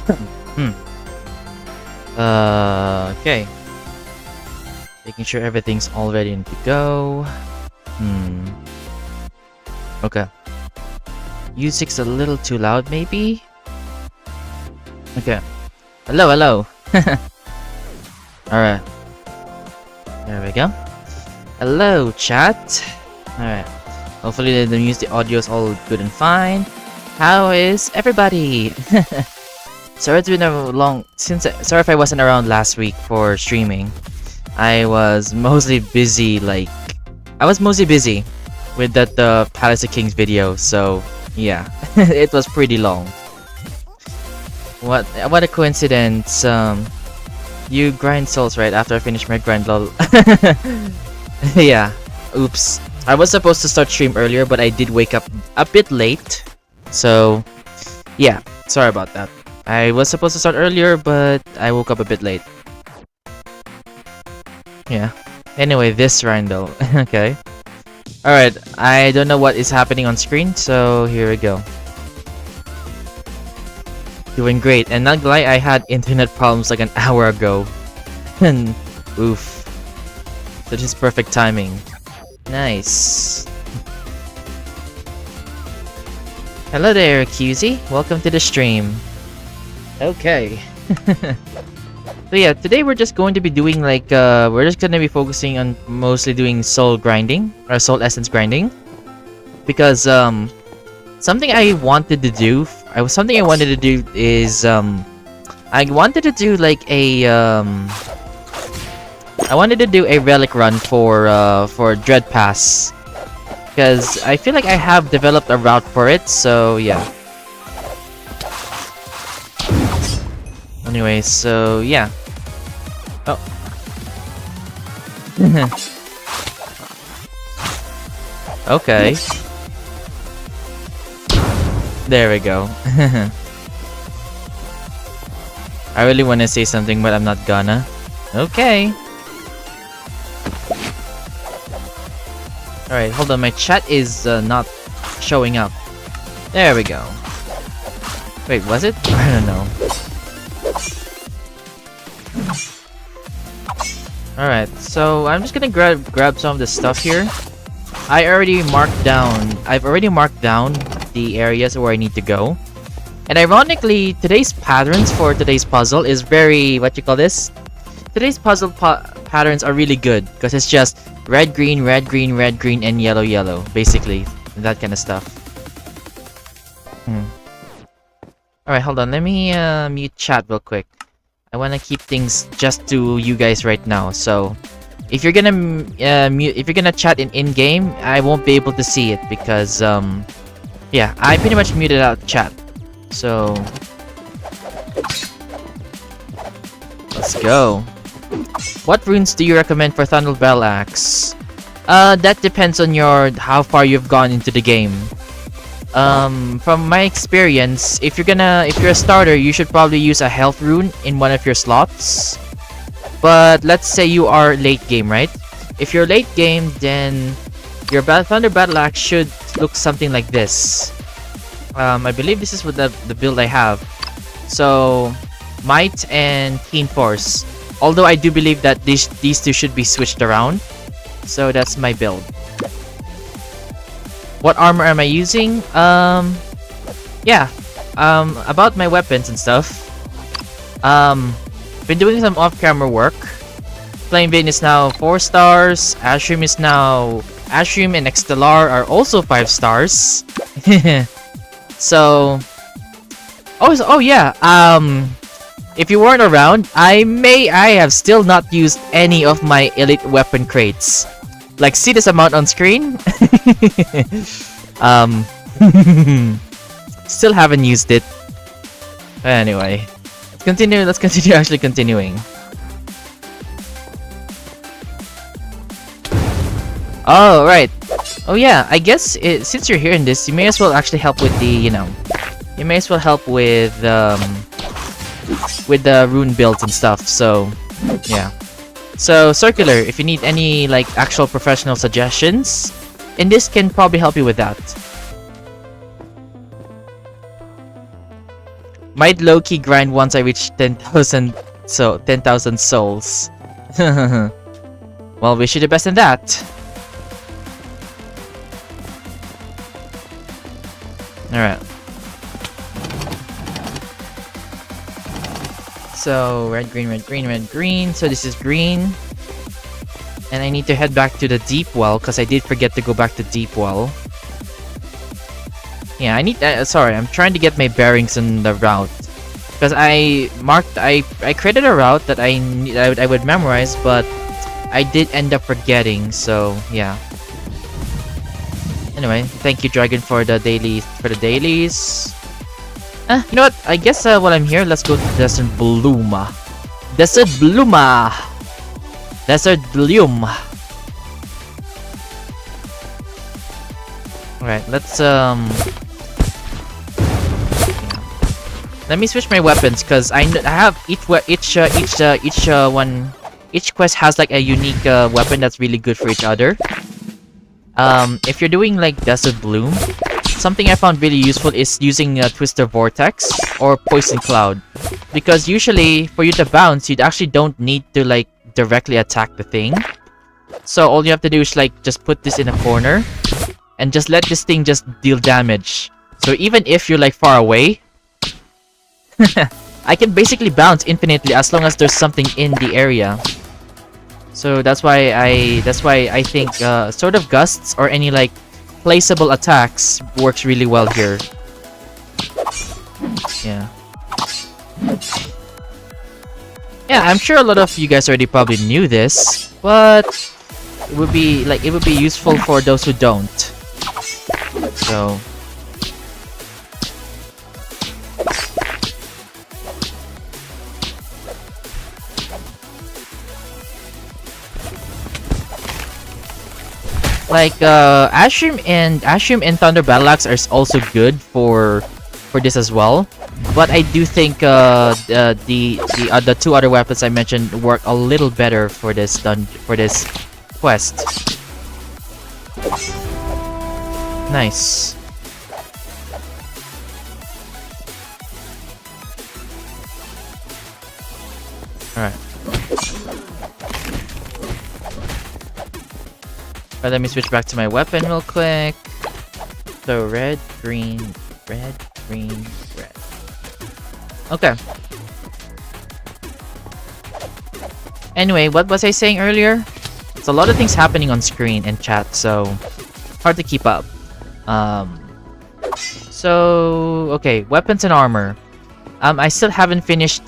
Hmm. Okay. Making sure everything's all ready to go. Okay. Music's a little too loud, maybe? Okay. Hello, hello. Alright. There we go. Hello, chat. Alright. Hopefully the audio is all good and fine. How is everybody? Sorry it's been a long sorry if I wasn't around last week for streaming. I was mostly busy with that Palace of Kings video, so yeah. It was pretty long. What a coincidence. You grind souls right after I finish my grind, lol. Yeah. Oops. I was supposed to start stream earlier, but I did wake up a bit late. So, yeah. Sorry about that. I was supposed to start earlier, but I woke up a bit late. Yeah. Anyway, this grind though. Okay. Alright. I don't know what is happening on screen, so here we go. Doing great, and not gonna lie, I had internet problems like an hour ago. And oof. So just perfect timing. Nice. Hello there, QZ. Welcome to the stream. Okay. So yeah, today we're just going to be doing we're just gonna be focusing on mostly doing soul grinding, or soul essence grinding. Because something I wanted to do is I wanted to do a relic run for Dread Pass, because I feel like I have developed a route for it, so yeah. Anyway, so yeah. Oh. Okay. There we go. I really want to say something, but I'm not gonna. Okay. Alright, hold on. My chat is not showing up. There we go. Wait, was it? I don't know. Alright, so I'm just gonna grab some of the stuff here. I've already marked down the areas where I need to go. And ironically, today's patterns for today's puzzle is very, Today's puzzle patterns are really good, because it's just red, green, and yellow, basically. That kind of stuff. Alright, hold on. Let me mute chat real quick. I want to keep things just to you guys right now. So, if you're gonna chat in-game, I won't be able to see it because yeah, I pretty much muted out chat. So, let's go. What runes do you recommend for Thunder Battle Axe? That depends on how far you've gone into the game. From my experience, if you're a starter, you should probably use a health rune in one of your slots. But let's say you are late game, right? If you're late game, then your Thunder Battle Axe should look something like this. I believe this is what the build I have. So, Might and Keen Force. Although I do believe that these two should be switched around. So that's my build. What armor am I using? Yeah. About my weapons and stuff. Been doing some off-camera work. Flame Vein is now 4 stars. Ashrim and Extelar are also 5 stars. So, oh yeah. If you weren't around, I have still not used any of my elite weapon crates. Like, see this amount on screen? Still haven't used it. Anyway, let's continue actually continuing. Oh, right. Oh yeah, I guess since you're hearing this, you may as well actually help with the, you may as well help with the rune builds and stuff, so yeah. So, Circular, if you need any, actual professional suggestions, and this can probably help you with that. Might low-key grind once I reach 10,000, so 10,000 souls. Well, wish you the best in that. Alright. So, red, green, red, green, red, green. So this is green. And I need to head back to the deep well, because I did forget to go back to deep well. Yeah, I need... sorry, I'm trying to get my bearings in the route. Because I created a route that I would memorize, but I did end up forgetting, so yeah. Anyway, thank you Dragon for the dailies. You know what? I guess while I'm here, let's go to Desert Bluma. Desert Bluma. Desert Bloom. Alright, let's let me switch my weapons because I have each quest has like a unique weapon that's really good for each other. If you're doing like Desert Bloom, something I found really useful is using Twister Vortex or Poison Cloud, because usually for you to bounce, you actually don't need to like directly attack the thing. So all you have to do is like just put this in a corner and just let this thing just deal damage. So even if you're like far away, I can basically bounce infinitely as long as there's something in the area. So that's why I think sort of gusts or any like placeable attacks works really well here. Yeah. Yeah, I'm sure a lot of you guys already probably knew this, but it would be useful for those who don't. So like Ashrim and Thunder Battle Axe are also good for this as well, but I do think the two other weapons I mentioned work a little better for this quest. Nice. Alright. Let me switch back to my weapon real quick. So red, green, red. Okay. Anyway, what was I saying earlier? It's a lot of things happening on screen and chat, so hard to keep up. So okay, weapons and armor. I still haven't finished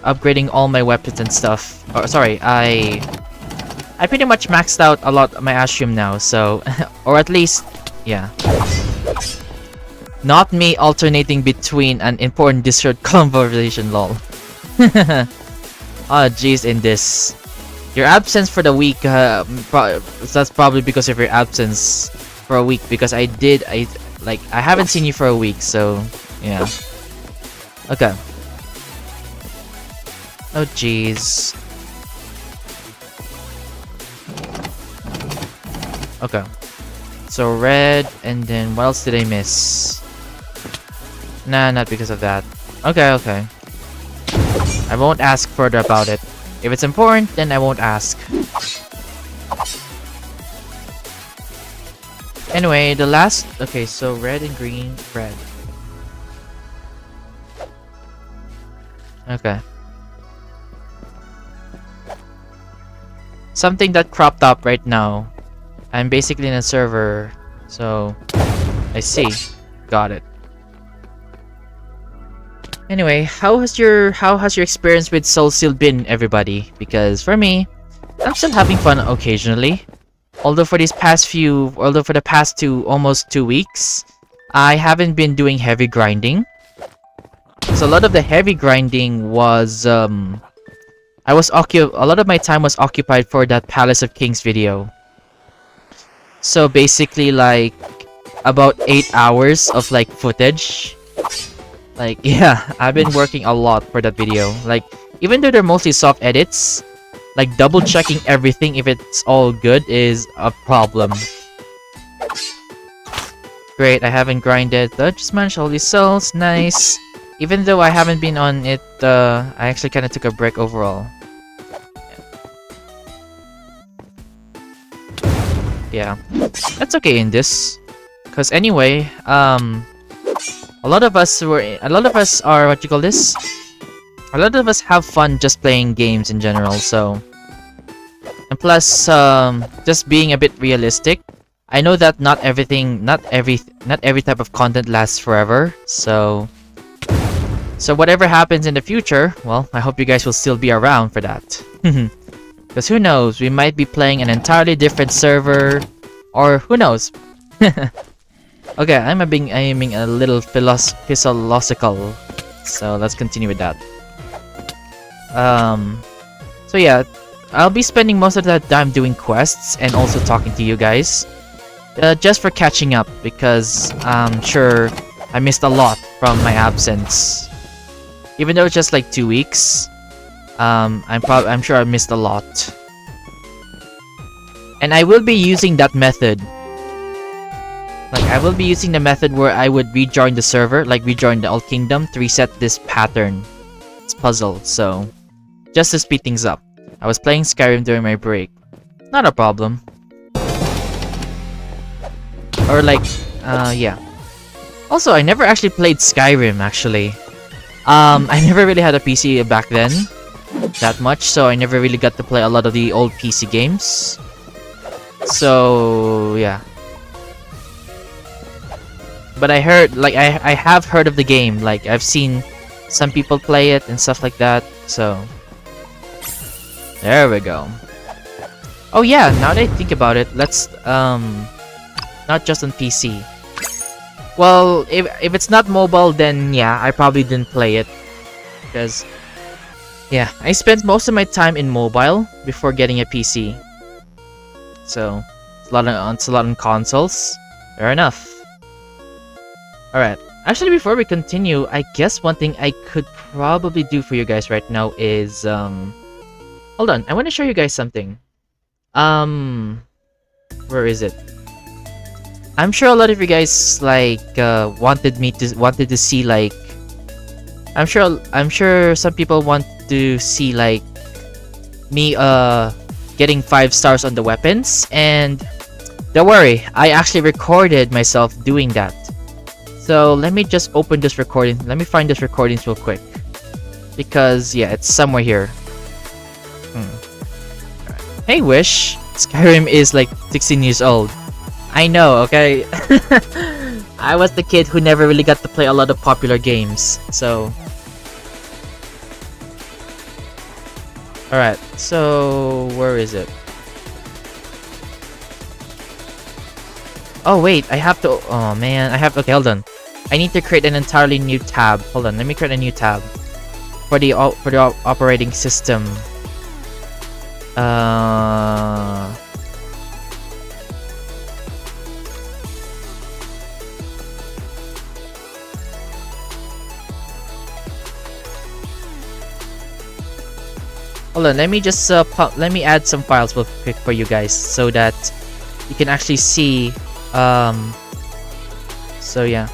upgrading all my weapons and stuff. Or sorry, I pretty much maxed out a lot of my Ashrim now, so or at least yeah. Not me alternating between an important Discord conversation, lol. Oh jeez, in this. Your absence for the week, that's probably because of your absence for a week, because I haven't seen you for a week, so yeah. Okay. Oh jeez. Okay. So red, and then what else did I miss? Nah, not because of that. Okay, okay. I won't ask further about it. If it's important, then I won't ask. Anyway, the last... Okay, so red and green, red. Okay. Something that cropped up right now. I'm basically in a server, so... I see. Got it. Anyway, how has your experience with SoulSteel been, everybody? Because for me, I'm still having fun occasionally. Although for the past almost 2 weeks, I haven't been doing heavy grinding. So a lot of the heavy grinding was a lot of my time was occupied for that Palace of Kings video. So basically like about 8 hours of like footage. Like, yeah, I've been working a lot for that video. Like, even though they're mostly soft edits, like double checking everything if it's all good is a problem. Great, I haven't grinded. Just managed all these souls. Nice. Even though I haven't been on it, I actually kind of took a break overall. Yeah, that's okay in this, cause anyway, a lot of us are what you call this? A lot of us have fun just playing games in general. So, and plus, just being a bit realistic. I know that not every type of content lasts forever. So whatever happens in the future, well, I hope you guys will still be around for that. Because who knows, we might be playing an entirely different server, or who knows. Okay, I'm aiming a little philosophical, so let's continue with that. So yeah, I'll be spending most of that time doing quests and also talking to you guys, just for catching up, because I'm sure I missed a lot from my absence. Even though it's just like 2 weeks, I'm sure I missed a lot. And I will be using that method. Like, I will be using the method where I would rejoin the server, like rejoin the Alt Kingdom, to reset this pattern. It's puzzle, so just to speed things up. I was playing Skyrim during my break. Not a problem. Or like, yeah. Also, I never actually played Skyrim, actually. I never really had a PC back then, that much, so I never really got to play a lot of the old PC games. So, yeah. But I heard, like, I have heard of the game. Like, I've seen some people play it and stuff like that, so... There we go. Oh yeah, now that I think about it, let's, not just on PC. Well, if it's not mobile, then yeah, I probably didn't play it. Because, yeah, I spent most of my time in mobile before getting a PC. So, it's a lot on consoles. Fair enough. Alright, actually before we continue, I guess one thing I could probably do for you guys right now is, hold on, I want to show you guys something. Where is it? I'm sure a lot of you guys like wanted to see like I'm sure some people want to see like me getting 5 stars on the weapons, and don't worry, I actually recorded myself doing that. So let me just open this recording. Let me find this recordings real quick, because yeah, it's somewhere here. Right. Hey Wish, Skyrim is like 16 years old. I know, okay? I was the kid who never really got to play a lot of popular games, so... Alright, so... Where is it? Oh wait, I have to... Oh man, I have... Okay, hold on. I need to create an entirely new tab. Hold on, let me create a new tab. For the operating system. Hold on, let me just let me add some files real quick for you guys so that you can actually see. So yeah,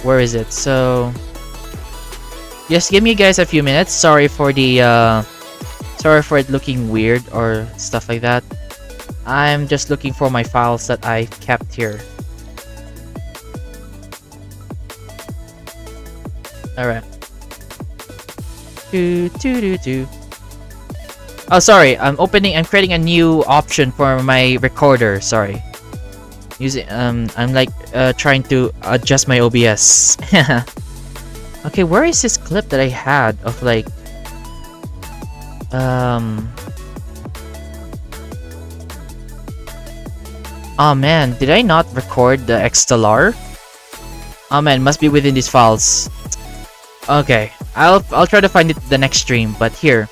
where is it? So just give me guys a few minutes. Sorry for the sorry for it looking weird or stuff like that. I'm just looking for my files that I kept here. All right. Oh, sorry. I'm creating a new option for my recorder. Sorry. I'm like trying to adjust my OBS. Okay, where is this clip that I had of like Oh man, did I not record the Xstellar? Oh man, must be within these files. Okay, I'll try to find it the next stream, but here,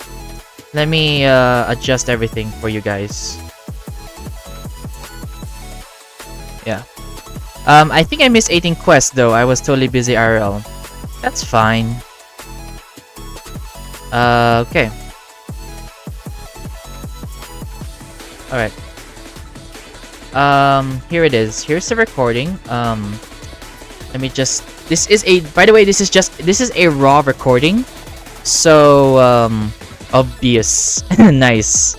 let me adjust everything for you guys. Yeah. I think I missed 18 quests though. I was totally busy IRL. That's fine. Okay. Alright. Here it is. Here's the recording. Let me just This is a, by the way, this is a raw recording. So, obvious. Nice.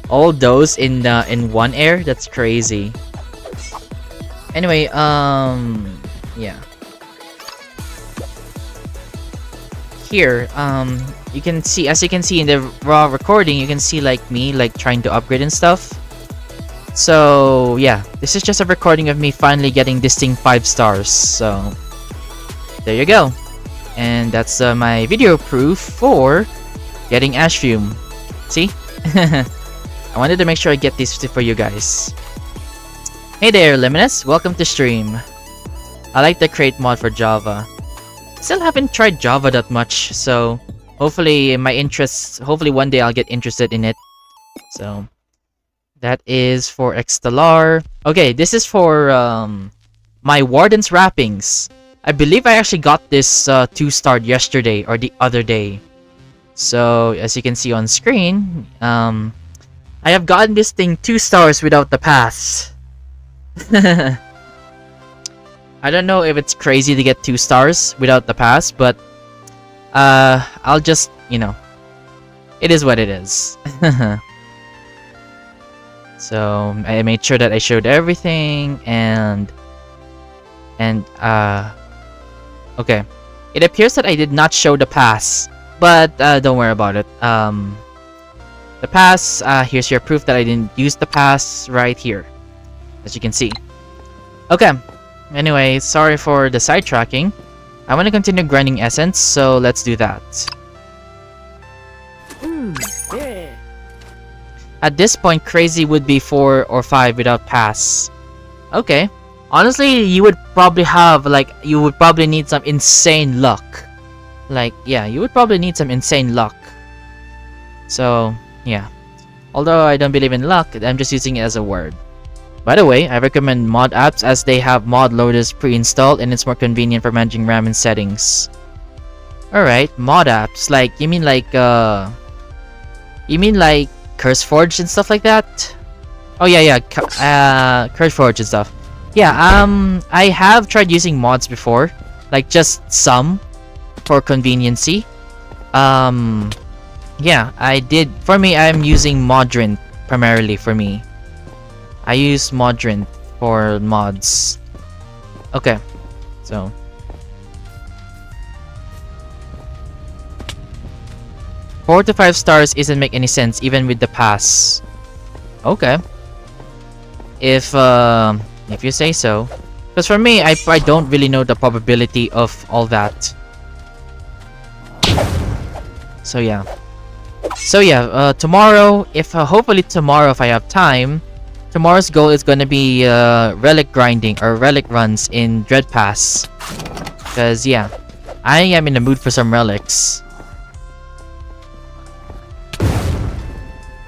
All those in one air? That's crazy. Anyway, yeah. Here, you can see, as you can see in the raw recording, you can see like me like trying to upgrade and stuff. So yeah, this is just a recording of me finally getting this thing 5 stars. So there you go, and that's my video proof for getting ash fume. See, I wanted to make sure I get this for you guys. Hey there, Luminous, welcome to stream. I like the crate mod for Java. Still haven't tried Java that much, so hopefully hopefully one day I'll get interested in it. So that is for Extelar. Okay, this is for my Warden's wrappings. I believe I actually got this 2-starred yesterday or the other day. So as you can see on screen, I have gotten this thing 2 stars without the pass. I don't know if it's crazy to get 2 stars without the pass, but I'll just, you know, it is what it is. So I made sure that I showed everything, and okay, it appears that I did not show the pass, but don't worry about it. The pass, here's your proof that I didn't use the pass right here, as you can see. Okay. Anyway, sorry for the sidetracking. I want to continue grinding essence, so let's do that. Yeah. At this point, crazy would be 4 or 5 without pass. Okay. Honestly, you would probably have, like, you would probably need some insane luck. Like, yeah, you would probably need some insane luck. So, yeah. Although I don't believe in luck, I'm just using it as a word. By the way, I recommend mod apps as they have mod loaders pre-installed and it's more convenient for managing RAM and settings. Alright, mod apps. Like, you mean like CurseForge and stuff like that? Oh yeah, CurseForge and stuff. Yeah, I have tried using mods before. Like, just some for conveniency. Yeah, I did. For me, I'm using Modrin primarily for me. I use Modrin for mods. Okay, so 4 to 5 stars isn't make any sense even with the pass. Okay, if you say so. Because for me, I don't really know the probability of all that. So yeah. Tomorrow, if hopefully tomorrow if I have time. Tomorrow's goal is gonna be relic grinding or relic runs in Dread Pass. Cause yeah, I am in the mood for some relics.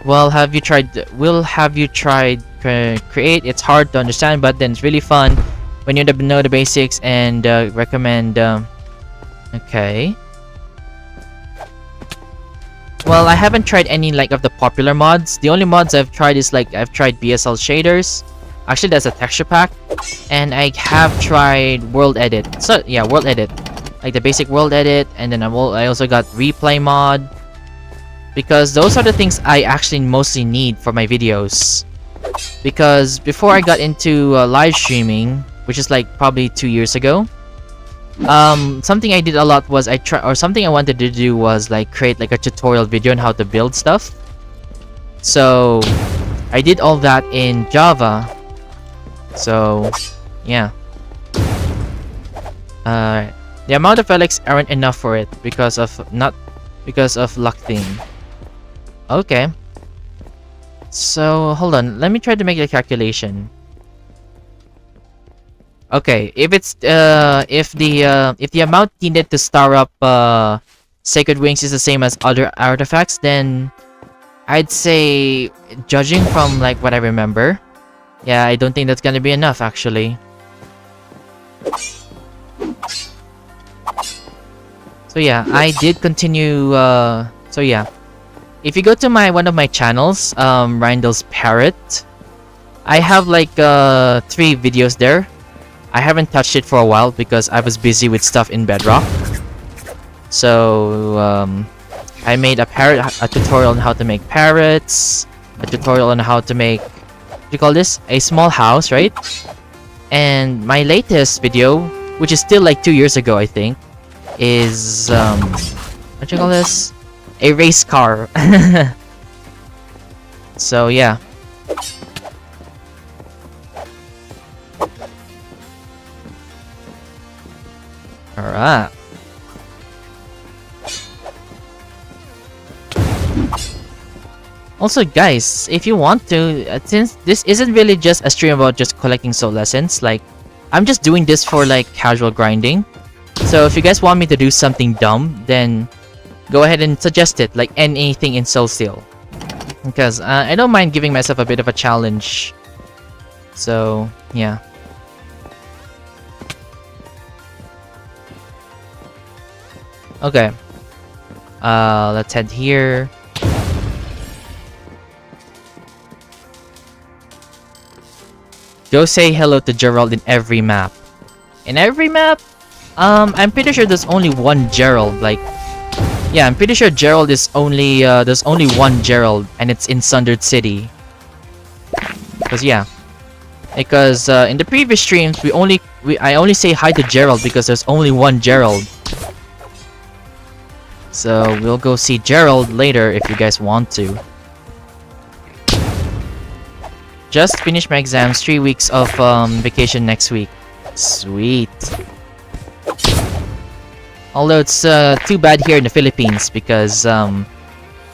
Well, have you tried create? It's hard to understand, but then it's really fun when you know the basics and recommend. Okay. Well, I haven't tried any like of the popular mods. The only mods I've tried is like I've tried BSL shaders. Actually, that's a texture pack, and I have tried World Edit. So yeah, World Edit, like the basic World Edit, and then I also got Replay mod, because those are the things I actually mostly need for my videos. Because before I got into live streaming, which is like probably 2 years ago, something I did a lot was something I wanted to do was like create like a tutorial video on how to build stuff. So I did all that in Java. So yeah, the amount of relics aren't enough for it because of luck thing. Okay, so hold on, let me try to make a calculation. Okay, if it's if the amount needed to star up Sacred Wings is the same as other artifacts, then I'd say, judging from like what I remember, yeah, I don't think that's gonna be enough actually. So yeah, I did continue. So yeah, if you go to one of my channels, Rindle's Parrot, I have like 3 videos there. I haven't touched it for a while because I was busy with stuff in Bedrock. So I made a tutorial on how to make parrots, a tutorial on how to make, what do you call this? A small house, right? And my latest video, which is still like 2 years ago, I think, is what do you call this? A race car. So yeah. Alright. Also, guys, if you want to, since this isn't really just a stream about just collecting soul essence, like, I'm just doing this for like casual grinding. So if you guys want me to do something dumb, then go ahead and suggest it, like anything in SoulSteel. Because I don't mind giving myself a bit of a challenge. So, yeah. Okay. Let's head here. Go say hello to Gerald in every map. In every map? I'm pretty sure there's only one Gerald. Like, yeah, I'm pretty sure Gerald is only there's only one Gerald, and it's in Sundered City. Because in the previous streams I only say hi to Gerald because there's only one Gerald. So we'll go see Gerald later if you guys want to. Just finished my exams, 3 weeks of vacation next week. Sweet. Although it's too bad here in the Philippines because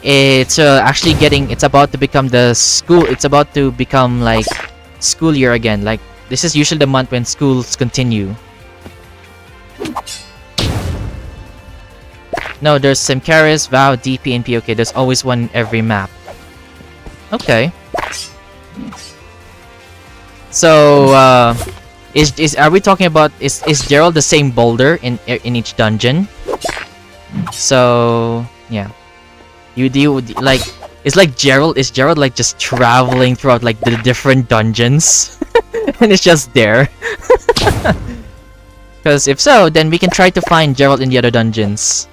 it's actually it's about to become it's about to become like school year again. Like, this is usually the month when schools continue. No, there's Simcaris, VOW, DP, and POK. There's always one in every map. Okay. So, are we talking about is Gerald the same boulder in each dungeon? So, yeah. Like, it's like Gerald like just traveling throughout like the different dungeons and it's just there. Because if so, then we can try to find Gerald in the other dungeons.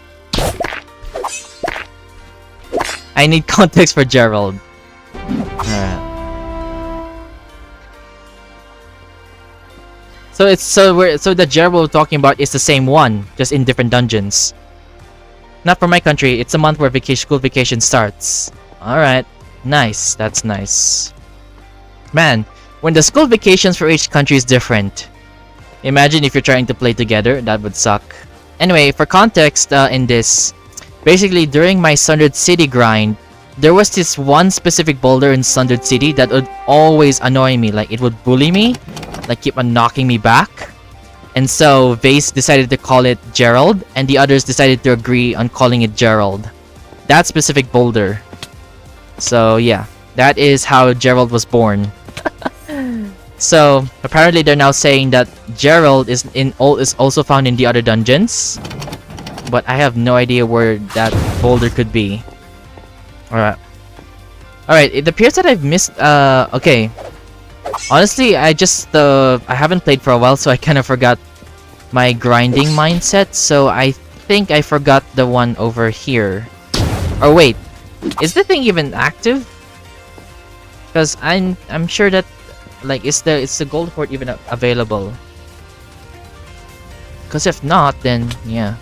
I need context for Gerald. Alright. So the Gerald we're talking about is the same one, just in different dungeons. Not for my country, it's a month where school vacation starts. Alright. Nice, that's nice. Man, when the school vacations for each country is different. Imagine if you're trying to play together, that would suck. Anyway, for context in this, basically during my Sundered City grind, there was this one specific boulder in Sundered City that would always annoy me. Like, it would bully me, like keep on knocking me back. And so Vase decided to call it Gerald, and the others decided to agree on calling it Gerald. That specific boulder. So yeah, that is how Gerald was born. So apparently they're now saying that Gerald is also found in the other dungeons, but I have no idea where that boulder could be. Alright. It appears that I've missed okay. Honestly, I haven't played for a while, so I kind of forgot my grinding mindset, so I think I forgot the one over here. Or wait, is the thing even active? Because I'm sure that like is the gold horde even available? Because if not, then yeah.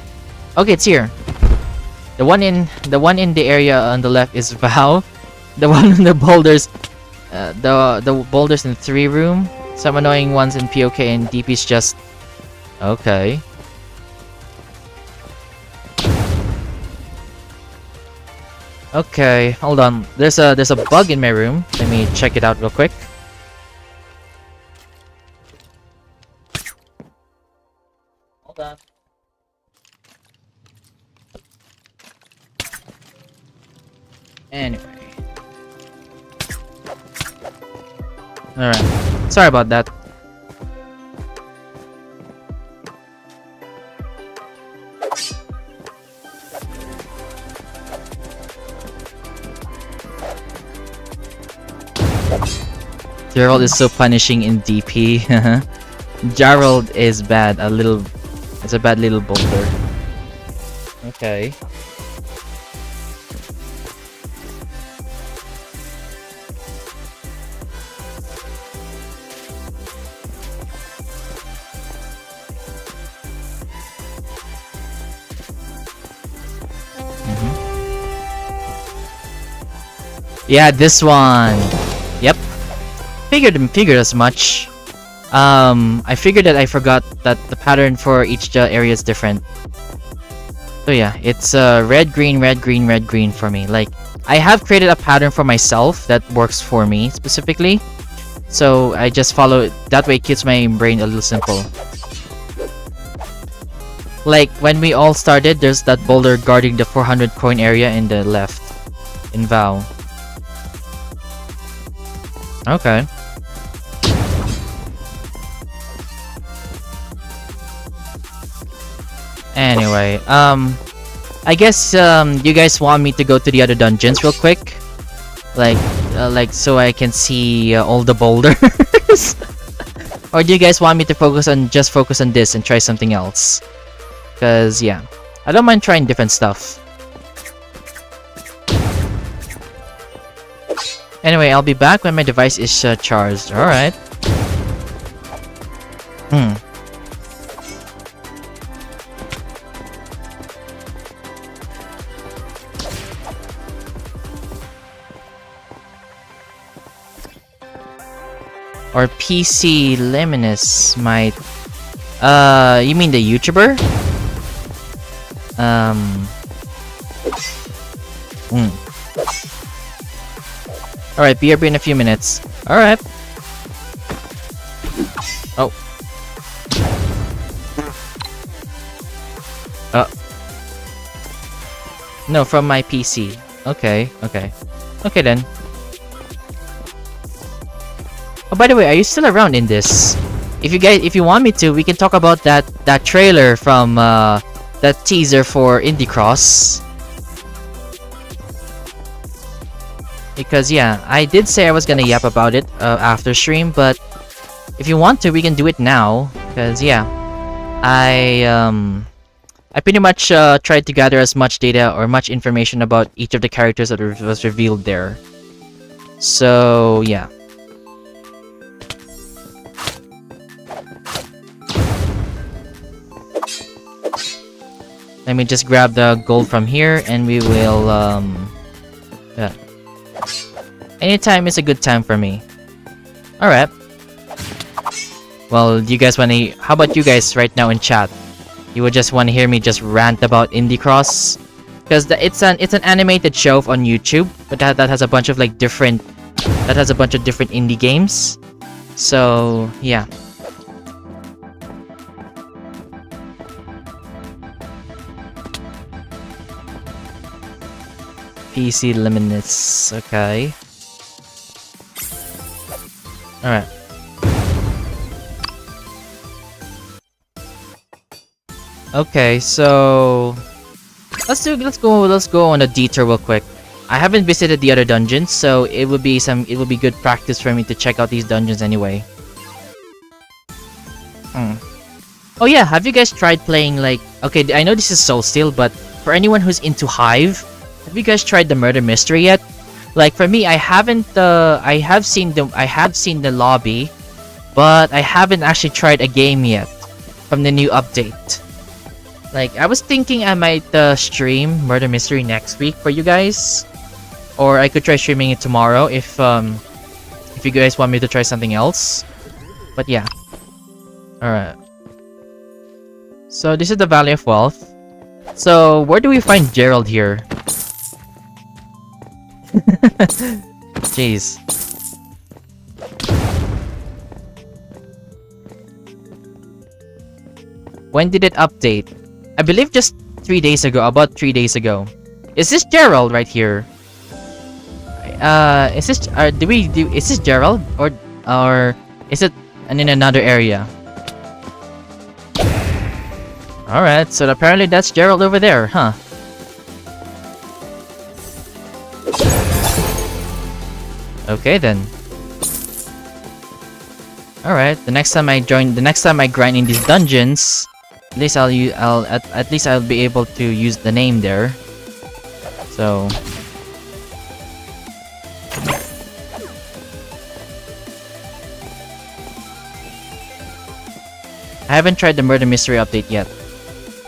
Okay, it's here. The one in the area on the left is VOW. The one on the boulders, the boulders in the 3 room. Some annoying ones in POK and DP's just okay. Okay, hold on. There's a bug in my room. Let me check it out real quick. Hold on. Anyway. Alright. Sorry about that. Gerald is so punishing in DP. Gerald is bad. It's a bad little boulder. Okay. Yeah, this one. Yep. Figured as much. I figured that I forgot that the pattern for each area is different. So yeah, it's red, green, red, green, red, green for me. Like, I have created a pattern for myself that works for me specifically. So I just follow it. That way it keeps my brain a little simple. Like, when we all started, there's that boulder guarding the 400 coin area in the left. In Vow. Okay. Anyway, I guess you guys want me to go to the other dungeons real quick, like so I can see all the boulders, or do you guys want me to focus on this and try something else? Cause yeah, I don't mind trying different stuff. Anyway, I'll be back when my device is charged. All right. Or PC Luminous might... you mean the YouTuber? Alright, BRB in a few minutes. Alright. Oh. No, from my PC. Okay, okay. Okay then. Oh, by the way, are you still around in this? If you want me to, we can talk about that trailer from that teaser for Indie Cross. Because yeah, I did say I was gonna yap about it after stream, but if you want to, we can do it now. Because yeah, I pretty much tried to gather as much data or much information about each of the characters that was revealed there. So yeah. Let me just grab the gold from here and we will yeah. Anytime is a good time for me. Alright. Well, you guys wanna... How about you guys right now in chat? You would just want to hear me just rant about Indie Cross? Because it's an animated show on YouTube, but that has a bunch of like different... That has a bunch of different indie games. So, yeah. PC Luminous, okay. Alright. Okay, so let's go on a detour real quick. I haven't visited the other dungeons, so it will be good practice for me to check out these dungeons anyway. Oh yeah, have you guys tried playing like... Okay, I know this is SoulSteel, but for anyone who's into Hive, have you guys tried the murder mystery yet? Like for me, I haven't. I have seen the lobby, but I haven't actually tried a game yet from the new update. Like I was thinking I might stream murder mystery next week for you guys, or I could try streaming it tomorrow if you guys want me to try something else. But yeah. All right. So this is the Valley of Wealth. So where do we find Gerald here? Jeez. When did it update? I believe just 3 days ago, about 3 days ago. Is this Gerald right here? Is this is this Gerald or is it in another area? All right, so apparently that's Gerald over there, huh? Okay then. Alright, the next time I grind in these dungeons, at least at least I'll be able to use the name there. So I haven't tried the murder mystery update yet.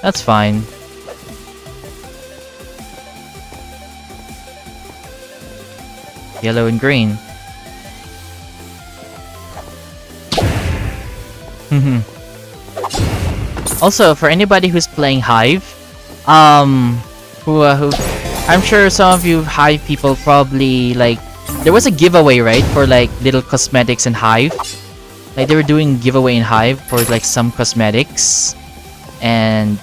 That's fine. Yellow and green. Also, for anybody who's playing Hive, who I'm sure some of you Hive people probably like. There was a giveaway, right, for like little cosmetics in Hive. Like they were doing giveaway in Hive for like some cosmetics, and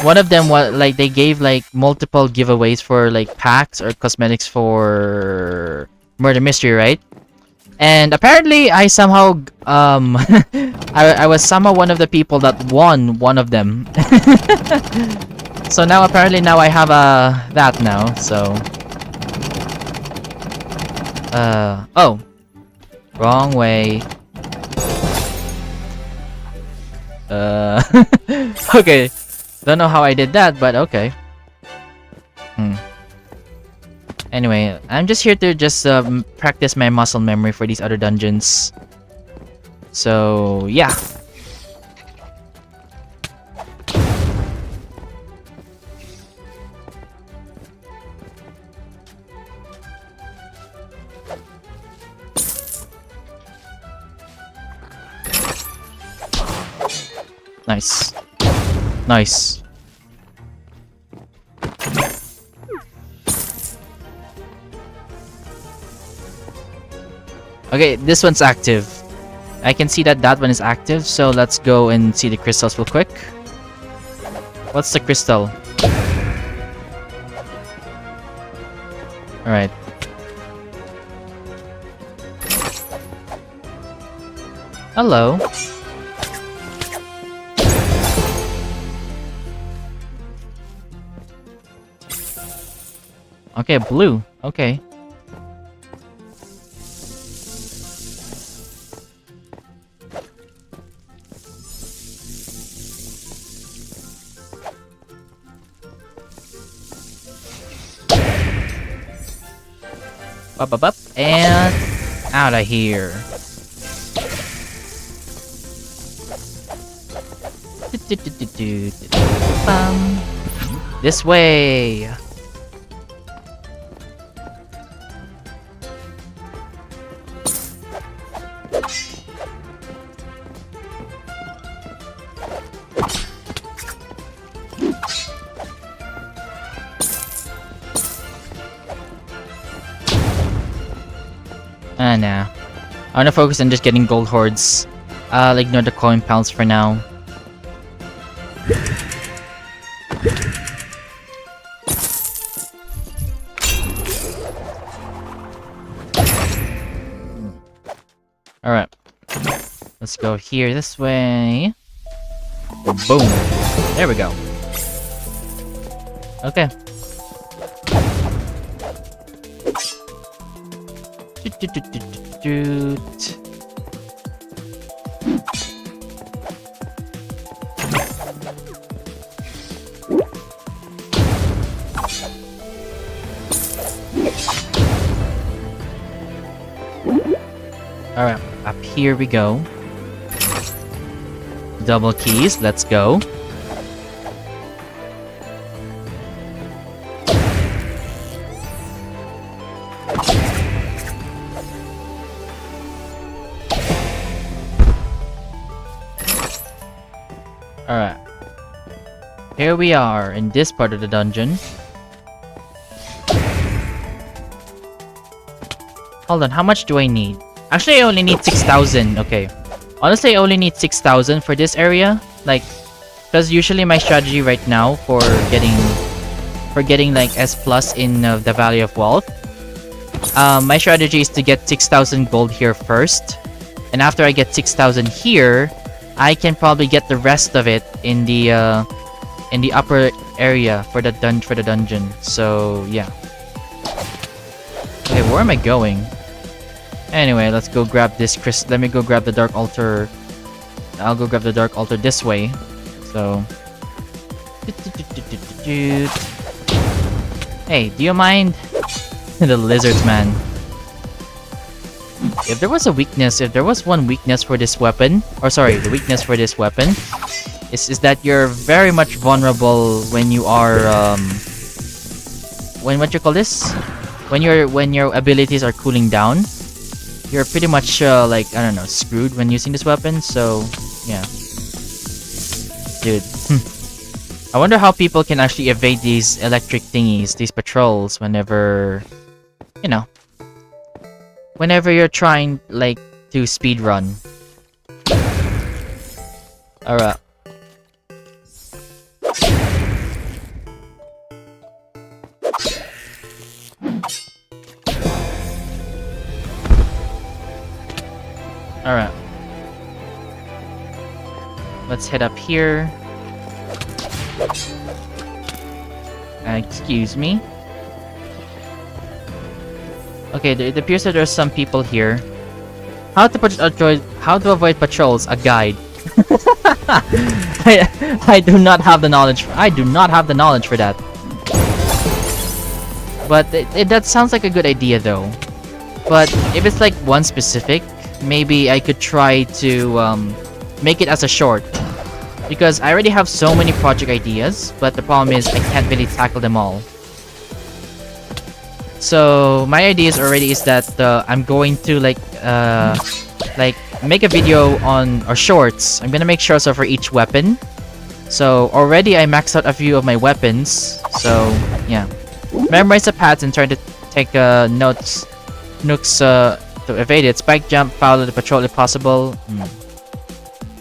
one of them was like they gave like multiple giveaways for like packs or cosmetics for murder mystery, right? And apparently I somehow I was somehow one of the people that won one of them. So now apparently now I have that now, so oh, wrong way. Okay, don't know how I did that, but okay. Anyway, I'm just here to just practice my muscle memory for these other dungeons. So yeah. Nice. Nice. Okay, this one's active. I can see that that one is active, so let's go and see the crystals real quick. What's the crystal? Alright. Hello. Okay, blue. Okay. Up, and out of here. This way. Nah. I wanna focus on just getting gold hordes. I'll ignore the coin pals for now. Alright. Let's go here this way. Boom. There we go. Okay. Alright, up here we go. Double keys, let's go. Alright. Here we are in this part of the dungeon. Hold on, how much do I need? Actually, I only need 6,000. Okay. Honestly, I only need 6,000 for this area. Like, because usually my strategy right now for getting like S plus in the Valley of Wealth, my strategy is to get 6,000 gold here first, and after I get 6,000 here, I can probably get the rest of it in the upper area for the dungeon. So yeah. Okay, where am I going? Anyway, let's go grab this let me go grab the Dark Altar. I'll go grab the Dark Altar this way. So... Hey, do you mind? The lizards, man. If there was a weakness, if there was one weakness for this weapon, or sorry, the weakness for this weapon, is that you're very much vulnerable when you are, what you call this? When your abilities are cooling down. You're pretty much, like, I don't know, screwed when using this weapon, so, yeah. Dude. I wonder how people can actually evade these electric thingies, these patrols, whenever, you know, whenever you're trying, like, to speedrun. Alright. Alright. Let's head up here. Excuse me. Okay, it appears that there's some people here. How to avoid patrols? A guide. I do not have the knowledge. I do not have the knowledge for that. But that sounds like a good idea, though. But if it's like one specific, maybe I could try to make it as a short. Because I already have so many project ideas, but the problem is I can't really tackle them all. So my ideas already is that I'm going to like make a video on or shorts. I'm gonna make shorts for each weapon. So already I maxed out a few of my weapons. So yeah, memorize the paths and try to take nukes to evade it. Spike jump, follow the patrol if possible.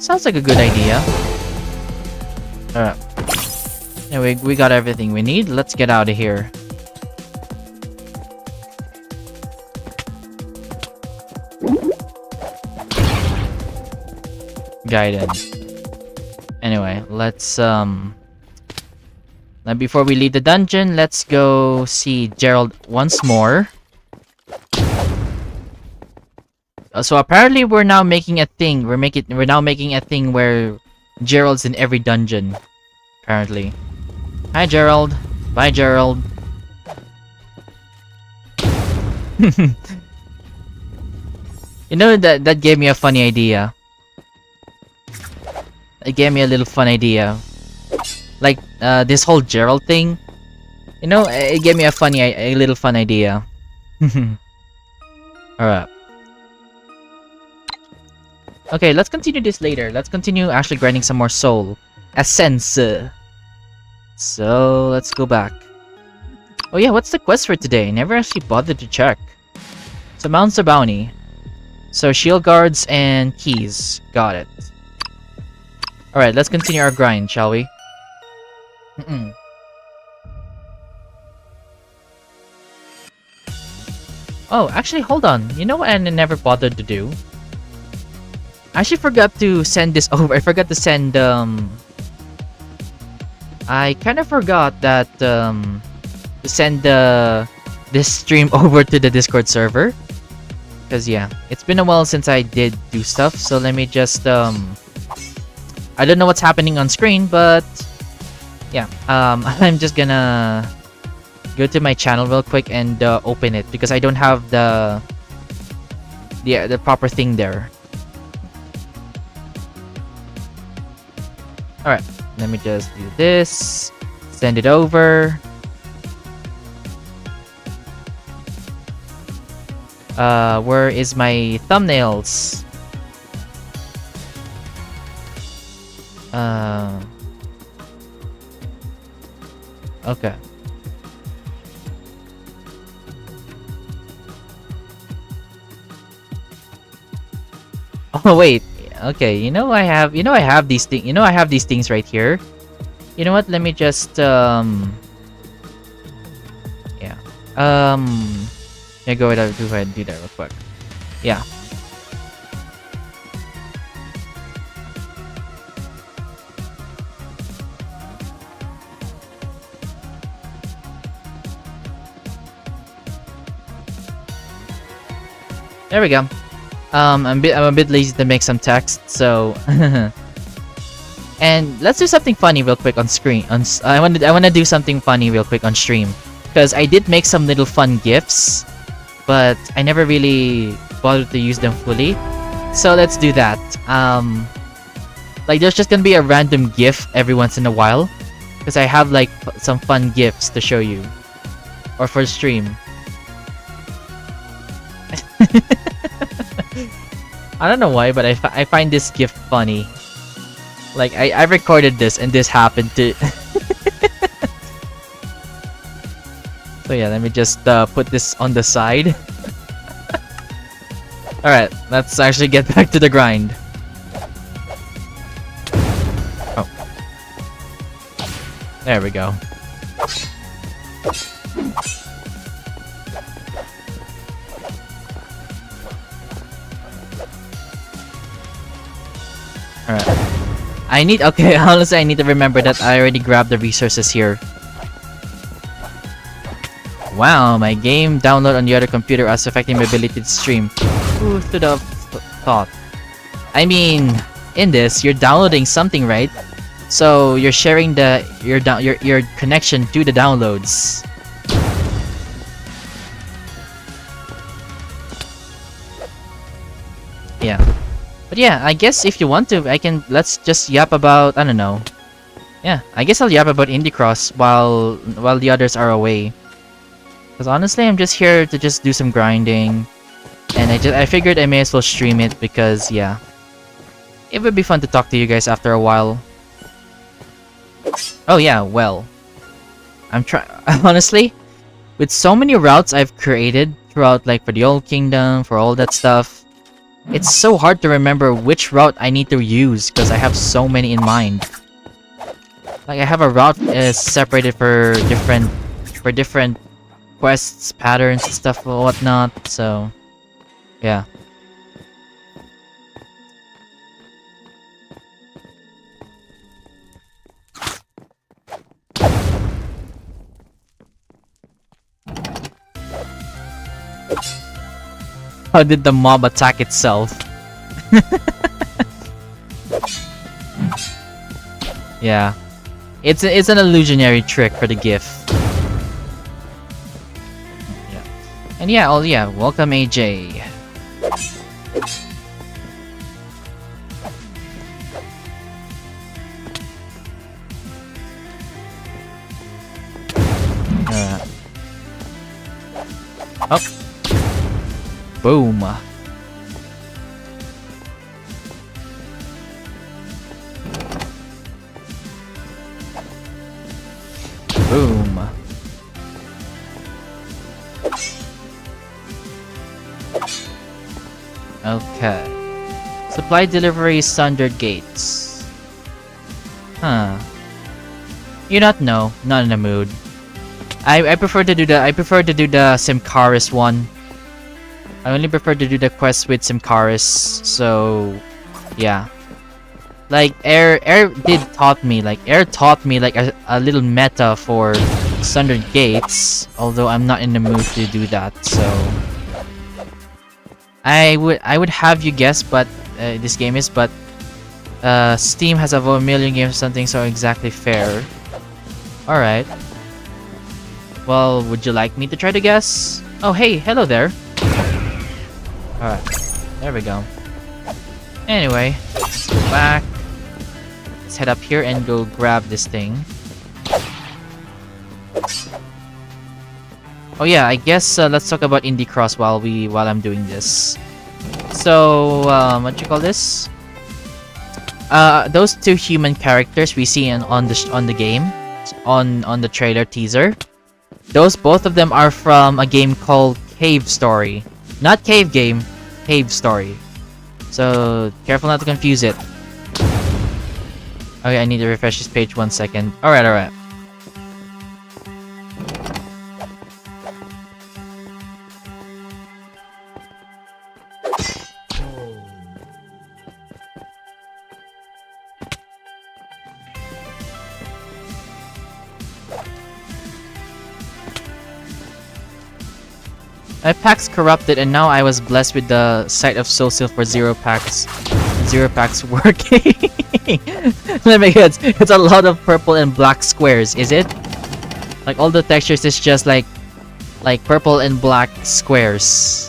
Sounds like a good idea. Alright. Anyway, we got everything we need. Let's get out of here. Guidance. Anyway, let's now before we leave the dungeon, let's go see Gerald once more. So apparently we're now making a thing. We're now making a thing where Gerald's in every dungeon. Apparently. Hi, Gerald. Bye, Gerald. You know, that gave me a funny idea. It gave me a little fun idea. Like, this whole Gerald thing. You know, it gave me a little fun idea. Alright. Okay, let's continue this later. Let's continue actually grinding some more soul. Essence. So, let's go back. Oh yeah, what's the quest for today? Never actually bothered to check. So, mounts a bounty. So, shield guards and keys. Got it. Alright, let's continue our grind, shall we? Oh, actually, hold on. You know what I never bothered to do? I actually forgot to send this over. I forgot to send, I kind of forgot that, to send, this stream over to the Discord server. Because, yeah, it's been a while since I did do stuff. So, let me just, I don't know what's happening on screen, but, yeah, I'm just gonna go to my channel real quick and, open it. Because I don't have the proper thing there. Alright, let me just do this. Send it over. Where is my thumbnails? Okay. Oh wait. Okay, I have these things. I have these things right here. You know what? Let me just yeah. Yeah, go ahead and do that real quick. Yeah. There we go. I'm a bit lazy to make some text, so and let's do something funny real quick on screen. I wanna do something funny real quick on stream, because I did make some little fun gifs, but I never really bothered to use them fully. So let's do that. Like there's just gonna be a random gif every once in a while, because I have like some fun gifs to show you, or for stream. I don't know why, but I find this gift funny. Like, I recorded this and this happened to... So yeah, let me just put this on the side. Alright, let's actually get back to the grind. Oh. There we go. Alright. Okay, honestly, I need to remember that I already grabbed the resources here. Wow, my game download on the other computer is affecting my ability to stream. Who should have thought? I mean, in this, you're downloading something, right? So you're sharing your connection to the downloads. Yeah. But yeah, I guess if you want to, let's just yap about, I don't know. Yeah, I guess I'll yap about Indie Cross while the others are away. Because honestly, I'm just here to just do some grinding. And I figured I may as well stream it because, yeah. It would be fun to talk to you guys after a while. Oh yeah, well. Honestly, with so many routes I've created throughout, like for the Old Kingdom, for all that stuff, it's so hard to remember which route I need to use because I have so many in mind. Like I have a route separated for different quests, patterns, and stuff or whatnot. So, yeah. How did the mob attack itself? Yeah. It's an illusionary trick for the GIF. Yeah. And yeah, welcome AJ. Oh. Boom. Boom. Okay. Supply delivery standard gates. Huh. You not know. Not in the mood. I prefer to do the Simcaris one. I only prefer to do the quest with Simcaris, so yeah. Like Air taught me like a little meta for standard gates, although I'm not in the mood to do that, so I would have you guess, but this game is, but Steam has over 1 million games or something, so exactly fair. Alright. Well, would you like me to try to guess? Oh hey, hello there. Alright, there we go. Anyway, let's go back. Let's head up here and go grab this thing. Oh yeah, I guess let's talk about Indie Cross while I'm doing this. So, what you call this? Those two human characters we see on the game, on the trailer teaser. Both of them are from a game called Cave Story. Not Cave Game, Cave Story. So, careful not to confuse it. Okay, I need to refresh this page 1 second. Alright. My packs corrupted, and now I was blessed with the sight of SoulSteel for 0 packs. 0 packs working. Let me guess. It's a lot of purple and black squares, is it? Like all the textures is just like purple and black squares.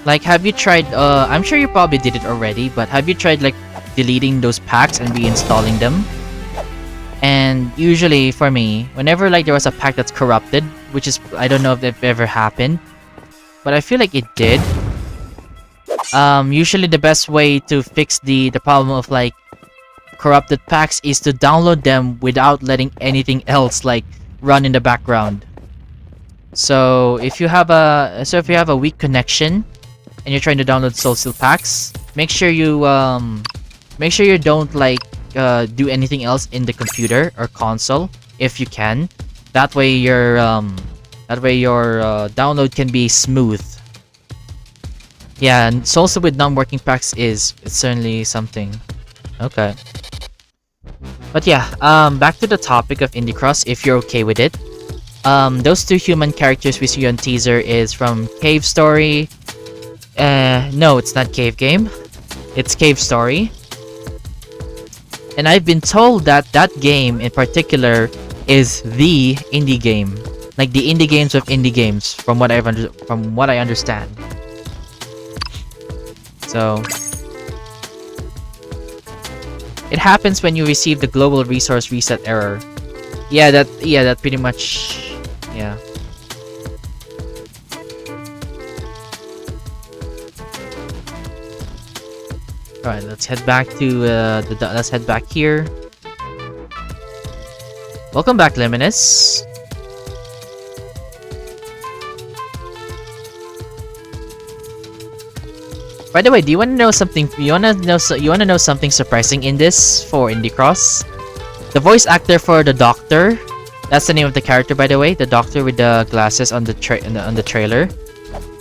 Like, have you tried, I'm sure you probably did it already, but have you tried, like, deleting those packs and reinstalling them? And usually, for me, whenever, like, there was a pack that's corrupted, which is, I don't know if it ever happened, but I feel like it did. Usually the best way to fix the problem of, like, corrupted packs is to download them without letting anything else, like, run in the background. So, if you have a weak connection, and you're trying to download SoulSteel packs, make sure you don't like do anything else in the computer or console if you can. That way your download can be smooth. Yeah, and SoulSteel with non-working packs it's certainly something. Okay. But yeah, back to the topic of Indie Cross, if you're okay with it. Those 2 human characters we see on teaser is from Cave Story. No, it's not Cave Game. It's Cave Story. And I've been told that that game in particular is the indie game. Like the indie games of indie games, from what I understand. So it happens when you receive the global resource reset error. Yeah, that pretty much, yeah. Alright, let's head back to let's head back here. Welcome back, Luminous. By the way, do you want to know something? You want to know something surprising in this for Indie Cross? The voice actor for the Doctor, that's the name of the character, by the way. The Doctor with the glasses on the trailer.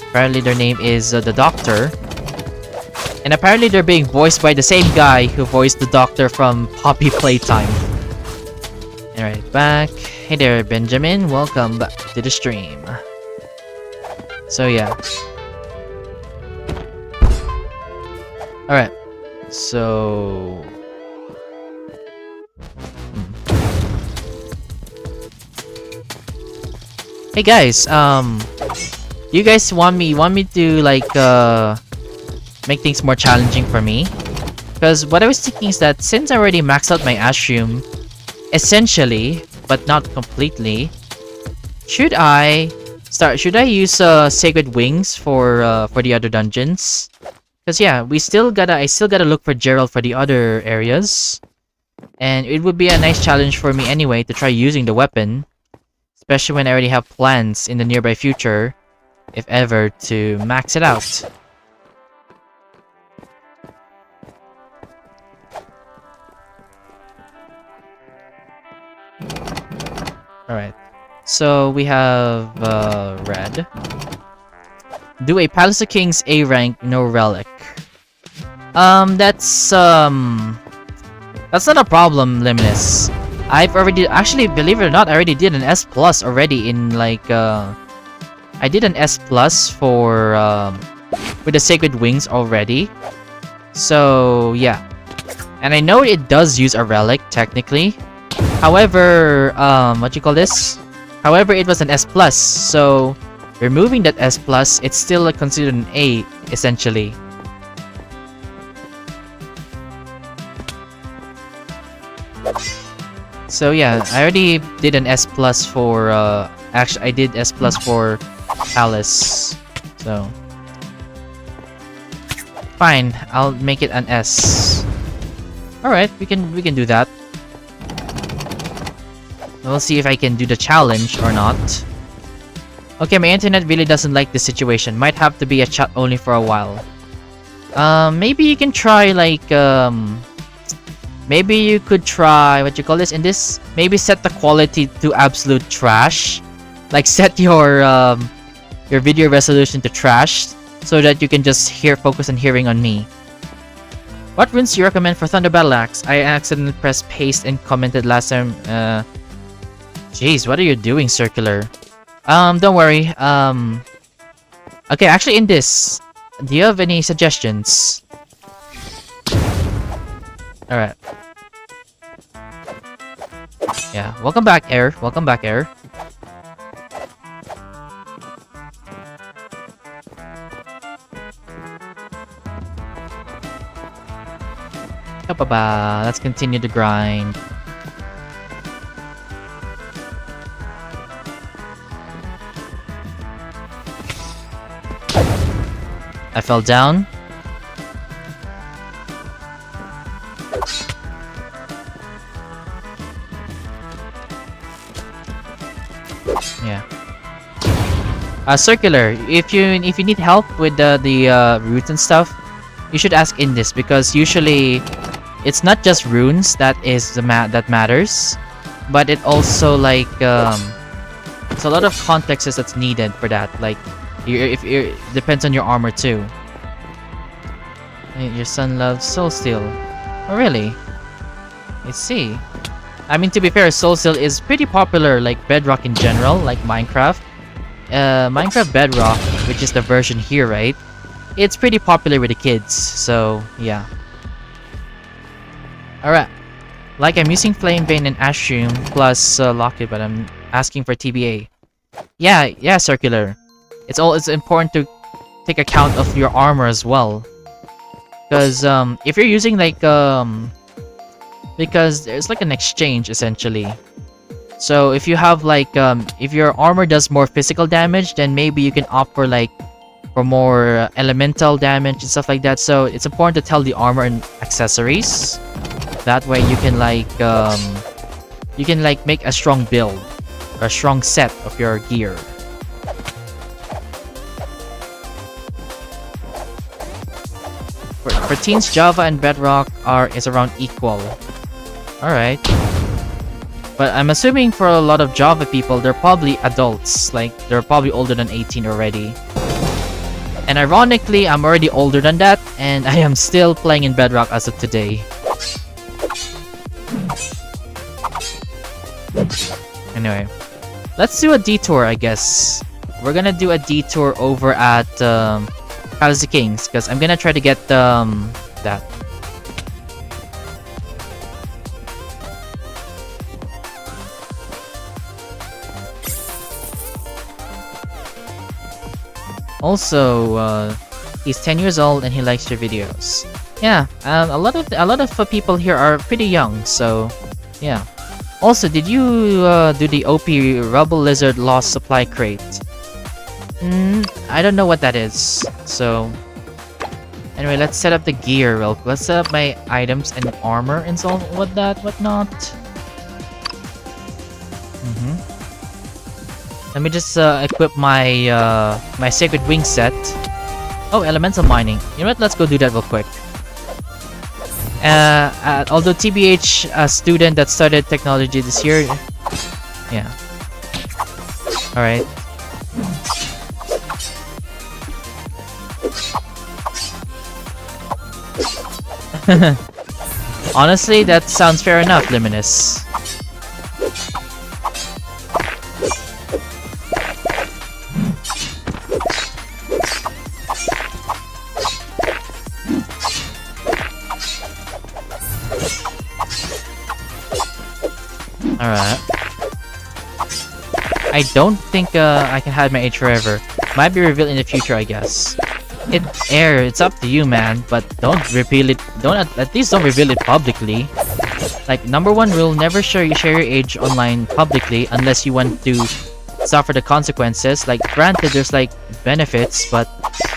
Apparently, their name is the Doctor. And apparently they're being voiced by the same guy who voiced the Doctor from Poppy Playtime. Alright, back. Hey there, Benjamin. Welcome back to the stream. So yeah. Alright. So... Hey guys, you guys want me to like make things more challenging for me? Because what I was thinking is that since I already maxed out my Ashroom, essentially, but not completely, should I use Sacred Wings for the other dungeons? Because yeah, I still gotta look for Gerald for the other areas, and it would be a nice challenge for me anyway to try using the weapon, especially when I already have plans in the nearby future, if ever, to max it out. Alright, so we have red. Do a Palace of Kings A rank, no relic. That's not a problem, Luminous. I've already, actually, believe it or not, I already did an S plus already in like I did an S plus for with the Sacred Wings already. So yeah, and I know it does use a relic technically. However, what you call this? However, it was an S plus, so removing that S plus, it's still considered an A essentially. So yeah, I already did an S plus for actually I did S plus for Palace. So fine, I'll make it an S. Alright, we can do that. We'll see if I can do the challenge or not. Okay, my internet really doesn't like this situation. Might have to be a chat only for a while. Maybe you can try like maybe you could try what you call this in this. Maybe set the quality to absolute trash. Like set your video resolution to trash so that you can just focus on hearing on me. What runes do you recommend for Thunder Battle Axe? I accidentally pressed paste and commented last time. Jeez, what are you doing, Circular? Don't worry. Okay, actually in this, do you have any suggestions? Alright. Yeah, welcome back, Air. Welcome back, Air. Let's continue the grind. I fell down. Yeah. Circular. If you need help with the roots and stuff, you should ask in this, because usually it's not just runes that matters, but it also like it's a lot of context that's needed for that. Like if it depends on your armor too. Your son loves SoulSteel. Oh really? I see. I mean, to be fair, SoulSteel is pretty popular, like Bedrock in general, like Minecraft. Minecraft Bedrock, which is the version here, right? It's pretty popular with the kids, so yeah. Alright. Like, I'm using Flame Vein and Ashroom plus Locket, but I'm asking for TBA. Yeah, Circular. It's important to take account of your armor as well. Because if you're using like because there's like an exchange essentially. So if you have like if your armor does more physical damage, then maybe you can opt for like for more elemental damage and stuff like that. So it's important to tell the armor and accessories. That way you can like make a strong build or a strong set of your gear. For teens, Java and Bedrock is around equal. Alright. But I'm assuming for a lot of Java people, they're probably adults. Like, they're probably older than 18 already. And ironically, I'm already older than that, and I am still playing in Bedrock as of today. Anyway, let's do a detour, I guess. We're gonna do a detour over at Palace of Kings, because I'm gonna try to get that. Also, he's 10 years old and he likes your videos. Yeah, a lot of people here are pretty young, so yeah. Also, did you do the OP Rubble Lizard Lost Supply Crate? I don't know what that is. So anyway, let's set up the gear real quick. Let's set up my items and armor and so whatnot. Let me just equip my my Sacred Wing set. Oh, elemental mining. You know what? Let's go do that real quick. Although TBH, a student that started technology this year. Yeah. Alright. Honestly, that sounds fair enough, Luminous. Alright. I don't think I can hide my age forever. Might be revealed in the future, I guess. It's up to you, man, but don't reveal it. At least don't reveal it publicly. Like, number one rule, never share your age online publicly unless you want to suffer the consequences. Like, granted, there's like benefits, but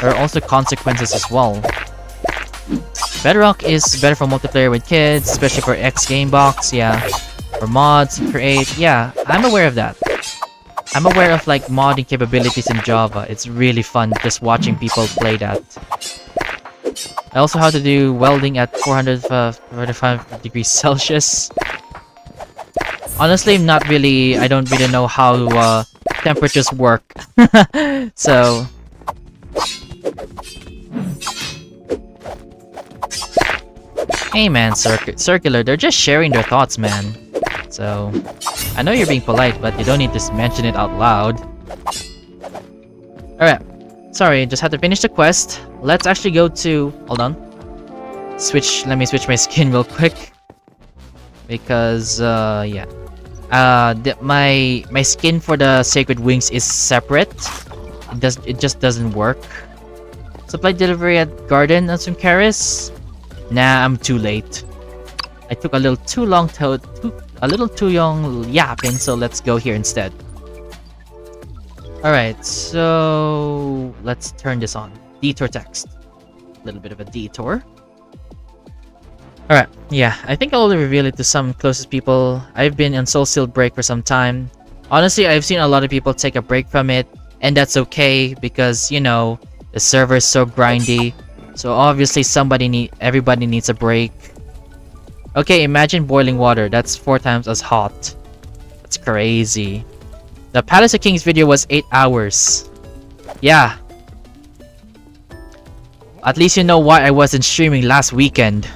there are also consequences as well. Bedrock is better for multiplayer with kids, especially for X Gamebox, yeah. For mods, create, yeah, I'm aware of that. I'm aware of like modding capabilities in Java. It's really fun just watching people play that. I also know how to do welding at 445 degrees Celsius. Honestly, I don't really know how temperatures work. So Hey man, Circular, they're just sharing their thoughts, man. So, I know you're being polite, but you don't need to mention it out loud. Alright. Sorry, just had to finish the quest. Let's actually go to... Hold on. Let me switch my skin real quick. Because, yeah. My skin for the Sacred Wings is separate. It just doesn't work. Supply delivery at Garden on Suncaris? Nah, I'm too late. I took a little too long yapping, so let's go here instead. Alright, so let's turn this on. Detour text. A little bit of a detour. Alright, yeah, I think I'll reveal it to some closest people. I've been on SoulSteel break for some time. Honestly, I've seen a lot of people take a break from it, and that's okay because, you know, the server is so grindy. So obviously everybody needs a break. Okay, imagine boiling water. That's 4 times as hot. That's crazy. The Palace of Kings video was 8 hours. Yeah. At least you know why I wasn't streaming last weekend.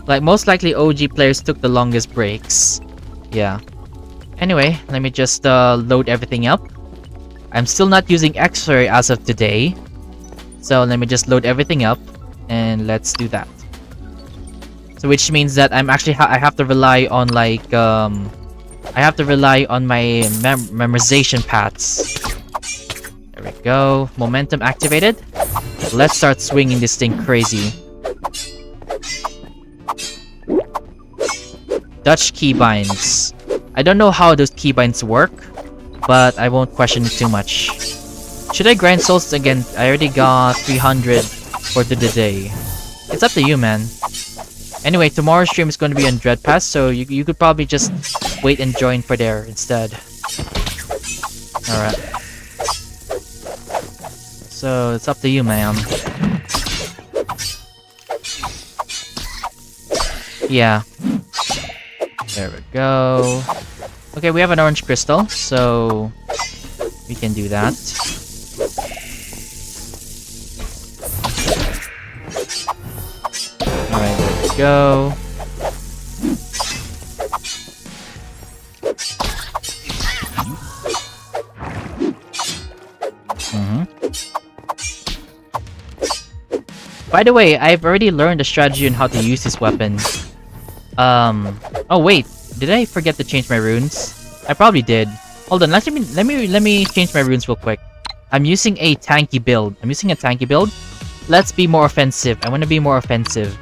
Like, most likely OG players took the longest breaks. Yeah. Anyway, let me just load everything up. I'm still not using X-Ray as of today. So let me just load everything up. And let's do that. So which means that I'm actually I have to rely on like I have to rely on my memorization paths. There we go. Momentum activated. Let's start swinging this thing crazy. Dutch keybinds. I don't know how those keybinds work, but I won't question it too much. Should I grind souls again? I already got 300 for the day. It's up to you, man. Anyway, tomorrow's stream is going to be on Dread Pass, so you could probably just wait and join for there instead. Alright. So, it's up to you, man. Yeah. There we go. Okay, we have an orange crystal, so we can do that. Alright, there we go. By the way, I've already learned the strategy on how to use this weapon. Oh wait, did I forget to change my runes? I probably did. Hold on, let me change my runes real quick. I'm using a tanky build. Let's be more offensive. I want to be more offensive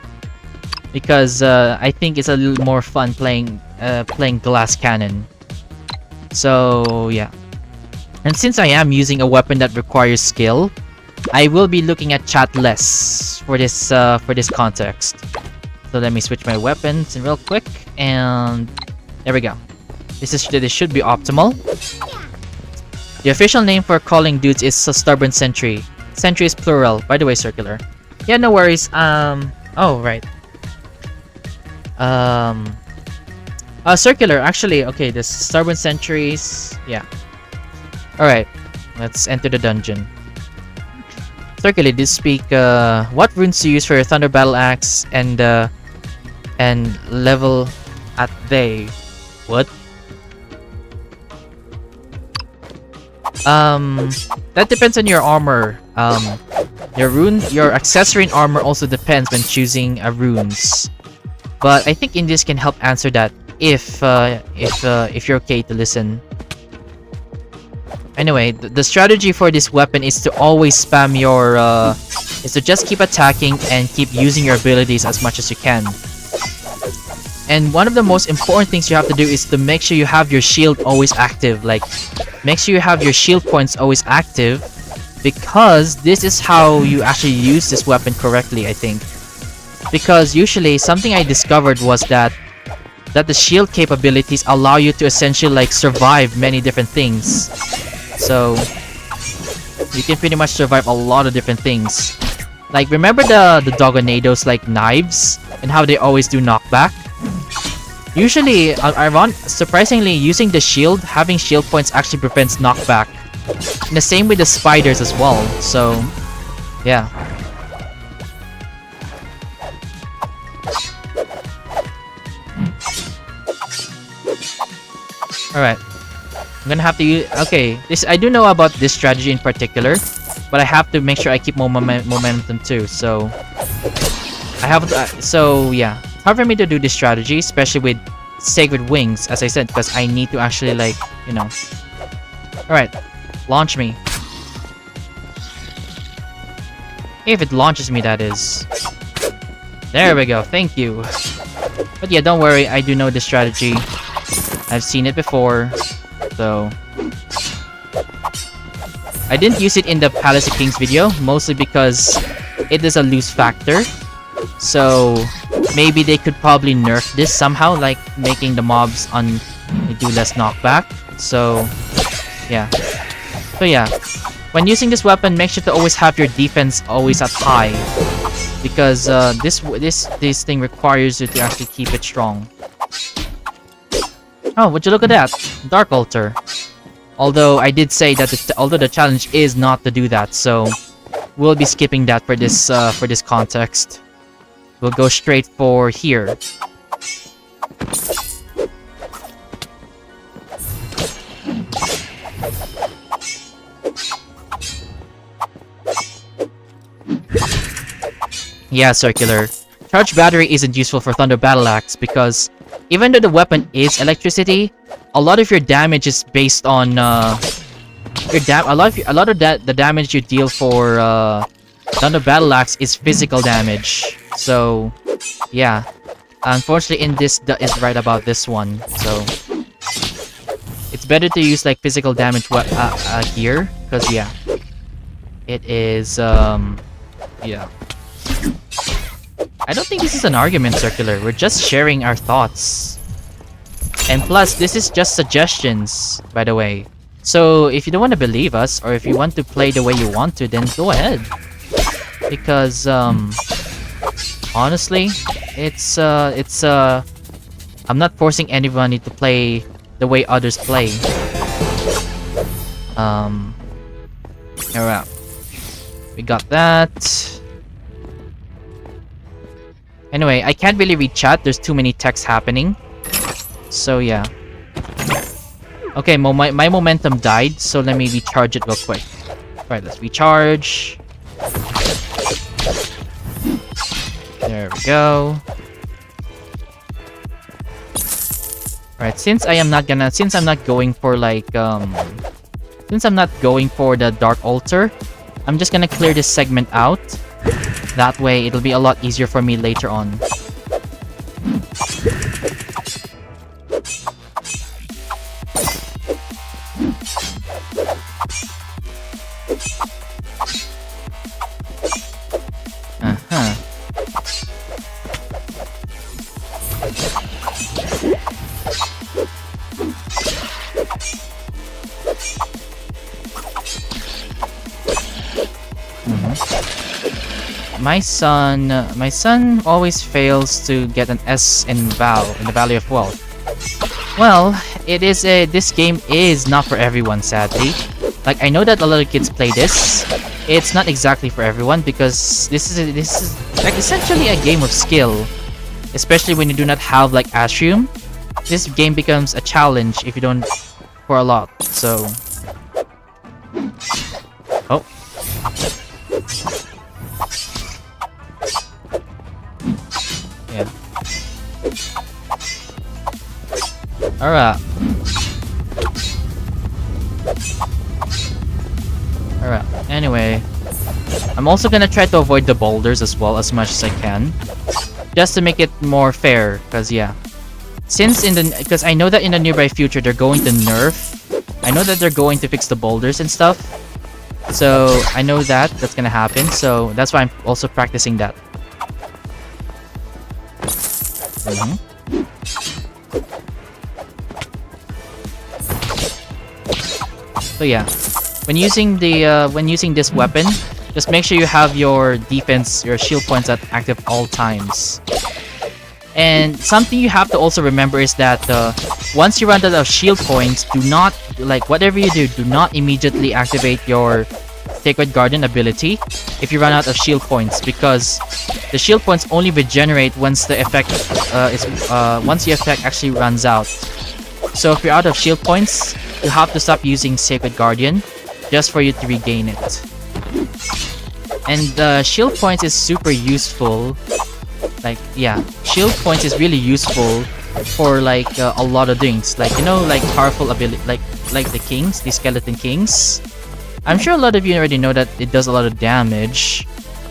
because I think it's a little more fun playing glass cannon. So yeah. And since I am using a weapon that requires skill, I will be looking at chat less for this context. So let me switch my weapons real quick, and there we go. This should be optimal. The official name for calling dudes is Stubborn Sentry. Sentry is plural, by the way, Circular. Yeah, no worries. Oh right. Circular. Actually, okay. The Stubborn Sentries. Yeah. All right. Let's enter the dungeon. Circular, do you speak? What runes do you use for your Thunder Battle Axe and level at they? What? That depends on your armor. Your accessory and armor also depends when choosing runes. But I think Indies can help answer that if you're okay to listen. Anyway, the strategy for this weapon is to always spam your is to just keep attacking and keep using your abilities as much as you can. And one of the most important things you have to do is to make sure you have your shield always active. Like, make sure you have your shield points always active, because this is how you actually use this weapon correctly, I think. Because usually, something I discovered was that the shield capabilities allow you to essentially like survive many different things. So you can pretty much survive a lot of different things. Like, remember the Dogonados like knives and how they always do knockback? Usually, surprisingly, using the shield, having shield points actually prevents knockback. And the same with the spiders as well. So, yeah. Alright. I'm gonna have to use... Okay, this I do know about this strategy in particular, but I have to make sure I keep momentum too, so... I have... so, yeah. It's hard for me to do this strategy, especially with Sacred Wings, as I said, because I need to actually, like, you know... Alright. Launch me. If it launches me, that is. There we go, thank you. But yeah, don't worry, I do know this strategy. I've seen it before, so... I didn't use it in the Palace of Kings video, mostly because it is a loose factor. So, maybe they could probably nerf this somehow, like making the mobs do less knockback. So, yeah. So yeah, when using this weapon, make sure to always have your defense always at high. Because this thing requires you to actually keep it strong. Oh, would you look at that? Dark Altar. Although I did say that although the challenge is not to do that, so we'll be skipping that for this context. We'll go straight for here. Yeah, Circular. Charged battery isn't useful for Thunder Battle Axe because even though the weapon is electricity, a lot of your damage is based on a lot of the damage you deal for Thunder Battle Axe is physical damage. So, yeah. Unfortunately, in this is right about this one. So, it's better to use like physical damage gear because yeah, it is yeah. I don't think this is an argument, Circular. We're just sharing our thoughts. And plus, this is just suggestions, by the way. So, if you don't want to believe us, or if you want to play the way you want to, then go ahead. Because, honestly, I'm not forcing anybody to play the way others play. Alright. We got that. Anyway, I can't really read chat. There's too many texts happening. So, yeah. Okay, my momentum died, so let me recharge it real quick. Alright, let's recharge. There we go. Alright, since I'm not going for like, since I'm not going for the Dark Altar, I'm just gonna clear this segment out. That way, it'll be a lot easier for me later on. Uh-huh. My son always fails to get an S in the Valley of Wealth. Well, this game is not for everyone, sadly. Like, I know that a lot of kids play this. It's not exactly for everyone because this is like essentially a game of skill, especially when you do not have like Ashroom. This game becomes a challenge if you don't for a lot. So, oh. Yeah. Alright. Alright. Anyway, I'm also gonna try to avoid the boulders as well as much as I can, just to make it more fair. Cause yeah, because I know that in the nearby future they're going to nerf. I know that they're going to fix the boulders and stuff. So I know that's gonna happen. So that's why I'm also practicing that. So yeah, when using this weapon, just make sure you have your defense, your shield points at active all times. And something you have to also remember is that once you run out of shield points, do not, like, whatever you do not immediately activate your Sacred Guardian ability if you run out of shield points, because the shield points only regenerate once the effect actually runs out. So if you're out of shield points, you have to stop using Sacred Guardian just for you to regain it. And shield points is super useful. Like, yeah, shield points is really useful for like a lot of things. Like, you know, like powerful ability, like the kings, the skeleton kings. I'm sure a lot of you already know that it does a lot of damage.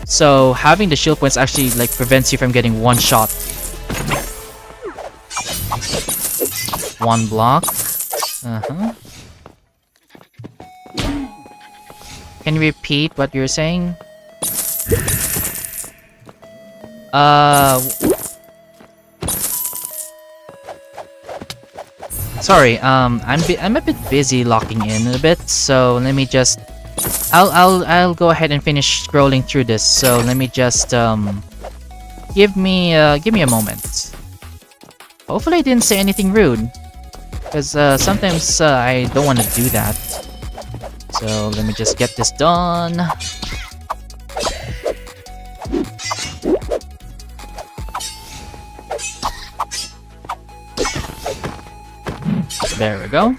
So having the shield points actually like prevents you from getting one shot. One block. Can you repeat what you're saying? Sorry, I'm a bit busy locking in a bit, so let me just I'll go ahead and finish scrolling through this. So let me just give me a moment. Hopefully I didn't say anything rude, because sometimes I don't want to do that. So let me just get this done. There we go.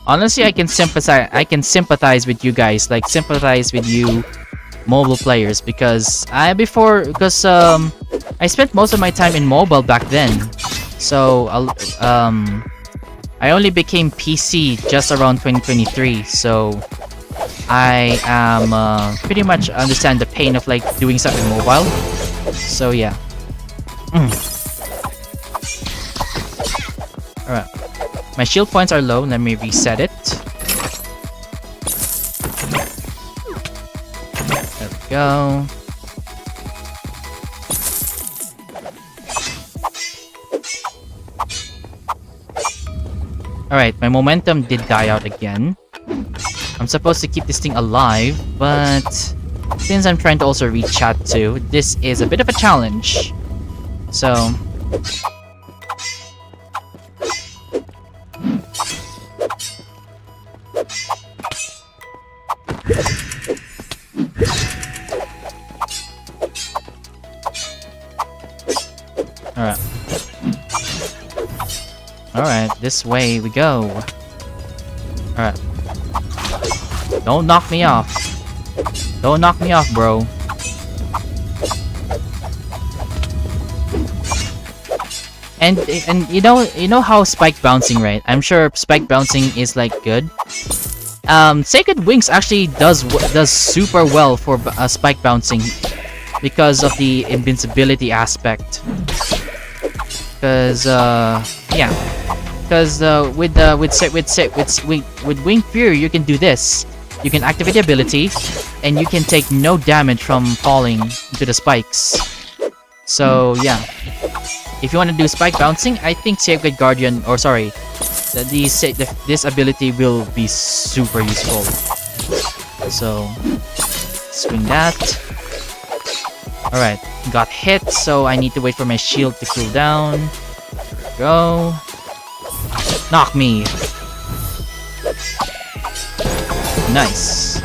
Honestly, I can sympathize with you guys, like sympathize with you mobile players, because I spent most of my time in mobile back then. So I only became PC just around 2023, so I am pretty much understand the pain of like doing something mobile. So yeah. Alright. My shield points are low, let me reset it. There we go. Alright, my momentum did die out again. I'm supposed to keep this thing alive, but since I'm trying to also read chat too, this is a bit of a challenge. So Alright. Alright, this way we go. Alright. Don't knock me off. Don't knock me off, bro. And you know how spike bouncing, right? I'm sure spike bouncing is like good. Sacred Wings actually does super well for spike bouncing because of the invincibility aspect. Because yeah, because with Wing Fury you can do this. You can activate the ability, and you can take no damage from falling into the spikes. So yeah, if you want to do spike bouncing, I think Sacred Guardian, or sorry, this ability will be super useful. So swing that. All right, got hit, so I need to wait for my shield to cool down. There we go. Knock me. Nice.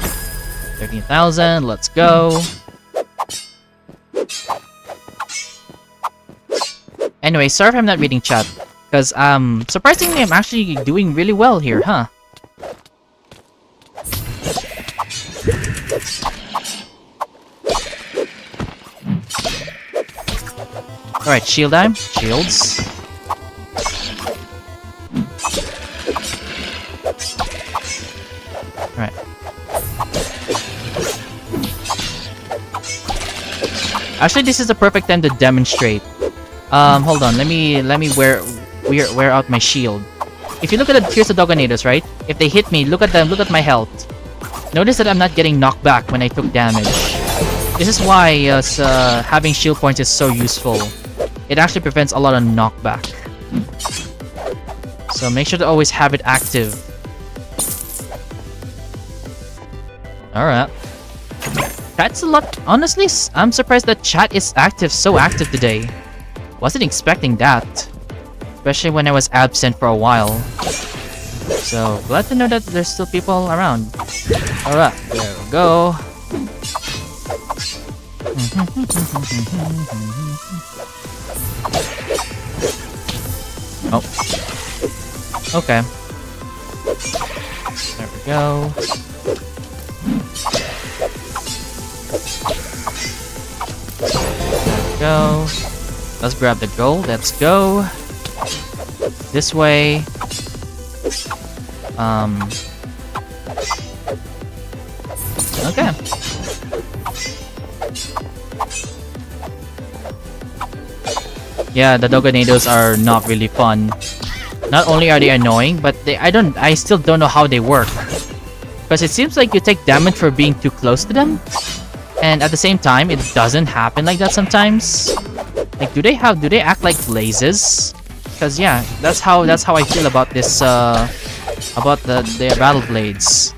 13,000, let's go. Anyway, sorry if I'm not reading chat, because surprisingly I'm actually doing really well here, huh? Alright, shield time. Shields. Alright. Actually, this is the perfect time to demonstrate. Hold on, let me wear out my shield. If you look at here's the Dogonators, right? If they hit me, look at them, look at my health. Notice that I'm not getting knocked back when I took damage. This is why having shield points is so useful. It actually prevents a lot of knockback. So make sure to always have it active. Alright. Chat's a lot. Honestly, I'm surprised that chat is active, so active today. Wasn't expecting that. especially when I was absent for a while. So glad to know that there's still people around. Alright, there we go. Oh. Okay. There we go. There we go. Let's grab the gold. Let's go. This way. Okay. Yeah, the Dogonados are not really fun. Not only are they annoying, but I still don't know how they work. Because it seems like you take damage for being too close to them. And at the same time, it doesn't happen like that sometimes. Like, do they act like blazes? Because yeah, that's how I feel about this about the battle blades.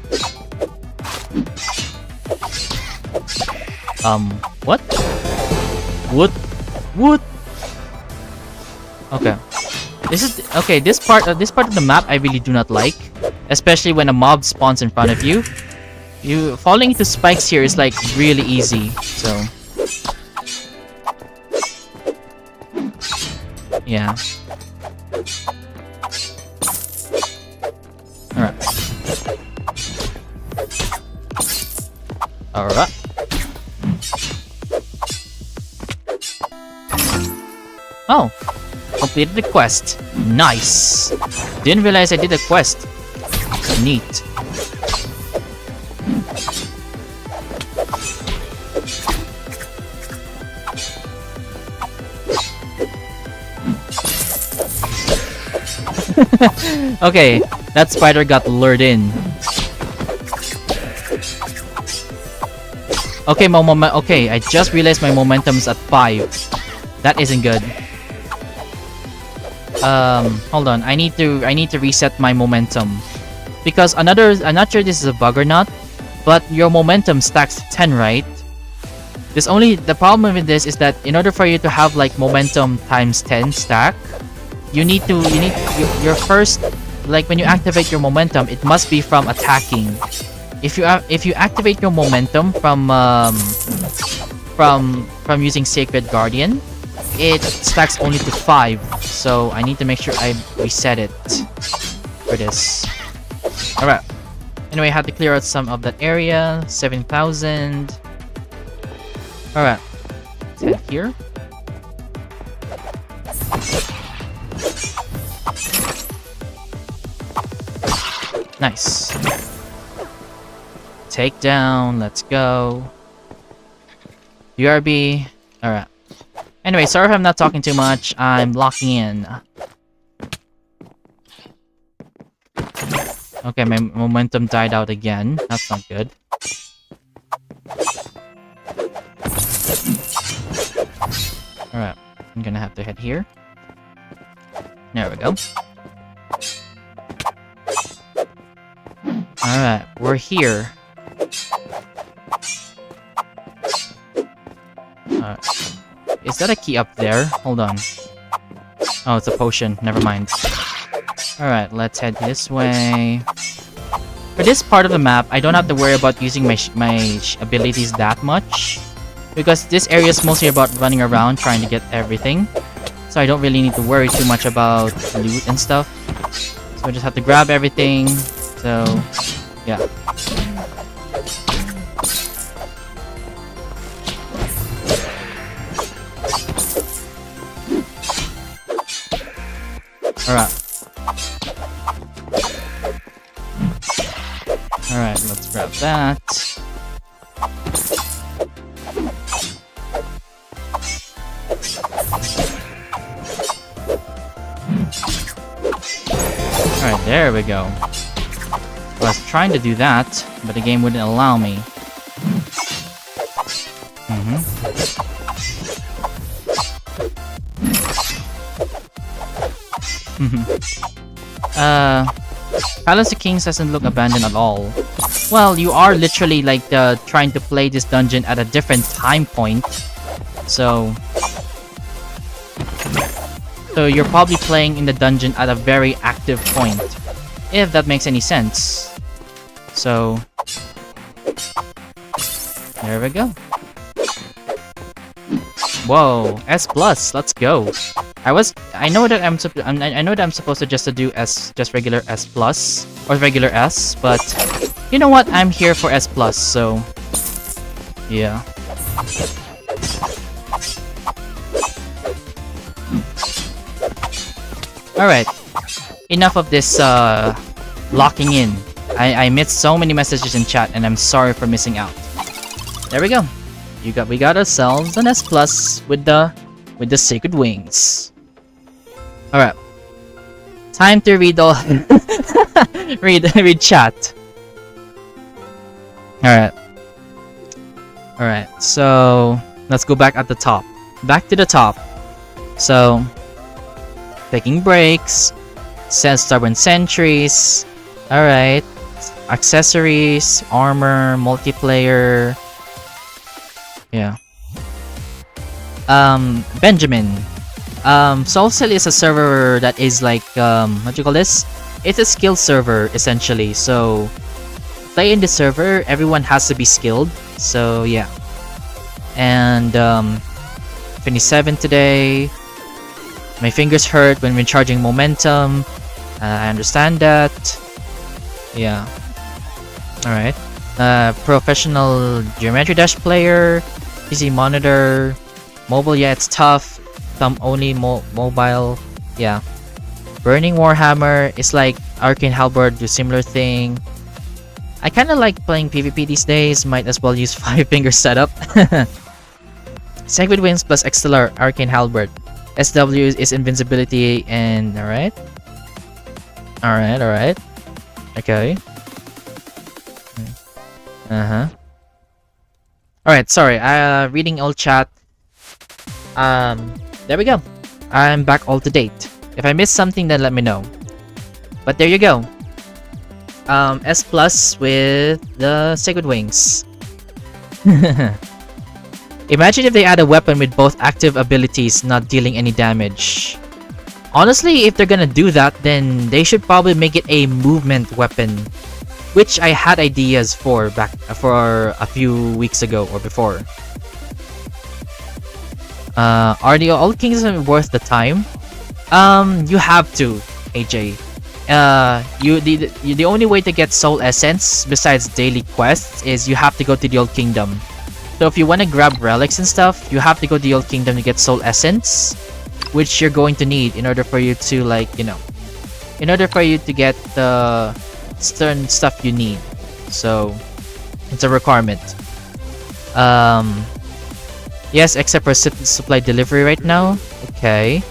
What? What? Okay. This part of the map I really do not like, especially when a mob spawns in front of you. Falling into spikes here is like really easy. So yeah. Alright. Oh, completed the quest. Nice. Didn't realize I did a quest. Neat. Okay, that spider got lured in. Okay, okay, I just realized my momentum's at 5. That isn't good. Hold on. I need to reset my momentum. Because I'm not sure this is a bug or not, but your momentum stacks to 10, right? The problem with this is that in order for you to have like momentum times 10 stack, your first, like when you activate your momentum, it must be from attacking. If you activate your momentum from using Sacred Guardian, it stacks only to 5. So I need to make sure I reset it for this. Alright. Anyway, I had to clear out some of that area. 7,000. Alright. Let's head here. Nice. Takedown. Let's go. URB. Alright. Anyway, sorry if I'm not talking too much. I'm locking in. Okay, my momentum died out again. That's not good. Alright, I'm gonna have to head here. There we go. Alright, we're here. Is that a key up there? Hold on. Oh, it's a potion. Never mind. Alright, let's head this way. For this part of the map, I don't have to worry about using my abilities that much. Because this area is mostly about running around trying to get everything. So I don't really need to worry too much about loot and stuff. So I just have to grab everything. So, yeah. Alright. Alright, let's grab that. Alright, there we go. I was trying to do that, but the game wouldn't allow me. Palace of Kings doesn't look abandoned at all. Well, you are literally like trying to play this dungeon at a different time point. So So you're probably playing in the dungeon at a very active point, if that makes any sense. So there we go. Whoa, S plus, let's go. I know that I'm supposed to just do just regular S plus or regular S, but you know what? I'm here for S plus, so yeah. Alright, enough of this locking in. I missed so many messages in chat and I'm sorry for missing out. There we go. We got ourselves an S plus with the sacred wings. Alright. Time to read all read chat. Alright, so let's go back at the top. Back to the top. So taking breaks, says stubborn sentries. Alright. Accessories, armor, multiplayer. Yeah. Benjamin. SoulSteel is a server that is like what do you call this? It's a skill server essentially. So play in the server, everyone has to be skilled. So yeah. And 27 today. My fingers hurt when recharging momentum. I understand that. Yeah. Alright. Professional Geometry Dash player. PC monitor. Mobile, yeah, it's tough. Thumb only mobile. Yeah. Burning Warhammer is like Arcane Halberd, do similar thing. I kinda like playing PvP these days. Might as well use 5-finger setup. Sacred Wings plus Extelar Arcane Halberd. SW is invincibility and alright. Alright. Okay. Alright, sorry. Reading old chat. There we go. I'm back all to date. If I missed something, then let me know. But there you go. S plus with the Sacred Wings. Imagine if they add a weapon with both active abilities not dealing any damage. Honestly, if they're gonna do that, then they should probably make it a movement weapon, which I had ideas for for a few weeks ago or before. Are the Old Kingdom worth the time? You have to, AJ. The only way to get Soul Essence besides daily quests is you have to go to the Old Kingdom. So if you want to grab relics and stuff, you have to go to the Old Kingdom to get Soul Essence, which you're going to need in order for you to, like, you know, in order for you to get the certain stuff you need. So it's a requirement. Yes, except for supply delivery right now. Okay.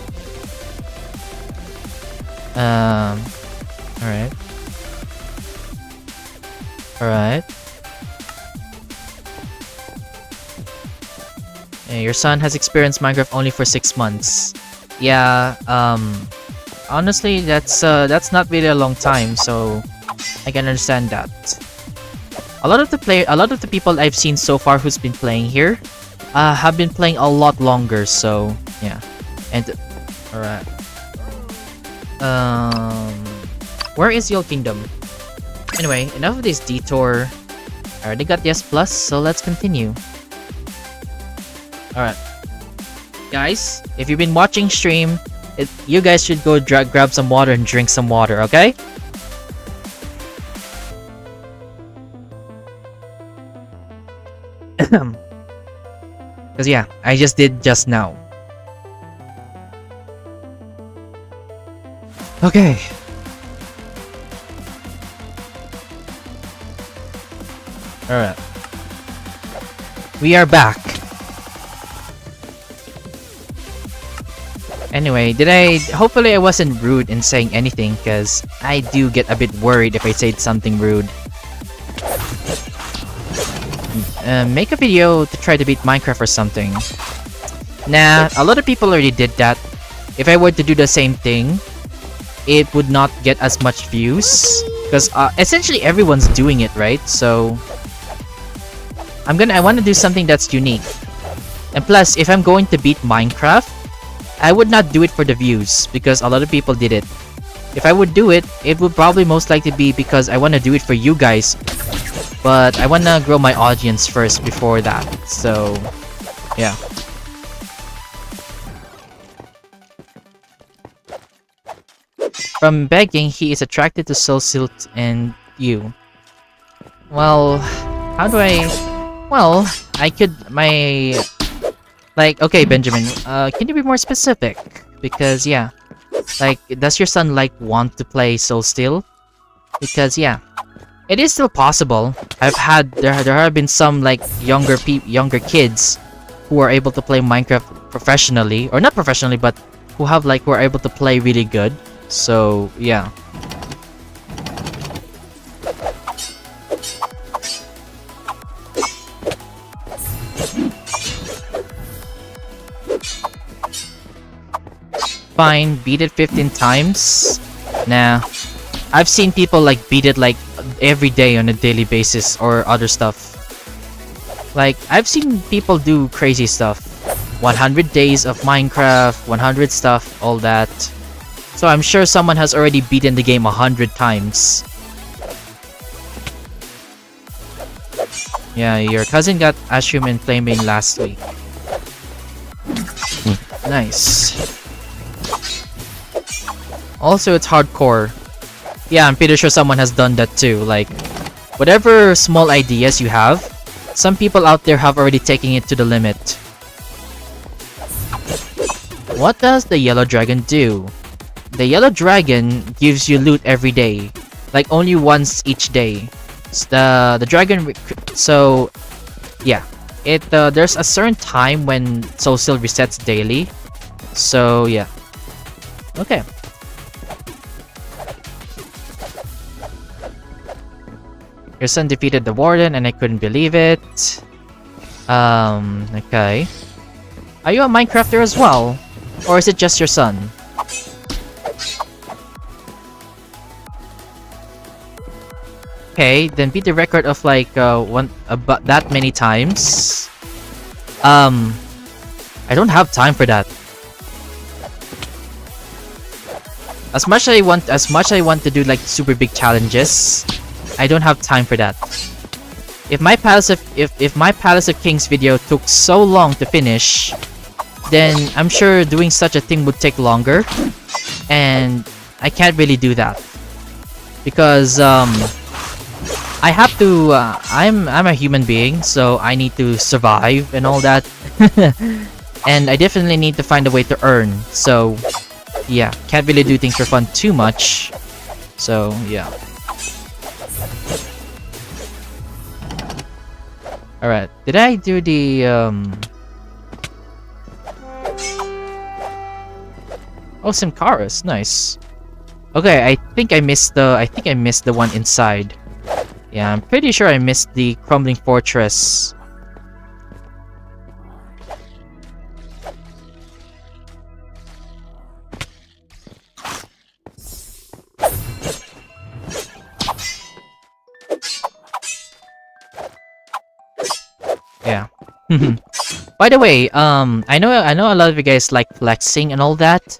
Alright. Your son has experienced Minecraft only for 6 months. Yeah, honestly, that's not really a long time, so I can understand that. A lot of the people I've seen so far who's been playing here have been playing a lot longer, so yeah. And alright. Where is the Old Kingdom? Anyway, enough of this detour. I already got the S plus, so let's continue. Alright. Guys, if you've been watching stream, you guys should go grab some water and drink some water, okay? Because yeah, I just did just now. Okay. Alright. We are back. Anyway, hopefully I wasn't rude in saying anything, because I do get a bit worried if I said something rude. Make a video to try to beat Minecraft or something. Nah, a lot of people already did that. If I were to do the same thing, it would not get as much views, because essentially everyone's doing it, right? So I want to do something that's unique. And plus, if I'm going to beat Minecraft, I would not do it for the views because a lot of people did it. If I would do it, it would probably most likely be because I want to do it for you guys. But I want to grow my audience first before that. So, yeah. From begging, he is attracted to SoulSteel and you. Well, how do I... Well, I could... Like, okay, Benjamin, can you be more specific? Because, yeah. Like, does your son, like, want to play SoulSteel? Because, yeah. It is still possible. There have been some, like, younger kids who are able to play Minecraft professionally. Or not professionally, but who are able to play really good. So, yeah. Fine, beat it 15 times? Nah. I've seen people like beat it like every day on a daily basis or other stuff. Like, I've seen people do crazy stuff. 100 days of Minecraft, 100 stuff, all that. So I'm sure someone has already beaten the game 100 times. Yeah, your cousin got Ashram and Flaming last week. Nice. Also, it's hardcore. Yeah, I'm pretty sure someone has done that too. Like, whatever small ideas you have, some people out there have already taken it to the limit. What does the yellow dragon do? The yellow dragon gives you loot every day, like only once each day. The dragon, so yeah, there's a certain time when SoulSteel resets daily. So yeah, okay. Your son defeated the warden and I couldn't believe it. Okay. Are you a Minecrafter as well? Or is it just your son? Okay, then beat the record of like that many times. I don't have time for that. As much as I want to do like super big challenges, I don't have time for that. If my Palace of Kings video took so long to finish, then I'm sure doing such a thing would take longer, and I can't really do that because I have to. I'm a human being, so I need to survive and all that, and I definitely need to find a way to earn. So yeah, can't really do things for fun too much. So yeah. Alright, did I do the Oh, Simkaris, nice. Okay, I think I missed the one inside. Yeah, I'm pretty sure I missed the crumbling fortress. Yeah. By the way, I know a lot of you guys like flexing and all that.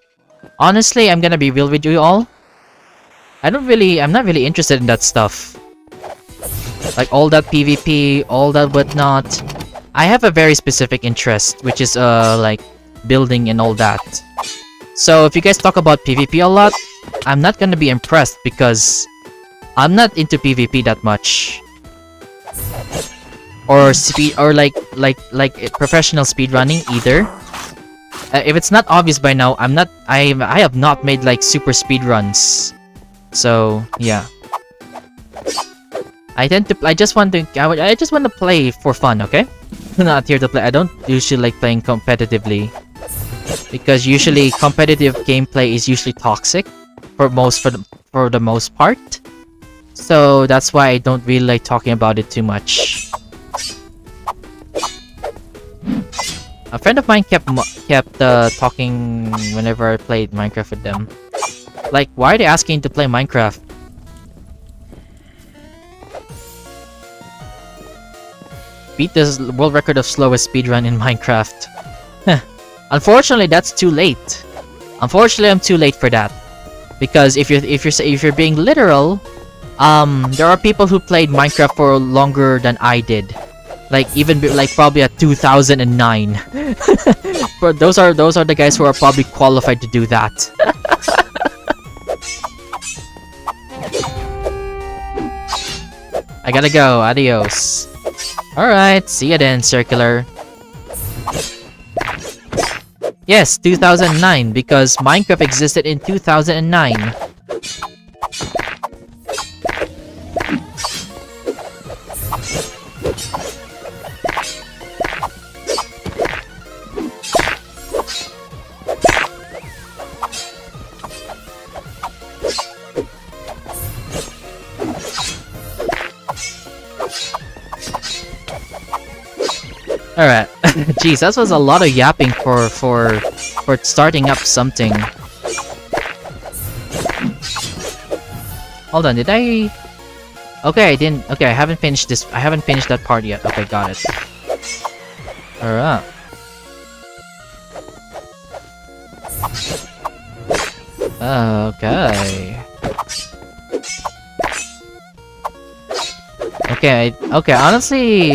Honestly, I'm gonna be real with you all. I'm not really interested in that stuff. Like all that PvP, all that whatnot. I have a very specific interest, which is like building and all that. So if you guys talk about PvP a lot, I'm not gonna be impressed because I'm not into PvP that much. Or speed, or like professional speedrunning either. If it's not obvious by now, I have not made like super speedruns. So yeah. I just want to play for fun, okay? Not here to play. I don't usually like playing competitively because usually competitive gameplay is usually toxic for the most part. So that's why I don't really like talking about it too much. A friend of mine kept talking whenever I played Minecraft with them. Like, why are they asking to play Minecraft? Beat the world record of slowest speedrun in Minecraft. Unfortunately, that's too late. Unfortunately, I'm too late for that. Because if you're being literal, there are people who played Minecraft for longer than I did. Like probably at 2009. But those are the guys who are probably qualified to do that. I gotta go. Adios. Alright, see ya then, Circular. Yes, 2009, because Minecraft existed in 2009. Alright. Jeez, that was a lot of yapping for starting up something. Hold on, did I... Okay, I didn't... Okay, I haven't finished this... I haven't finished that part yet. Okay, got it. Alright. Okay. Okay, honestly...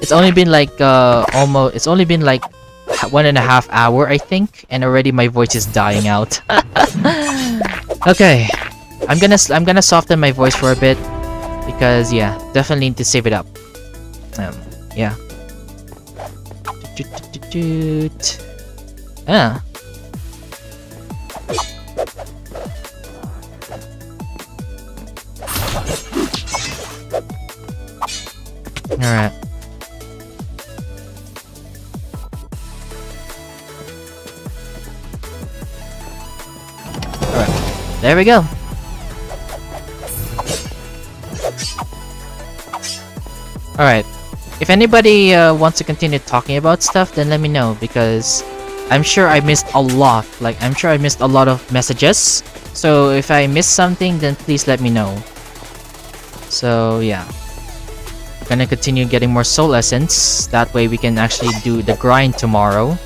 it's only been like, it's only been like 1.5 hours, I think, and already my voice is dying out. Okay. I'm gonna soften my voice for a bit. Because, yeah, definitely need to save it up. Yeah. Ah. Alright. Alright. There we go. Alright. If anybody wants to continue talking about stuff, then let me know, because I'm sure I missed a lot. Like, I'm sure I missed a lot of messages. So if I missed something, then please let me know. So yeah. Gonna continue getting more soul essence. That way we can actually do the grind tomorrow.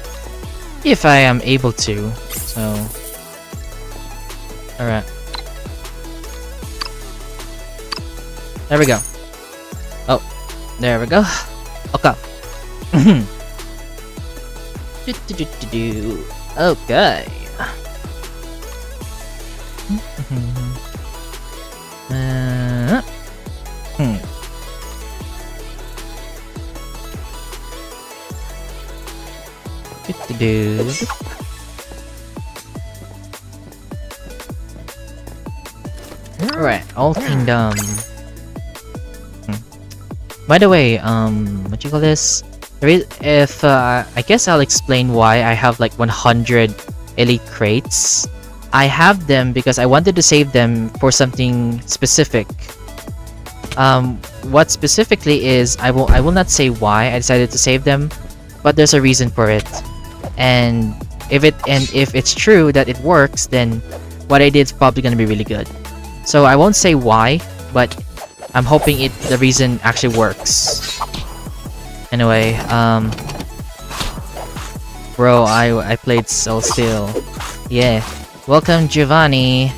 If I am able to. So... Alright. There we go. Oh. There we go. Okay. Okay. Alright, Old Kingdom. By the way, what you call this? If I guess I'll explain why I have like 100 elite crates. I have them because I wanted to save them for something specific. What specifically is, I will not say why I decided to save them, but there's a reason for it. And if it's true that it works, then what I did is probably gonna be really good. So I won't say why, but I'm hoping the reason actually works. Anyway, bro, I played SoulSteel. Yeah. Welcome Giovanni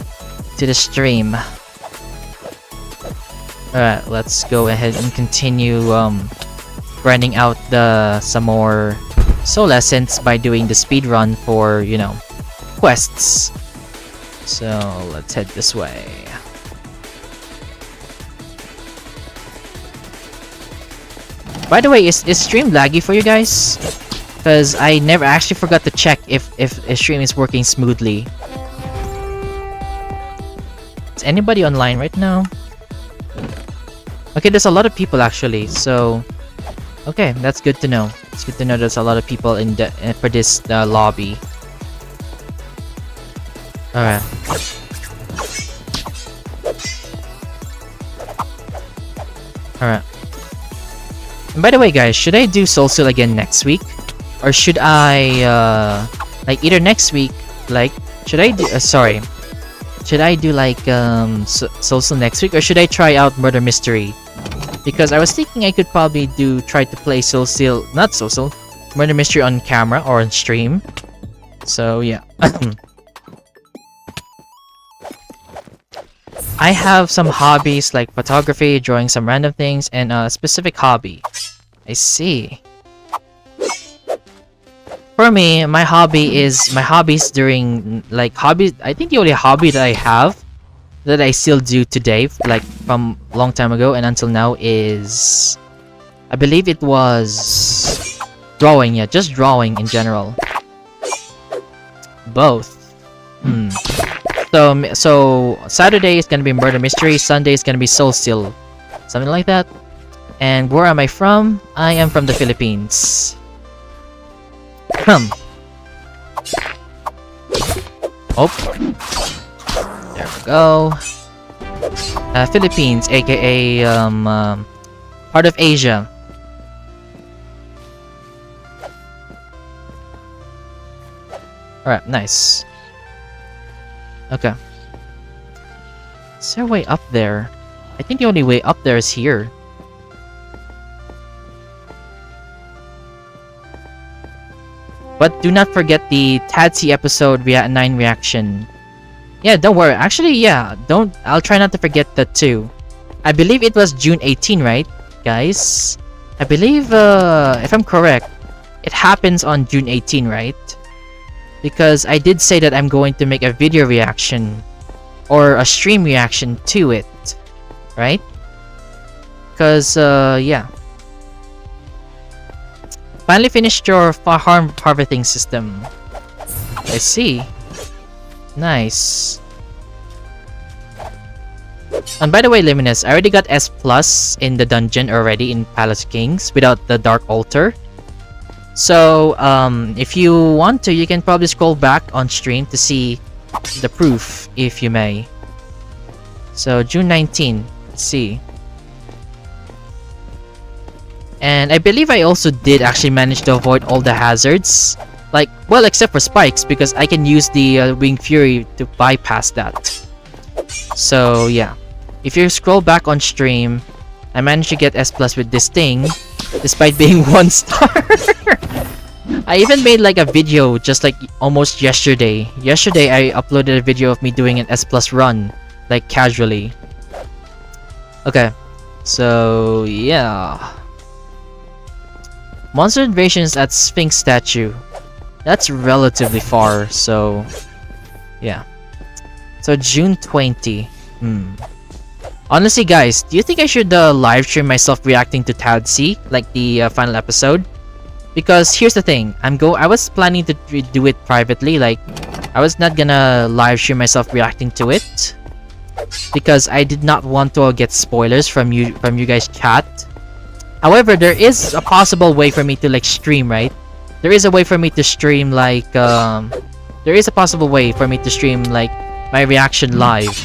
to the stream. Alright, let's go ahead and continue grinding out some more soul essence by doing the speed run for, you know, quests. So let's head this way. By the way, is stream laggy for you guys? Because I never actually forgot to check if stream is working smoothly. Is anybody online right now? Okay, there's a lot of people actually, so... Okay, that's good to know. It's good to know there's a lot of people for this lobby. Alright. Alright. And by the way guys, should I do SoulSteel again next week? Or should I, like either next week, like, should I do, sorry. Should I do like, SoulSteel next week? Or should I try out Murder Mystery? Because I was thinking I could probably try to play SoulSteel, not SoulSteel, murder mystery on camera or on stream. So yeah. I have some hobbies like photography, drawing some random things, and a specific hobby. I see. For me, my hobbies during like hobbies. I think the only hobby that I have that I still do today, like from a long time ago and until now, is I believe it was drawing. Yeah, just drawing in general. Both. So Saturday is gonna be murder mystery. Sunday is gonna be SoulSteel, something like that. And where am I from? I am from the Philippines. Oh, there we go. Philippines, aka part of Asia. Alright, nice. Okay. Is there a way up there? I think the only way up there is here. But do not forget the Tadsy episode 9 reaction. Yeah, don't worry. Actually, yeah, I'll try not to forget that too. I believe it was June 18, right, guys? I believe, if I'm correct, it happens on June 18, right? Because I did say that I'm going to make a video reaction or a stream reaction to it, right? Because, yeah. Finally finished your farm harvesting system. I see. Nice. And by the way, Luminous, I already got S+ in the dungeon already in Palace Kings without the Dark Altar. So, if you want to, you can probably scroll back on stream to see the proof, if you may. So, June 19. Let's see. And I believe I also did actually manage to avoid all the hazards. Like, well, except for spikes, because I can use the Wing Fury to bypass that. So, yeah. If you scroll back on stream, I managed to get S+ with this thing, despite being 1 star. I even made like a video just like almost yesterday. Yesterday, I uploaded a video of me doing an S+ run, like casually. Okay. So, yeah. Monster invasions at Sphinx statue. That's relatively far, so yeah. So June 20. Honestly, guys, do you think I should live stream myself reacting to Tadsy, like the final episode? Because here's the thing, I was planning to do it privately, like I was not gonna live stream myself reacting to it because I did not want to get spoilers from you guys chat. However, there is a possible way for me to like stream, right? There is a way for me to stream like there is a possible way for me to stream like my reaction live.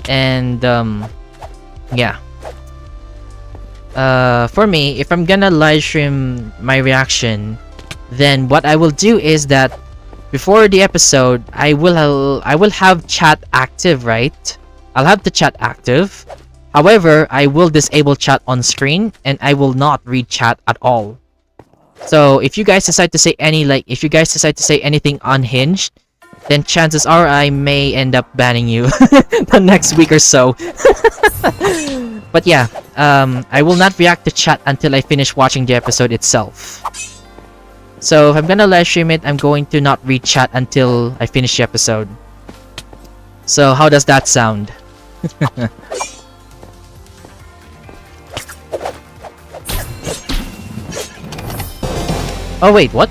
And yeah. For me, if I'm gonna live stream my reaction, then what I will do is that before the episode, I will have chat active, right? I'll have the chat active. However, I will disable chat on screen and I will not read chat at all. So if you guys decide to say anything unhinged, then chances are I may end up banning you the next week or so. But yeah, I will not react to chat until I finish watching the episode itself. So if I'm gonna live stream it, I'm going to not read chat until I finish the episode. So how does that sound? Oh wait, what?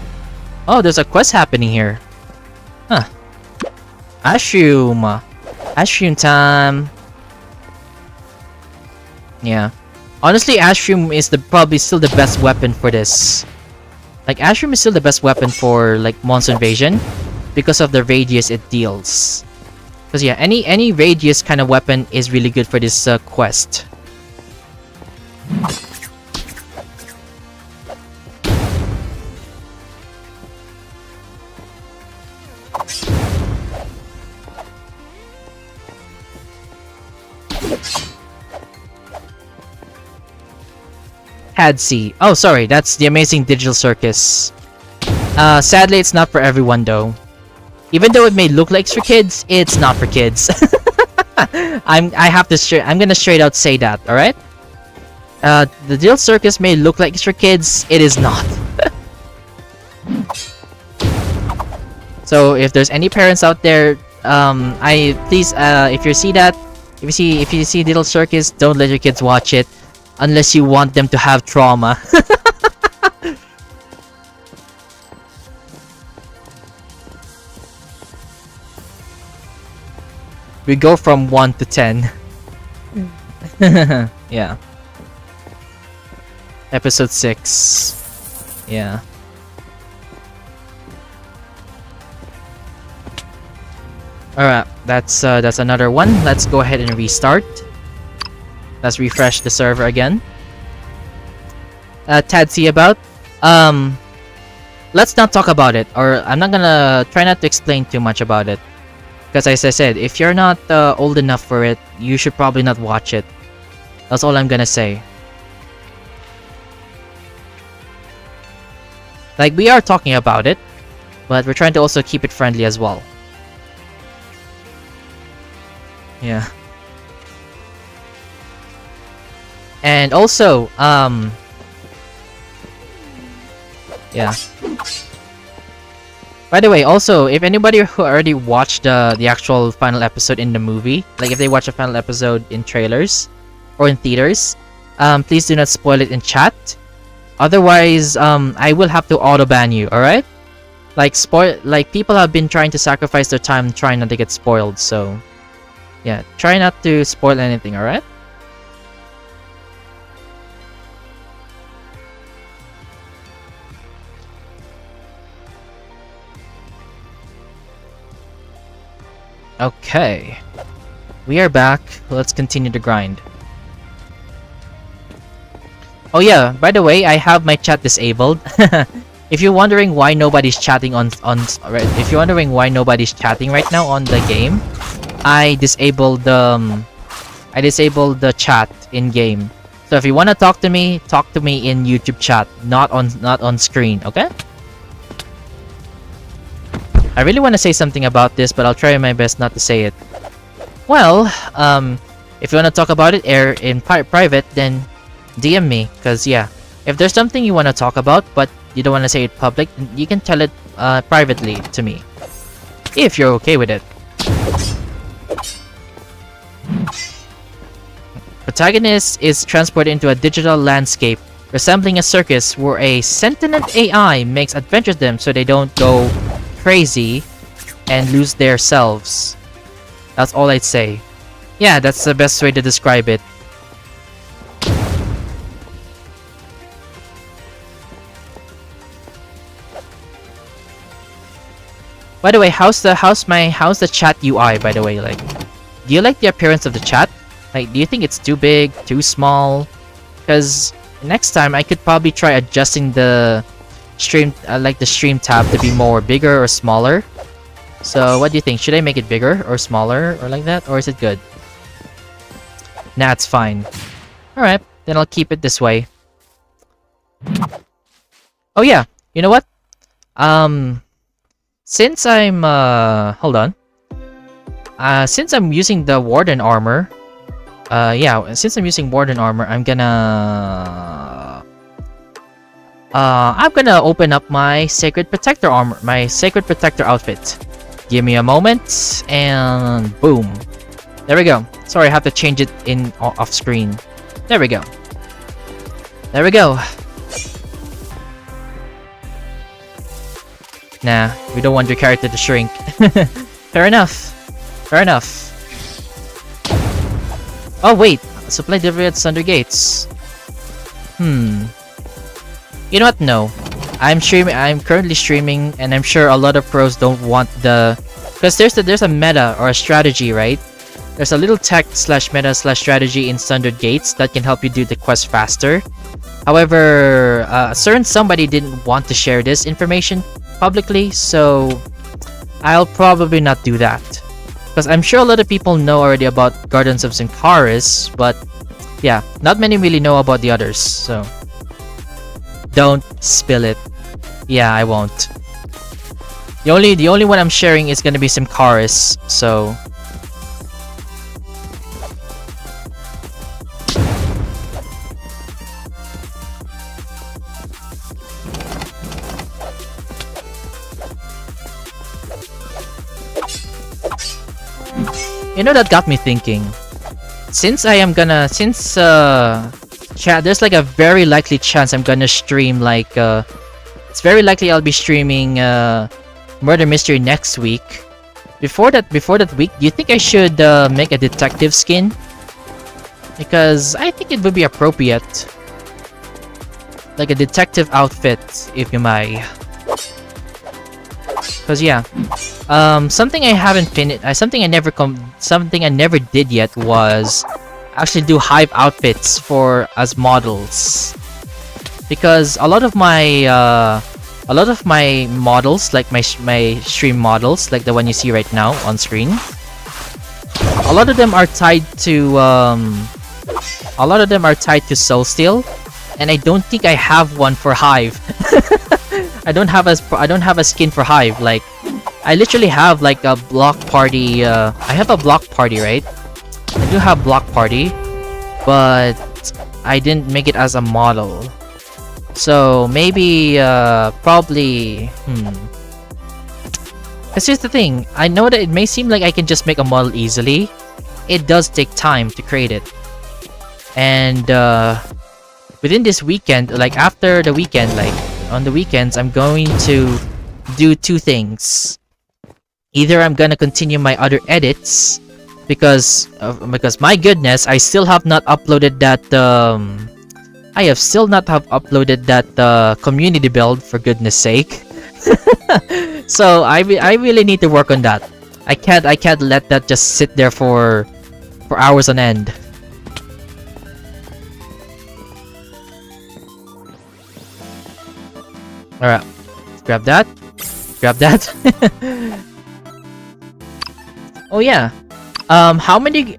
Oh, there's a quest happening here. Huh. Ashroom. Ashroom time. Yeah. Honestly, Ashroom is probably still the best weapon for this. Like, Ashroom is still the best weapon for, like, monster invasion because of the radius it deals. Because, yeah, any radius kind of weapon is really good for this quest. Tadsy. Oh, sorry, that's the Amazing Digital Circus. Sadly, it's not for everyone though. Even though it may look like it's for kids, it's not for kids. I'm gonna straight out say that, alright? The Digital Circus may look like it's for kids, it is not. So if there's any parents out there, please, if you see that, if you see Digital Circus, don't let your kids watch it unless you want them to have trauma. We go from 1 to 10. Yeah. Episode 6. Yeah. Alright, that's another one. Let's go ahead and restart. Let's refresh the server again. Tadsy about. Let's not talk about it, or I'm not gonna try not to explain too much about it. Because as I said, if you're not old enough for it, you should probably not watch it. That's all I'm gonna say. Like, we are talking about it, but we're trying to also keep it friendly as well. Yeah. And also, yeah. By the way, also, if anybody who already watched the actual final episode in the movie, like if they watch the final episode in trailers or in theaters, please do not spoil it in chat. Otherwise, I will have to auto-ban you, alright? Like, people have been trying to sacrifice their time trying not to get spoiled, so... yeah, try not to spoil anything, alright? Okay. We are back. Let's continue to grind. Oh yeah, by the way, I have my chat disabled. If you're wondering why nobody's chatting if you're wondering why nobody's chatting right now on the game, I disabled the chat in game. So if you want to talk to me in YouTube chat, not on screen, okay? I really want to say something about this, but I'll try my best not to say it. Well, if you want to talk about it in private, then DM me, cause yeah, if there's something you want to talk about but you don't want to say it public, you can tell it privately to me, if you're okay with it. Protagonist is transported into a digital landscape resembling a circus where a sentient AI makes adventures them so they don't go crazy and lose their selves. That's all I'd say. Yeah, that's the best way to describe it. By the way, how's the chat UI, by the way? Like, do you like the appearance of the chat? Like, do you think it's too big, too small? Because next time I could probably try adjusting the stream, the stream tab to be more bigger or smaller. So what do you think? Should I make it bigger or smaller or like that? Or is it good? Nah, it's fine. Alright, then I'll keep it this way. Oh yeah, you know what? Since I'm hold on. Since I'm using the Warden armor, yeah, since I'm using Warden armor, I'm gonna open up my Sacred Protector armor, my Sacred Protector outfit. Give me a moment, and boom. There we go. Sorry, I have to change it in off screen. There we go. There we go. Nah, we don't want your character to shrink. Fair enough. Fair enough. Oh wait, supply delivery at Thunder Gates. You know what? No. I'm currently streaming, and I'm sure a lot of pros don't want the... Because there's a meta or a strategy, right? There's a little tech / meta / strategy in Thunder Gates that can help you do the quest faster. However, a certain somebody didn't want to share this information publicly, so I'll probably not do that. Because I'm sure a lot of people know already about Gardens of Zincaris, but yeah, not many really know about the others, so Don't spill it. Yeah, I won't. The only one I'm sharing is gonna be some chorus, so. You know, that got me thinking. Since there's like a very likely chance I'm gonna stream like it's very likely I'll be streaming Murder Mystery next week. Before that week, do you think I should make a detective skin? Because I think it would be appropriate. Like a detective outfit, if you may. Cause yeah. Something I haven't finished, something I never did yet was actually do Hive outfits as models, because a lot of my models, like my stream models, like the one you see right now on screen, a lot of them are tied to SoulSteel, and I don't think I have one for Hive. I don't have a skin for Hive. Like, I literally have like a block party. I have a block party, right? I do have block party, but I didn't make it as a model. So maybe probably Because here's the thing, I know that it may seem like I can just make a model easily. It does take time to create it. And within this weekend, like after the weekend, like on the weekends, I'm going to do two things. Either I'm gonna continue my other edits, because my goodness, I still have not uploaded that community build, for goodness sake. So I really need to work on that. I can't let that just sit there for hours on end. Alright, grab that. Oh yeah. How many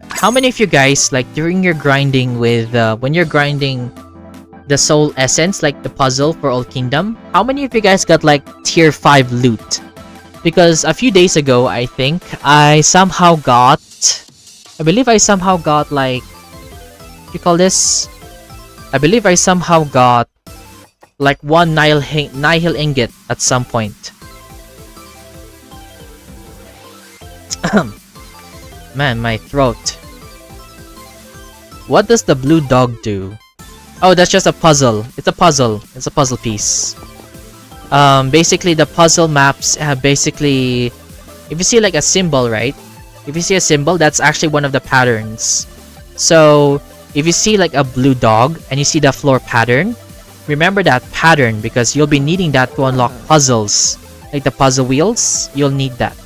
of you guys, like during your grinding with when you're grinding the soul essence, like the puzzle for Old Kingdom, how many of you guys got like tier 5 loot? Because a few days ago, I think I believe I somehow got like, what do you call this? I believe I somehow got like one nihil ingot at some point. Man, my throat. What does the blue dog do? Oh, that's just a puzzle. It's a puzzle piece. Basically the puzzle maps have basically, if you see like a symbol, right? If you see a symbol, that's actually one of the patterns. So if you see like a blue dog and you see the floor pattern, remember that pattern, because you'll be needing that to unlock puzzles. Like the puzzle wheels, you'll need that.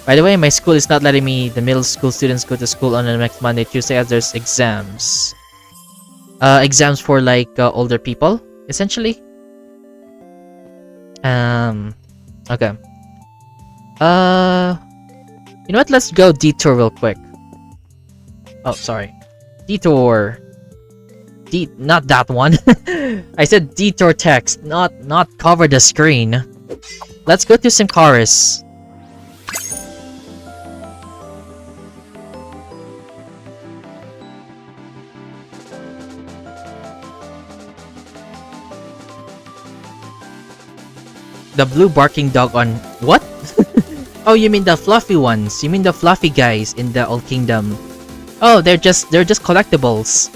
By the way, my school is not letting the middle school students go to school on the next Monday, Tuesday, as there's exams. Exams for like older people, essentially. Okay. You know what? Let's go detour real quick. Oh, sorry. Detour. Not that one. I said detour text, not cover the screen. Let's go to Simcaris. The blue barking dog on what? Oh, you mean the fluffy ones? You mean the fluffy guys in the Old Kingdom? Oh, they're just collectibles.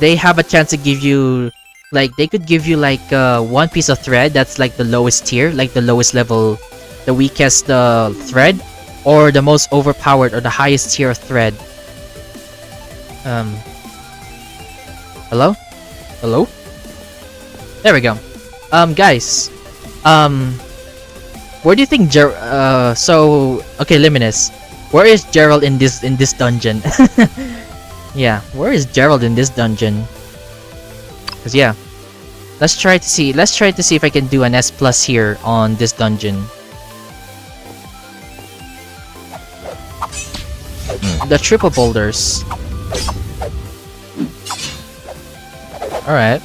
They have a chance to give you, like, they could give you like one piece of thread that's like the lowest tier, like the lowest level, the weakest thread, or the most overpowered or the highest tier of thread. Hello? There we go. Guys, where do you think so okay, Luminous, where is Gerald in this dungeon? Yeah, where is Gerald in this dungeon? Cause yeah, let's try to see if I can do an S+ here on this dungeon. The triple boulders. Alright.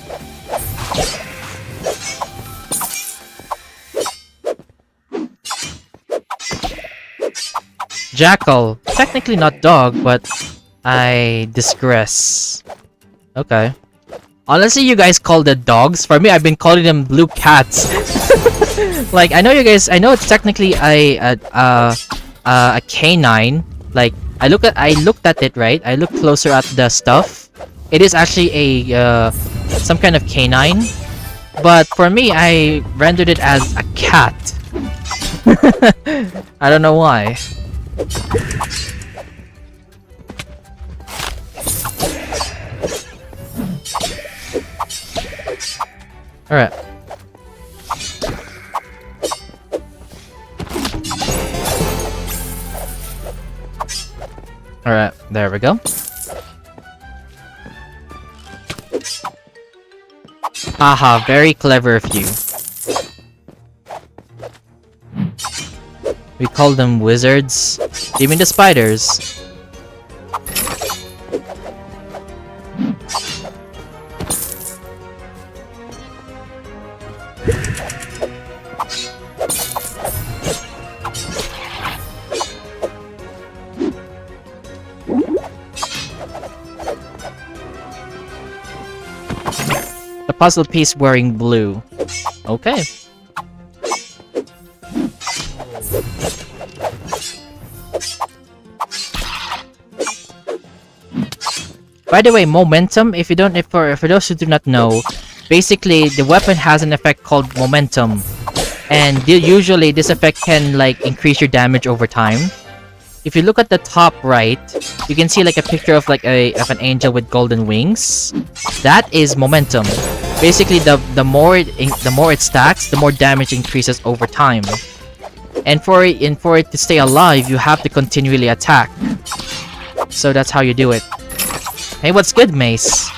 Jackal. Technically not dog, but I digress. Okay. Honestly, you guys call the dogs. For me, I've been calling them blue cats. Like, I know you guys. I know it's technically a canine. Like, I looked at it, right. I looked closer at the stuff. It is actually a some kind of canine. But for me, I rendered it as a cat. I don't know why. Alright. Alright, there we go. Haha, very clever of you. We call them wizards. Do you mean the spiders? The puzzle piece wearing blue. Okay. By the way, momentum, for those who do not know, basically the weapon has an effect called momentum. And usually this effect can like increase your damage over time. If you look at the top right, you can see like a picture of like an angel with golden wings. That is momentum. Basically, the more it stacks, the more damage increases over time. And for it to stay alive, you have to continually attack. So that's how you do it. Hey, what's good, Mace?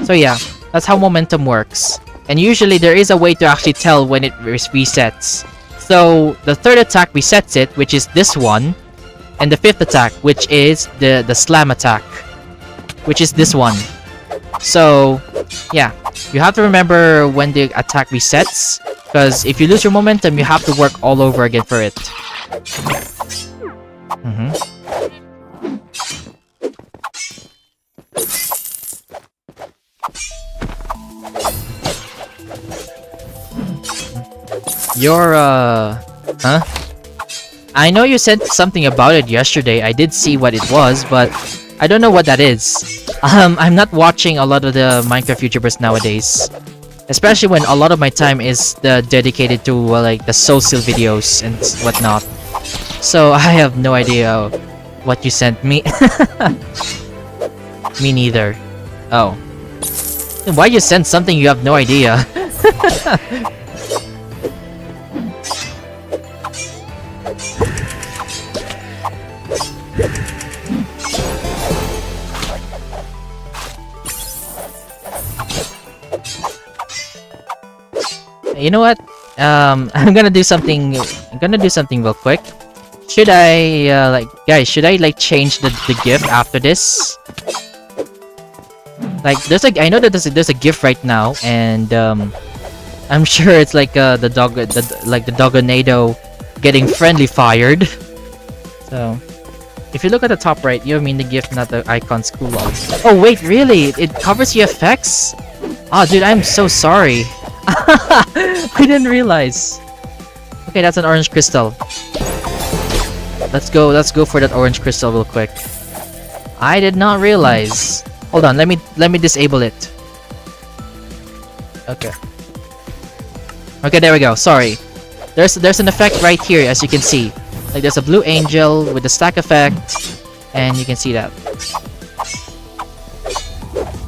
So yeah, that's how momentum works. And usually there is a way to actually tell when it resets. So the third attack resets it, which is this one. And the fifth attack, which is the slam attack, which is this one. So yeah, you have to remember when the attack resets, because if you lose your momentum, you have to work all over again for it. You're huh? I know you said something about it yesterday. I did see what it was, but I don't know what that is. I'm not watching a lot of the Minecraft YouTubers nowadays, especially when a lot of my time is dedicated to like the SoulSteel videos and whatnot. So I have no idea what you sent me. Me neither. Oh, then why you send something you have no idea? You know what? I'm gonna do something. I'm gonna do something real quick. Should I guys? Should I like change the GIF after this? Like, I know that there's a GIF right now, and I'm sure it's like the Doggonado getting friendly fired. So, if you look at the top right, you mean the GIF, not the icon school log. Oh wait, really? It covers the effects? Oh, dude, I'm so sorry. I didn't realize. Okay, that's an orange crystal. Let's go for that orange crystal real quick. I did not realize. Hold on, let me disable it. Okay. Okay, there we go. Sorry. There's an effect right here, as you can see. Like, there's a blue angel with the stack effect, and you can see that.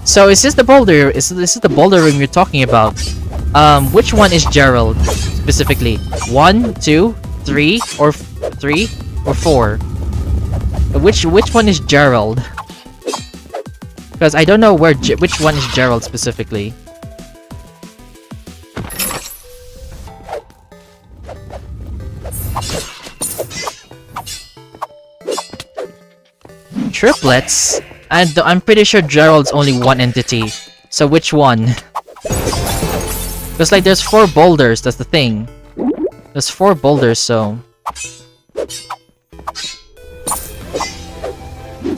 So is this the boulder? Is this the boulder room you're talking about? Which one is Gerald specifically? 1, 2, 3, or 3 or 4? Which one is Gerald? Because I don't know which one is Gerald specifically. Triplets? I'm pretty sure Gerald's only one entity. So which one? Because like there's 4 boulders, that's the thing. There's 4 boulders, so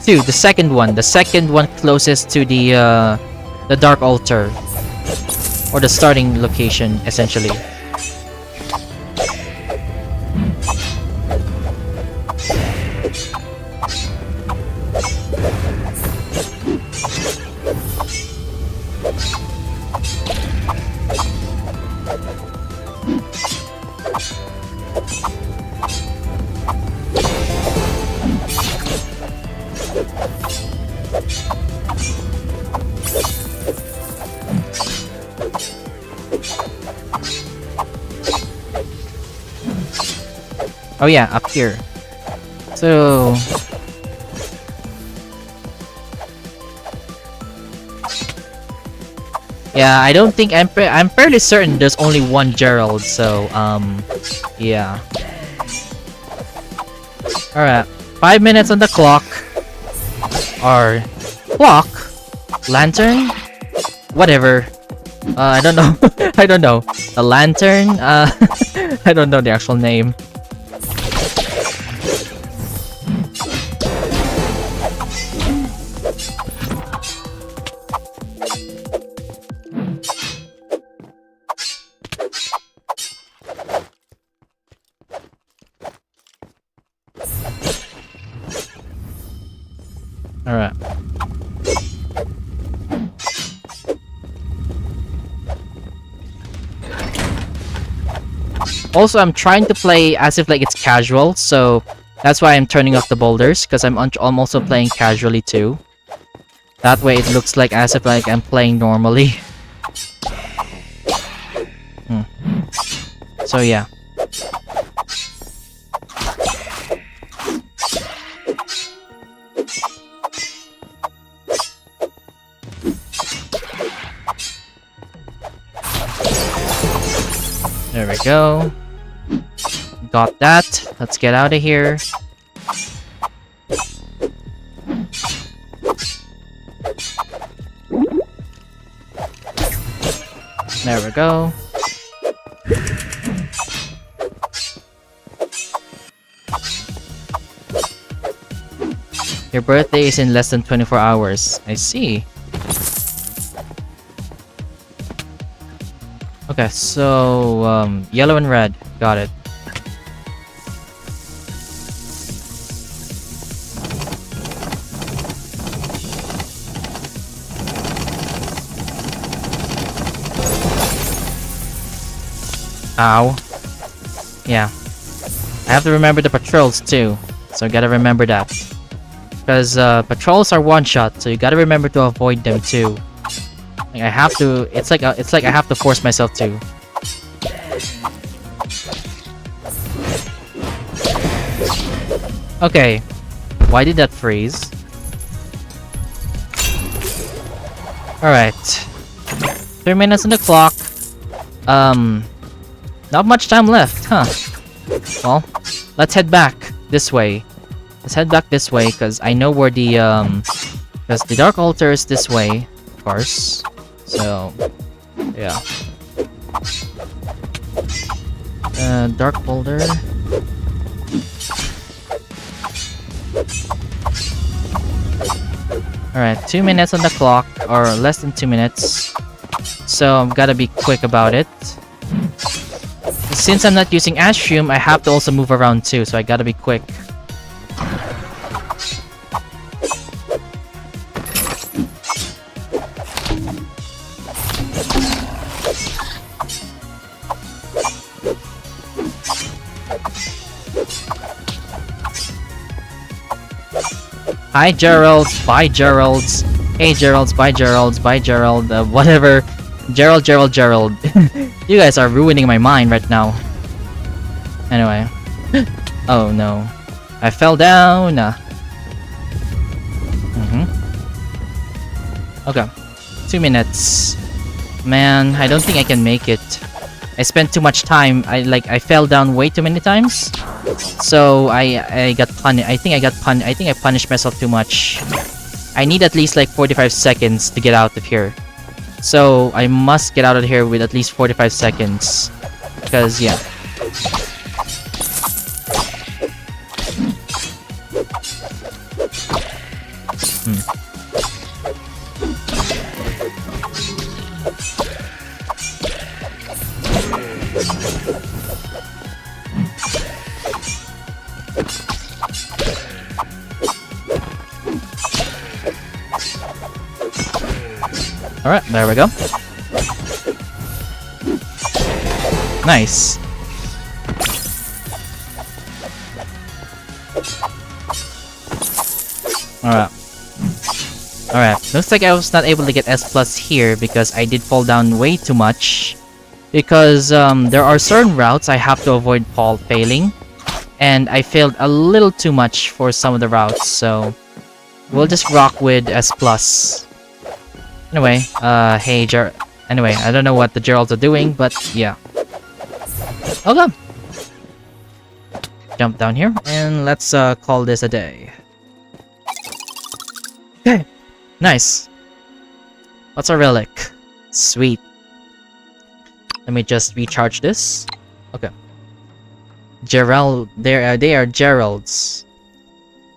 2, the second one. The second one closest to the Dark Altar. Or the starting location, essentially. Oh yeah, up here. So... yeah, I don't think... I'm fairly certain there's only one Gerald, so, yeah. Alright, 5 minutes on the clock. Or... clock? Lantern? Whatever. I don't know. I don't know. The lantern? I don't know the actual name. Alright. Also, I'm trying to play as if like it's casual, so that's why I'm turning off the boulders, because I'm also playing casually too. That way it looks like as if like I'm playing normally. So yeah. There we go. Got that. Let's get out of here. There we go. Your birthday is in less than 24 hours. I see. Okay, so, yellow and red. Got it. Ow. Yeah. I have to remember the patrols too. So I gotta remember that. Because, patrols are one-shot, so you gotta remember to avoid them too. Like, I have to... It's like I have to force myself to. Okay. Why did that freeze? Alright. 3 minutes on the clock. Not much time left, huh? Well, let's head back this way. Let's head back this way, because I know where the, because the Dark Altar is this way, of course. So, yeah. Dark Boulder. Alright, 2 minutes on the clock, or less than 2 minutes. So, I've gotta be quick about it. Since I'm not using Ashroom, I have to also move around too, so I gotta be quick. Hi Geralds, bye Geralds. Hey Geralds, bye Geralds, bye Gerald, whatever. Gerald. You guys are ruining my mind right now. Anyway. Oh no. I fell down. Okay. 2 minutes. Man, I don't think I can make it. I spent too much time. I fell down way too many times. So I got punished. I think I punished myself too much. I need at least like 45 seconds to get out of here. So I must get out of here with at least 45 seconds. Because yeah. Alright, there we go. Nice. Alright. Alright, looks like I was not able to get S plus here because I did fall down way too much. Because there are certain routes I have to avoid failing. And I failed a little too much for some of the routes, so we'll just rock with S plus. Anyway, hey anyway, I don't know what the Geralds are doing, but yeah. Okay. Jump down here, and let's call this a day. Okay, nice. What's our relic? Sweet. Let me just recharge this. Okay. Gerald, they are Geralds.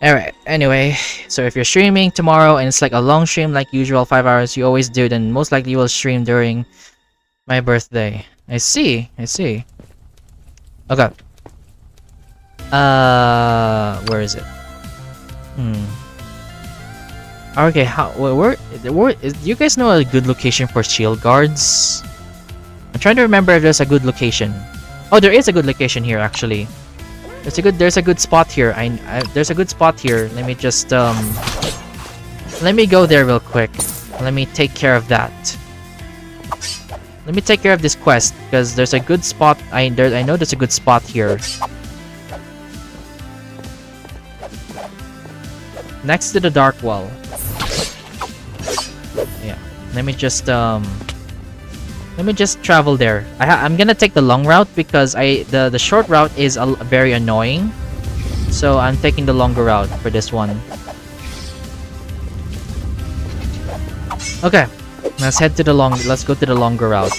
Alright, anyway, so if you're streaming tomorrow and it's like a long stream like usual, 5 hours, you always do, then most likely you will stream during my birthday. I see. Okay. Where is it? Okay, do you guys know a good location for shield guards? I'm trying to remember if there's a good location. Oh, there is a good location here, actually. There's a good spot here. There's a good spot here. Let me just let me go there real quick. Let me take care of that. Let me take care of this quest because there's a good spot. I know there's a good spot here. Next to the dark wall. Yeah. Let me just travel there. I'm gonna take the long route because the short route is very annoying. So I'm taking the longer route for this one. Okay, let's go to the longer route.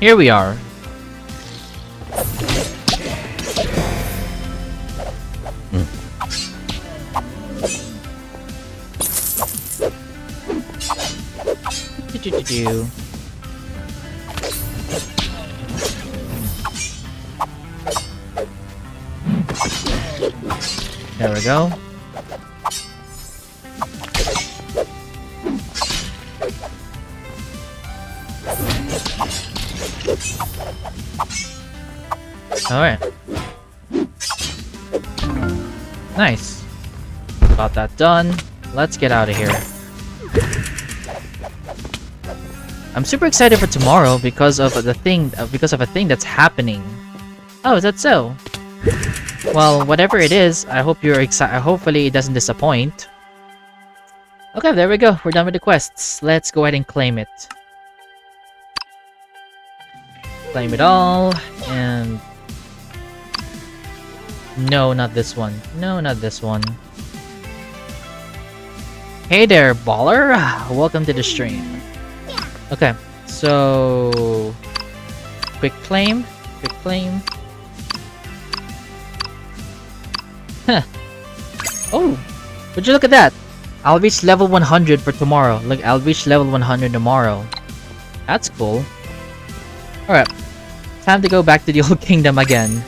Here we are. There we go. Alright. Nice. Got that done. Let's get out of here. I'm super excited for tomorrow because of a thing that's happening. Oh, is that so? Well, whatever it is, I hope you're excited. Hopefully it doesn't disappoint. Okay, there we go. We're done with the quests. Let's go ahead and claim it. Claim it all, and... No, not this one. No, not this one. Hey there, baller! Welcome to the stream. Okay, so... Quick claim. Huh. Oh! Would you look at that? I'll reach level 100 for tomorrow. Look, I'll reach level 100 tomorrow. That's cool. Alright. Time to go back to the old kingdom again.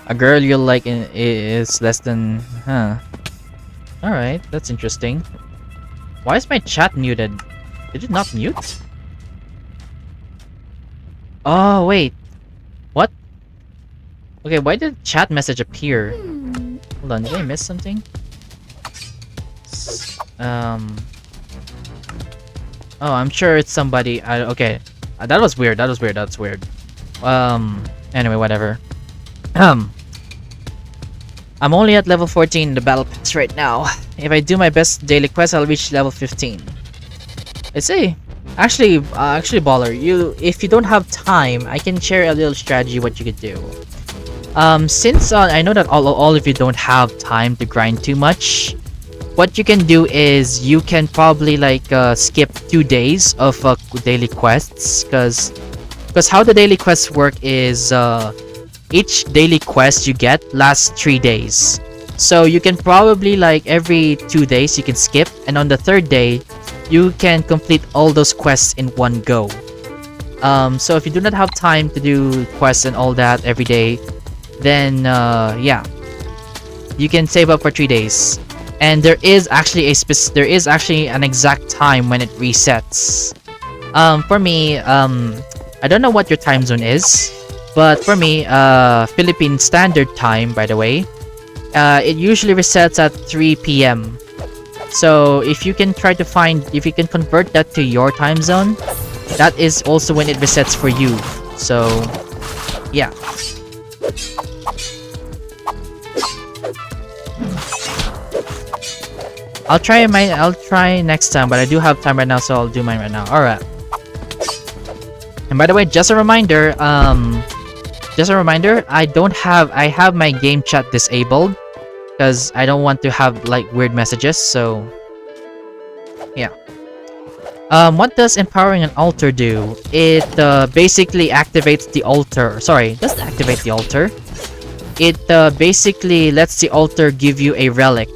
A girl you like is less than... Huh. Alright, that's interesting. Why is my chat muted? Did it not mute? Oh, wait. What? Okay, why did chat message appear? Hold on, did I miss something? Um. Oh, I'm sure it's somebody. Okay. That was weird. That was weird. That's weird. Anyway, whatever. I'm only at level 14 in the battle pass right now. If I do my best daily quest, I'll reach level 15. I see. Actually, baller, if you don't have time, I can share a little strategy what you could do. Since I know that all of you don't have time to grind too much, what you can do is you can probably like skip 2 days of daily quests, because how the daily quests work is each daily quest you get lasts 3 days. So you can probably like every 2 days you can skip, and on the 3rd day you can complete all those quests in one go. So if you do not have time to do quests and all that every day, then yeah, you can save up for 3 days. And there is actually an exact time when it resets. For me, I don't know what your time zone is, but for me, Philippine Standard Time, by the way, it usually resets at 3 p.m. So if you can convert that to your time zone, that is also when it resets for you. So yeah. I'll try next time, but I do have time right now, so I'll do mine right now. Alright. And by the way, just a reminder, I have my game chat disabled because I don't want to have like weird messages, so yeah. What does empowering an altar do? It basically activates the altar. Sorry, it doesn't activate the altar. It basically lets the altar give you a relic.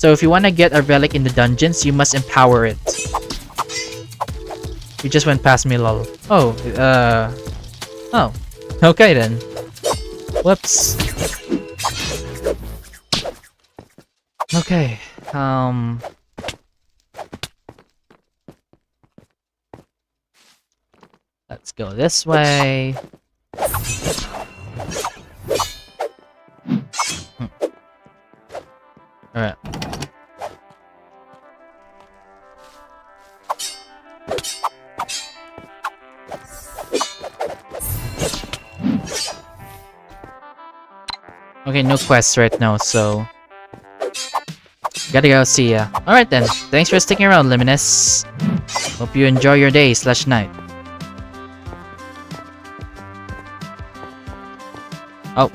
So if you want to get a relic in the dungeons, you must empower it. You just went past me, lol. Oh, oh. Okay then. Whoops. Okay, let's go this way. Alright. Okay, no quests right now, so gotta go, see ya. Alright then, thanks for sticking around, Luminous. Hope you enjoy your day/night. Oh.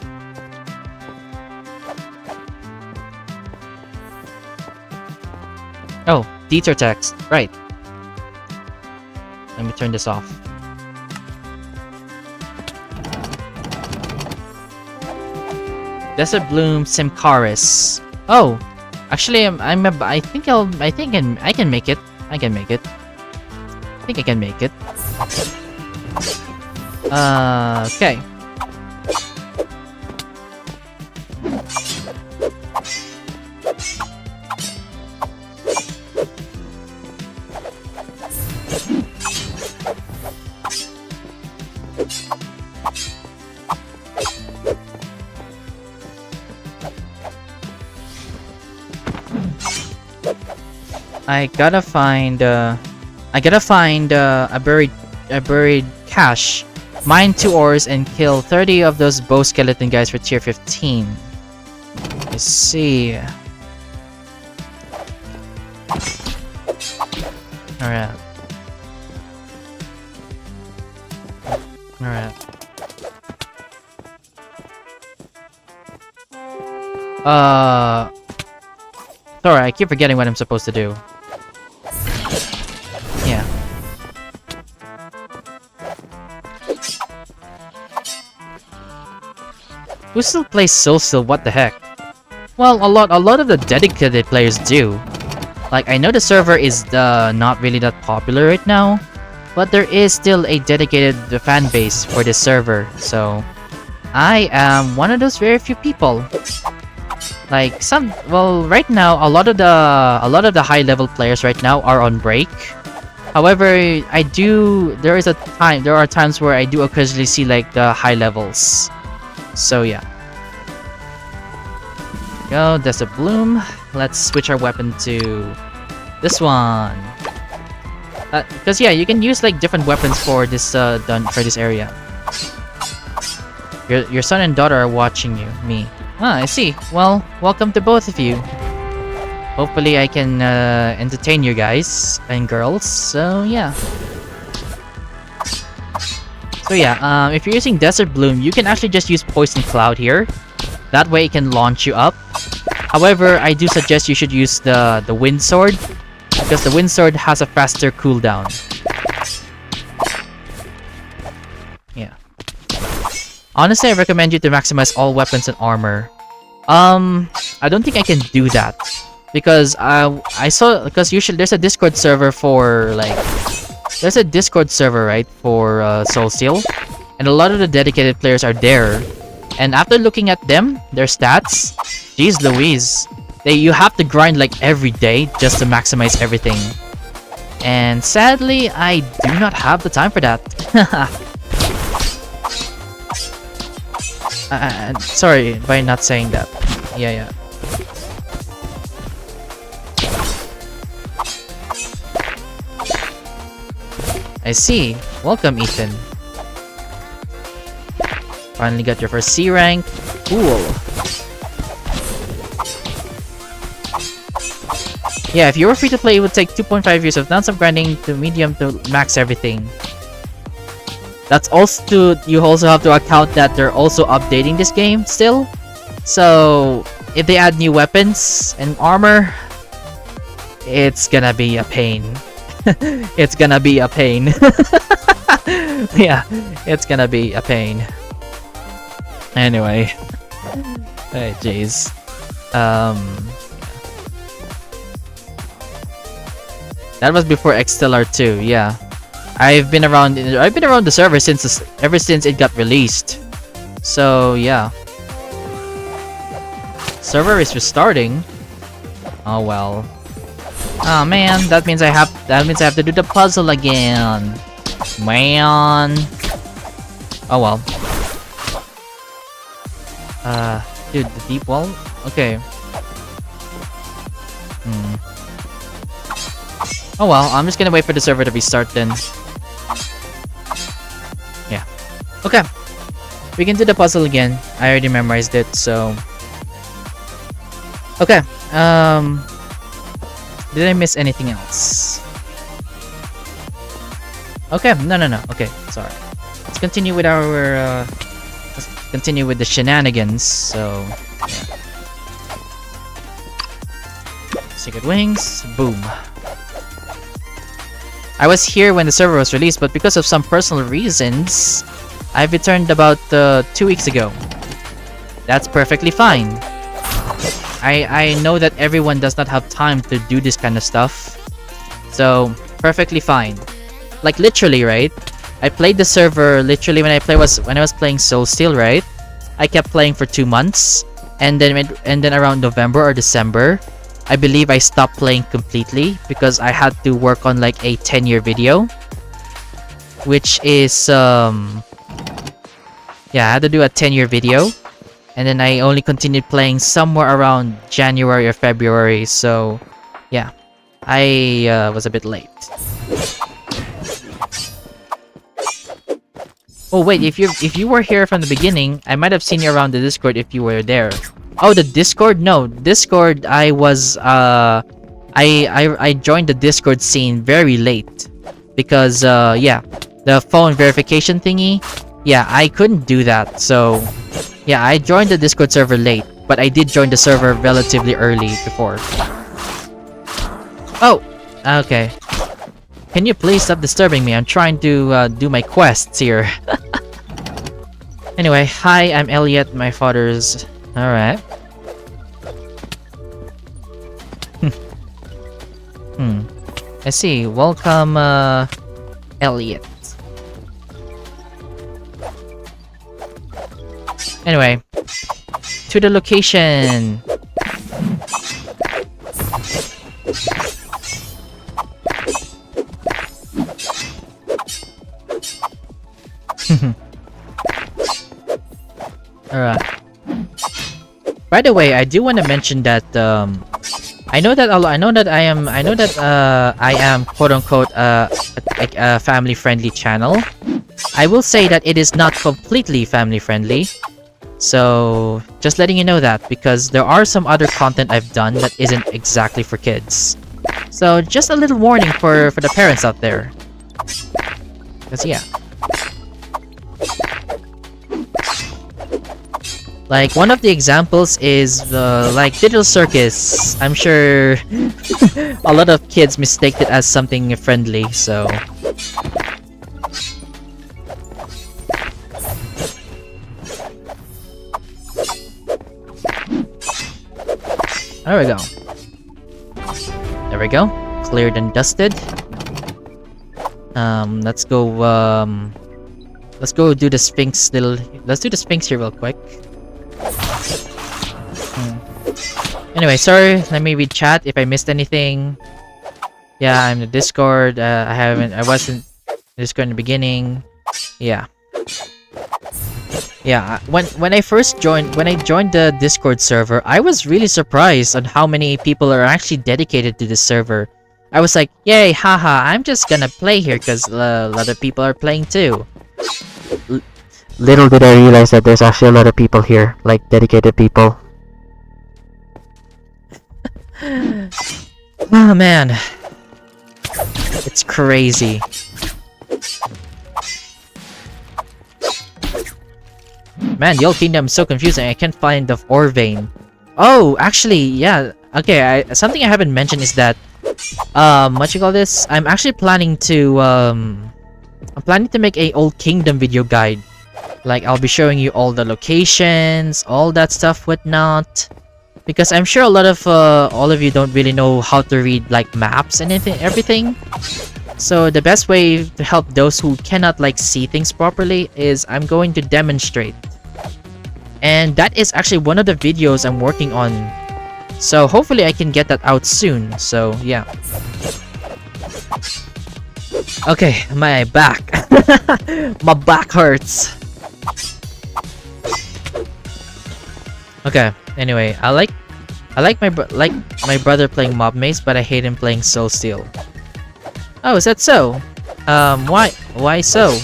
Oh, detour text. Right. Let me turn this off. Desert Bloom Simcaris. Oh, actually, I think I can make it. I can make it. I think I can make it. Okay. I gotta find a buried cache, mine 2 ores, and kill 30 of those bow skeleton guys for tier 15. Let's see. Alright. Alright. Sorry, I keep forgetting what I'm supposed to do. Yeah. Who still plays SoulSteel? What the heck? Well, a lot of the dedicated players do. Like, I know the server is not really that popular right now, but there is still a dedicated fan base for this server. So, I am one of those very few people. Like right now, a lot of the high level players right now are on break. However, there are times where I do occasionally see like the high levels. So yeah. Go, Desert Bloom. Let's switch our weapon to this one. Because yeah, you can use like different weapons for this for this area. Your son and daughter are watching you. Me. Ah, I see. Well, welcome to both of you. Hopefully I can entertain you guys and girls. So yeah. So yeah, if you're using Desert Bloom, you can actually just use Poison Cloud here. That way it can launch you up. However, I do suggest you should use the Wind Sword, because the Wind Sword has a faster cooldown. Yeah. Honestly, I recommend you to maximize all weapons and armor. I don't think I can do that. Because I saw, because usually there's a Discord server for like... There's a Discord server, right, for SoulSteel, and a lot of the dedicated players are there. And after looking at them, their stats, geez Louise, you have to grind like every day just to maximize everything. And sadly, I do not have the time for that. Sorry by not saying that. Yeah. I see. Welcome, Ethan. Finally got your first C rank. Cool. Yeah, if you were free to play, it would take 2.5 years of non-stop grinding to medium to max everything. That's also you also have to account that they're also updating this game still. So if they add new weapons and armor, it's gonna be a pain. It's gonna be a pain. Yeah, it's gonna be a pain. Anyway. Hey, jeez. That was before Xstellar 2, yeah. I've been around the server ever since it got released. So, yeah. Server is restarting. Oh well. Oh man, that means I have to do the puzzle again. Man. Oh well. Dude, the deep wall? Okay. Oh well, I'm just gonna wait for the server to restart then. Yeah. Okay. We can do the puzzle again. I already memorized it, so... Okay. Did I miss anything else? Okay, no. Okay, sorry. Let's continue with our... let's continue with the shenanigans, so... Yeah. Secret Wings. Boom. I was here when the server was released, but because of some personal reasons, I've returned about 2 weeks ago. That's perfectly fine. I know that everyone does not have time to do this kind of stuff. So, perfectly fine. Like literally, right? I played the server literally when I was playing SoulSteel, right? I kept playing for 2 months, and then around November or December, I believe I stopped playing completely because I had to work on like a 10-year video, which is yeah, I had to do a 10-year video, and then I only continued playing somewhere around January or February. So yeah, I was a bit late. Oh wait, if you were here from the beginning, I might have seen you around the Discord if you were there. Oh, the Discord? No, Discord. I was I joined the Discord scene very late because yeah, the phone verification thingy. Yeah, I couldn't do that. So yeah, I joined the Discord server late, but I did join the server relatively early before. Oh, okay. Can you please stop disturbing me? I'm trying to do my quests here. Anyway, hi, I'm Elliot, my father's... Alright. I see. Welcome, Elliot. Anyway, to the location. Alright. By the way, I do want to mention that I know that I am quote unquote a family friendly channel. I will say that it is not completely family friendly. So just letting you know that, because there are some other content I've done that isn't exactly for kids. So just a little warning for the parents out there. Cause yeah. Like one of the examples is like Digital Circus. I'm sure a lot of kids mistake it as something friendly, so there we go. There we go. Cleared and dusted. Let's go do the Sphinx let's do the Sphinx here real quick. Anyway, sorry, let me read chat if I missed anything. Yeah, I'm in the Discord. I wasn't in Discord in the beginning. Yeah. Yeah, when I joined the Discord server, I was really surprised on how many people are actually dedicated to this server. I was like, yay, haha, I'm just gonna play here because a lot of people are playing too. Little did I realize that there's actually a lot of people here, like dedicated people. Oh man, it's crazy. Man, the old kingdom is so confusing. I can't find the ore vein. Oh, actually, yeah. Okay, something I haven't mentioned is that what you call this? I'm actually planning to make a old kingdom video guide. Like I'll be showing you all the locations, all that stuff, whatnot. Because I'm sure a lot of all of you don't really know how to read like maps and everything. So the best way to help those who cannot like see things properly is I'm going to demonstrate. And that is actually one of the videos I'm working on. So hopefully I can get that out soon. So yeah. Okay, my back. My back hurts. Okay, anyway, I like my brother playing Mob Maze, but I hate him playing SoulSteel. Oh, is that so? Why so?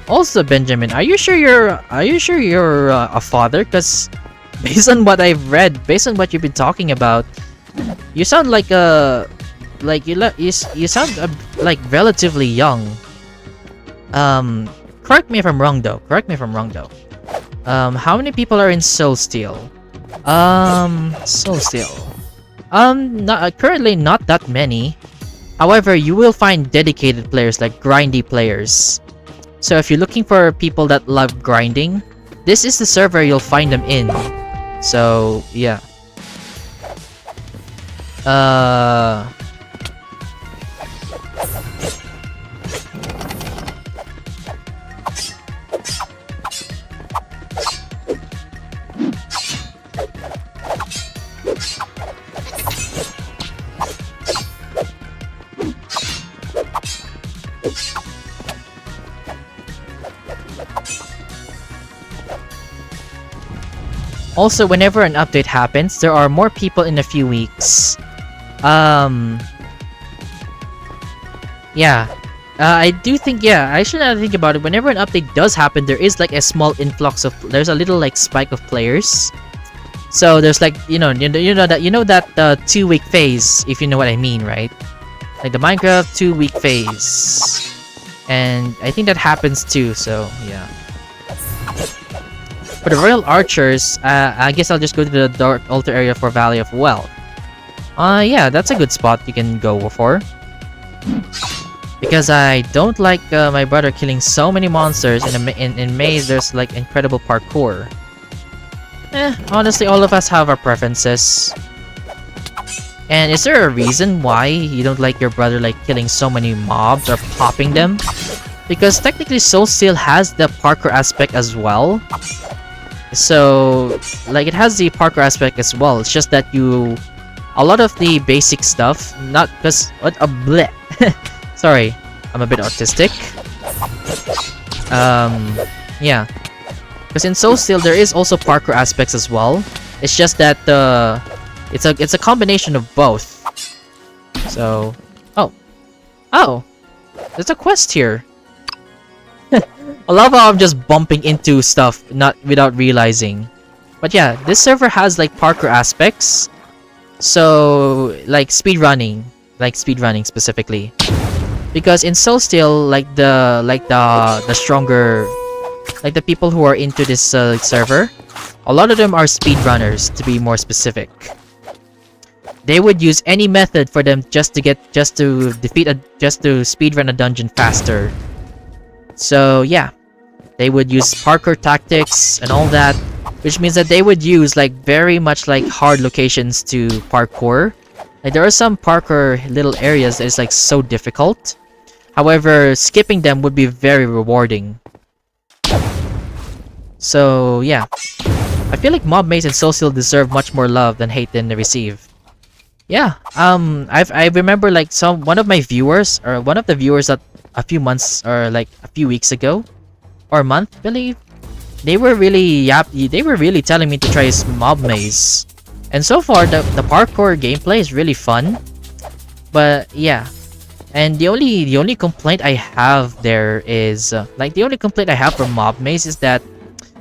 Also, Benjamin, are you sure you're a father? Cause based on what I've read, based on what you've been talking about, you sound like you sound like relatively young. Correct me if I'm wrong though. How many people are in SoulSteel? SoulSteel. Currently not that many. However, you will find dedicated players, like grindy players. So if you're looking for people that love grinding, this is the server you'll find them in. So yeah. Also, whenever an update happens, there are more people in a few weeks. Yeah. I do think, yeah, I should not think about it. Whenever an update does happen, there is like a small influx of, there's a little like spike of players. So there's like, you know that 2-week phase, if you know what I mean, right? Like the Minecraft 2-week phase. And I think that happens too, so yeah. For the Royal Archers, I guess I'll just go to the Dark Altar area for Valley of Wealth. Yeah, that's a good spot you can go for. Because I don't like my brother killing so many monsters in Maze. There's like incredible parkour. Honestly, all of us have our preferences. And is there a reason why you don't like your brother like killing so many mobs or popping them? Because technically SoulSteel has the parkour aspect as well. So, like, it has the parkour aspect as well. It's just that a lot of the basic stuff, not because, what a bleh. Sorry, I'm a bit autistic. Yeah. Because in SoulSteel there is also parkour aspects as well. It's just that it's a combination of both. So, oh, there's a quest here. I love how I'm just bumping into stuff not without realizing. But yeah, this server has like parkour aspects. So like speedrunning specifically. Because in SoulSteel, like the stronger, like the people who are into this server, a lot of them are speedrunners, to be more specific. They would use any method for them just to speedrun a dungeon faster. So yeah, they would use parkour tactics and all that, which means that they would use like very much like hard locations to parkour. Like there are some parkour little areas that is like so difficult. However, skipping them would be very rewarding. So yeah, I feel like mob maze and SoulSteel deserve much more love than hate than they receive. Yeah, I remember like one of the viewers that a few months or like a few weeks ago or a month, I believe, they were really telling me to try mob maze. And so far the parkour gameplay is really fun. But yeah, and the only complaint I have there is the only complaint I have for mob maze is that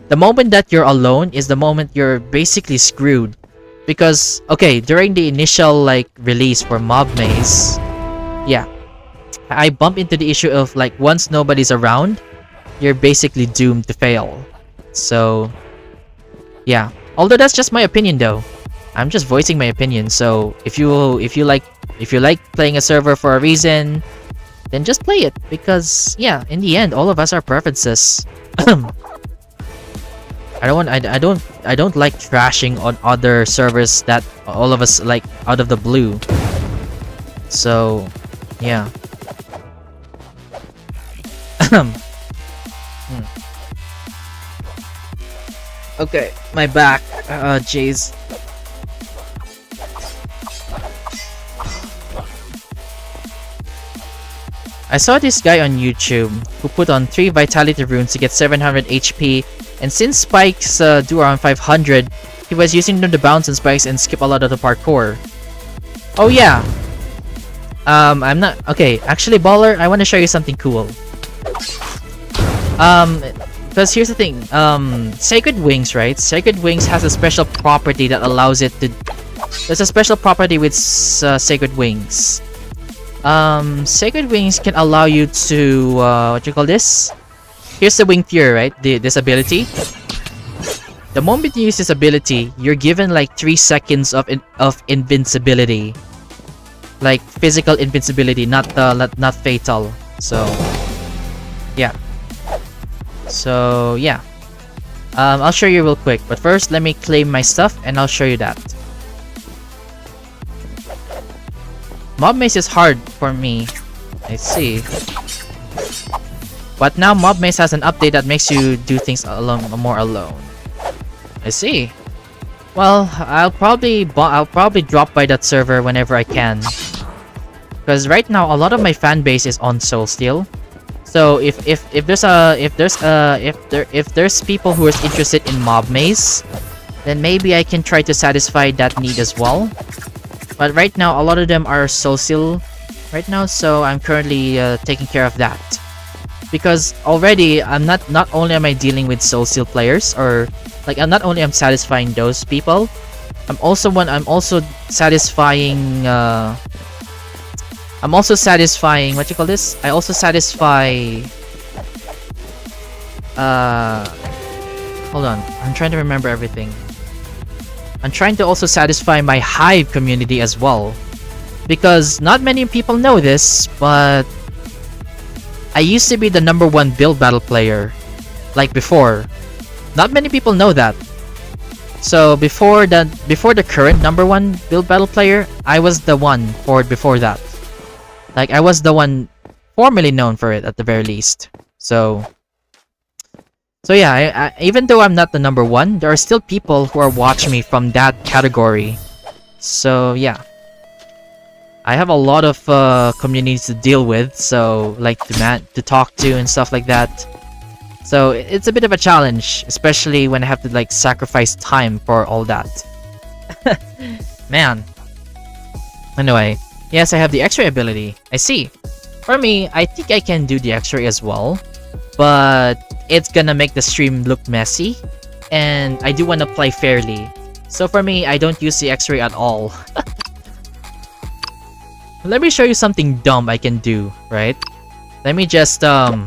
the moment that you're alone is the moment you're basically screwed. Because okay, during the initial like release for mob maze, yeah, I bump into the issue of like once nobody's around, you're basically doomed to fail. So yeah, although that's just my opinion though. I'm just voicing my opinion. So if you like playing a server for a reason, then just play it, because yeah, in the end all of us are preferences. I don't like trashing on other servers that all of us like out of the blue. So yeah. Okay, my back. Jeez. I saw this guy on YouTube who put on 3 vitality runes to get 700 HP, and since spikes do around 500, he was using them to bounce on spikes and skip a lot of the parkour. Oh yeah. I'm not okay. Actually, Baller, I want to show you something cool. Because here's the thing. Sacred Wings, right? Sacred Wings has a special property that allows it to. There's a special property with Sacred Wings. Sacred Wings can allow you to what you call this? Here's the Wing Fury, right? This ability. The moment you use this ability, you're given like 3 seconds of invincibility, like physical invincibility, not fatal. So yeah. So yeah. I'll show you real quick, but first let me claim my stuff and I'll show you that. Mob Maze is hard for me. I see. But now Mob Maze has an update that makes you do things more alone. I see. Well, I'll probably drop by that server whenever I can. Because right now a lot of my fan base is on SoulSteel. So if there's people who is interested in Mob Maze, then maybe I can try to satisfy that need as well. But right now, a lot of them are SoulSteel right now, so I'm currently taking care of that. Because already, I'm not only am I dealing with SoulSteel players, or like not only I'm satisfying those people, I'm also satisfying what you call this? I also satisfy hold on, I'm trying to remember everything. I'm trying to also satisfy my Hive community as well. Because not many people know this, but I used to be the #1 build battle player. Like before. Not many people know that. So before the current #1 build battle player, I was the one for it before that. Like I was the one formerly known for it at the very least. So yeah, even though I'm not the #1, there are still people who are watching me from that category. So yeah, I have a lot of communities to deal with. So like to talk to and stuff like that. So it's a bit of a challenge, especially when I have to like sacrifice time for all that. Man. Anyway, yes, I have the X-ray ability. I see. For me, I think I can do the X-ray as well, but it's gonna make the stream look messy, and I do want to play fairly. So for me, I don't use the X-ray at all. Let me show you something dumb I can do, right? Let me just allow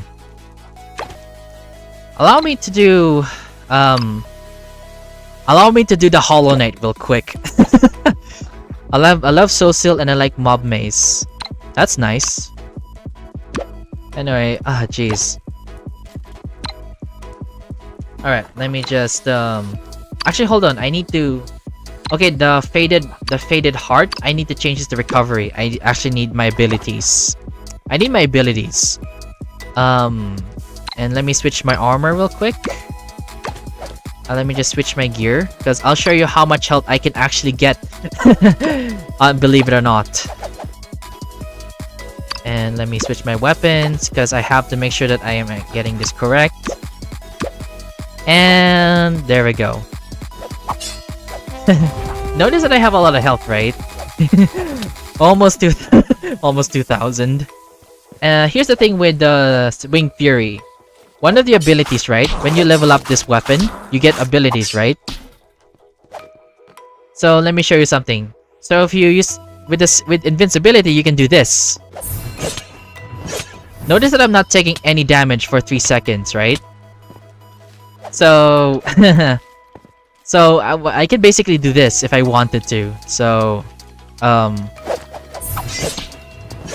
me to do the Hollow Knight real quick. I love SoulSteel and I like Mob Maze. That's nice. Anyway, jeez. Alright, let me just actually hold on, I need to okay, the faded heart, I need to change this to recovery. I actually need my abilities. I need my abilities. And let me switch my armor real quick. Let me just switch my gear, because I'll show you how much health I can actually get. Believe it or not. And let me switch my weapons, because I have to make sure that I am getting this correct. And there we go. Notice that I have a lot of health, right? almost 2,000. Here's the thing with the Wing Fury. One of the abilities, right? When you level up this weapon, you get abilities, right? So let me show you something. So if you use with invincibility, you can do this. Notice that I'm not taking any damage for 3 seconds, right? So so I can basically do this if I wanted to. So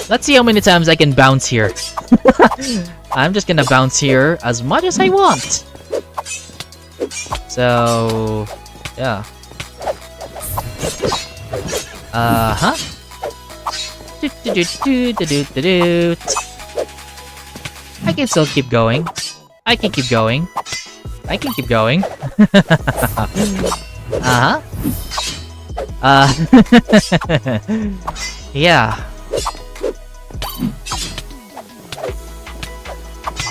let's see how many times I can bounce here. I'm just gonna bounce here as much as I want. So yeah. I can still keep going. I can keep going. I can keep going. Yeah.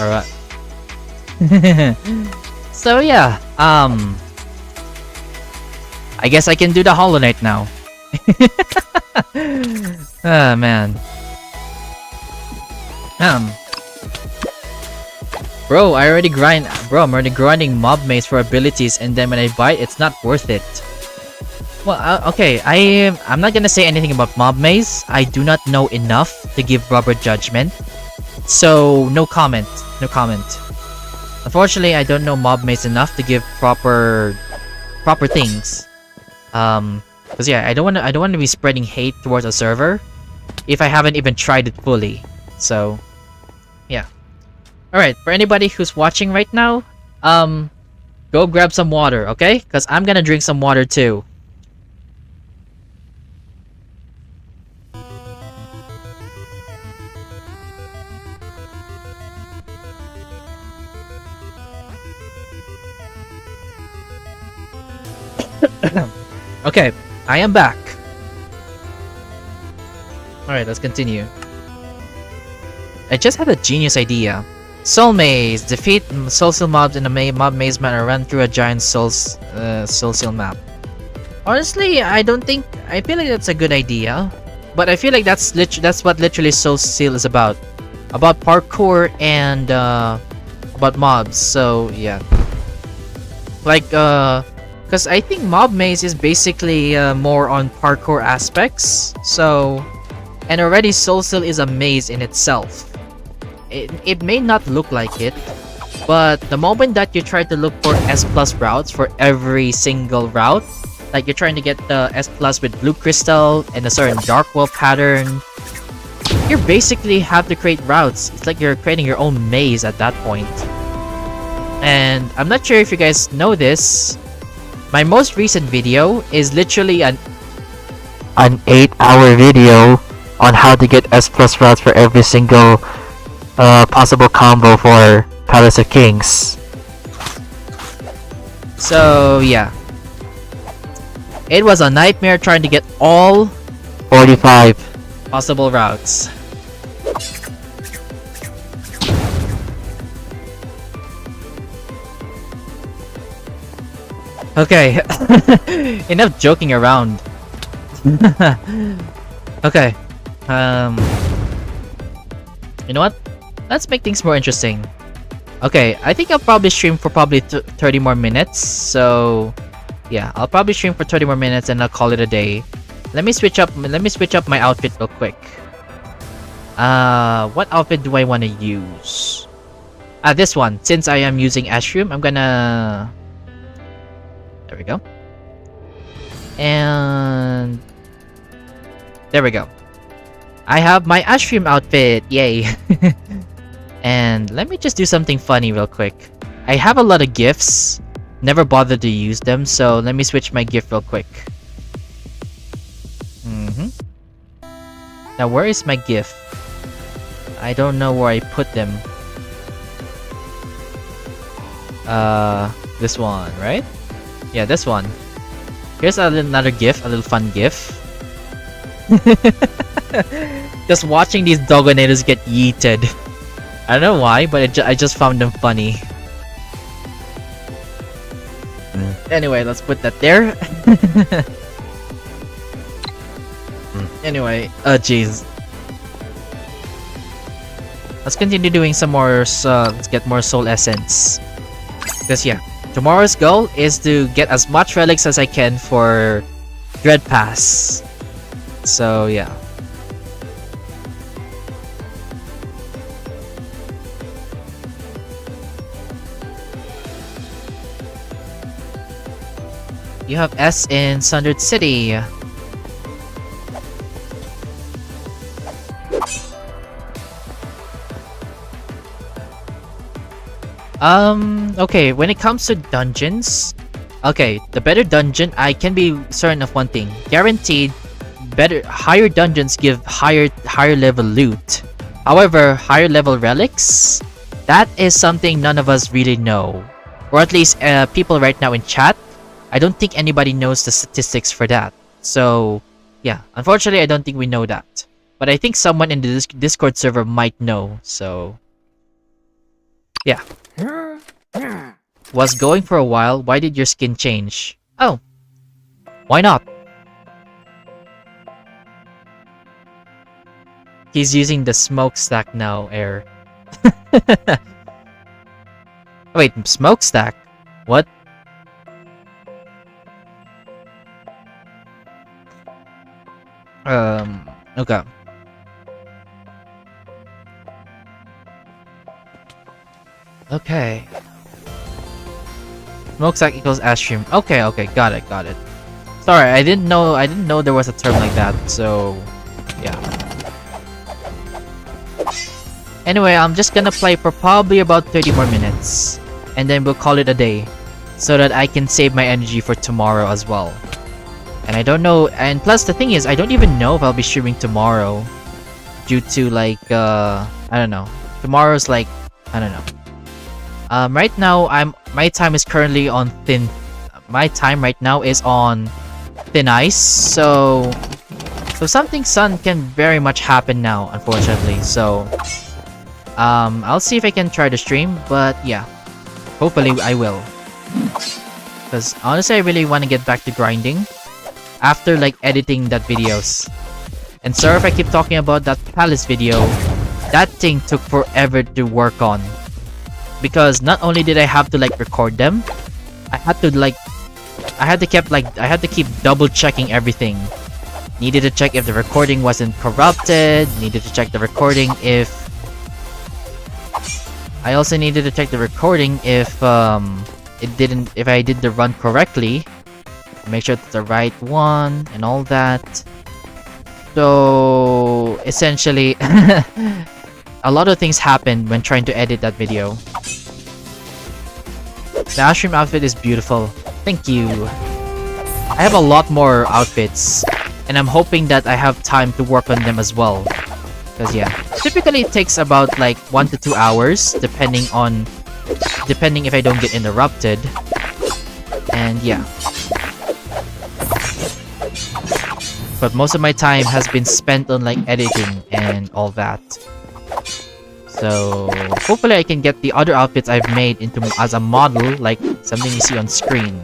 Alright. So yeah, I guess I can do the Hollow Knight now. Ah, man. Bro, I'm already grinding Mob Maze for abilities, and then when I buy it, it's not worth it. Well, okay, I'm not gonna say anything about Mob Maze. I do not know enough to give rubber judgment. So, no comment. No comment. Unfortunately, I don't know Mob Maze enough to give proper things. Cause yeah, I don't want to be spreading hate towards a server if I haven't even tried it fully. So, yeah. All right, for anybody who's watching right now, go grab some water, okay? Cause I'm gonna drink some water too. Okay, I am back. Alright, let's continue. I just had a genius idea. Soul Maze. Defeat SoulSteel mobs in a mob maze map or run through a giant SoulSteel map. Honestly, I feel like that's a good idea. But I feel like that's what literally SoulSteel is about. About parkour and about mobs, so yeah. Like, because I think Mob Maze is basically more on parkour aspects, so... And already SoulSteel is a maze in itself. It may not look like it, but the moment that you try to look for S+ routes for every single route, like you're trying to get the S+ with blue crystal and a certain dark wall pattern, you basically have to create routes. It's like you're creating your own maze at that point. And I'm not sure if you guys know this, my most recent video is literally an 8-hour video on how to get S+ routes for every single possible combo for Palace of Kings. So yeah, it was a nightmare trying to get all 45 possible routes. Okay. Enough joking around. Okay. You know what? Let's make things more interesting. Okay, I think I'll probably stream for probably 30 more minutes. So, yeah, I'll probably stream for 30 more minutes and I'll call it a day. Let me switch up my outfit real quick. What outfit do I want to use? This one. Since I am using Ashroom, I'm gonna... There we go. And... There we go. I have my Ashroom outfit! Yay! And let me just do something funny real quick. I have a lot of gifts. Never bothered to use them, so let me switch my gift real quick. Now where is my gift? I don't know where I put them. This one, right? Yeah, this one. Here's another gift, a little fun gift. Just watching these Dogonators get yeeted. I don't know why, but I just found them funny. Anyway, let's put that there. Anyway, jeez. Let's continue doing some more, let's get more soul essence. Because yeah, tomorrow's goal is to get as much relics as I can for Dread Pass. So yeah. You have S in Sundered City. Okay, when it comes to dungeons, okay, the better dungeon, I can be certain of one thing. Guaranteed, higher dungeons give higher level loot. However, higher level relics, that is something none of us really know. Or at least, people right now in chat, I don't think anybody knows the statistics for that. So, yeah, unfortunately, I don't think we know that. But I think someone in the Discord server might know, so... Yeah. Was going for a while, why did your skin change? Oh. Why not? He's using the smokestack now, Air. Wait, smokestack? What? Okay. Okay. Smokestack equals Ashroom. Okay, got it. Sorry, I didn't know there was a term like that, so yeah. Anyway, I'm just gonna play for probably about 30 more minutes. And then we'll call it a day. So that I can save my energy for tomorrow as well. And I don't know, and plus the thing is, I don't even know if I'll be streaming tomorrow. Due to like, I don't know. Tomorrow's like, I don't know. Right now, my time is currently on my time right now is on thin ice, so something sun can very much happen now, unfortunately. So, I'll see if I can try to stream, but yeah, hopefully I will. Because honestly, I really want to get back to grinding after like editing that videos. And sorry if I keep talking about that palace video. That thing took forever to work on. Because not only did I have to like record them, I had to keep double checking everything. Needed to check if the recording wasn't corrupted, needed to check the recording if I also needed to check the recording if I did the run correctly. Make sure it's the right one and all that. So essentially a lot of things happened when trying to edit that video. The Ashroom outfit is beautiful. Thank you. I have a lot more outfits, and I'm hoping that I have time to work on them as well. Because yeah, typically it takes about like 1 to 2 hours, depending if I don't get interrupted. And yeah. But most of my time has been spent on like editing and all that. So hopefully I can get the other outfits I've made into as a model, like something you see on screen.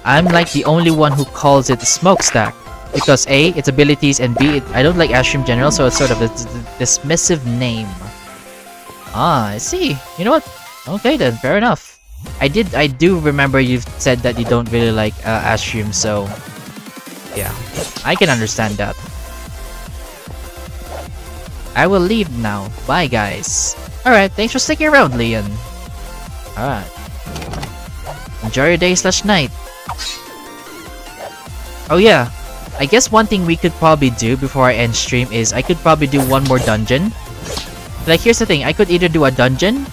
I'm like the only one who calls it a smokestack. Because A, its abilities, and B, I don't like Ashroom General, so it's sort of a dismissive name. Ah, I see. You know what? Okay then, fair enough. I do remember you've said that you don't really like Ashroom, so... yeah, I can understand that. I will leave now. Bye, guys. Alright, thanks for sticking around, Leon. Alright. Enjoy your day/night. Oh yeah, I guess one thing we could probably do before I end stream is I could probably do one more dungeon. Like, here's the thing, I could either do a dungeon,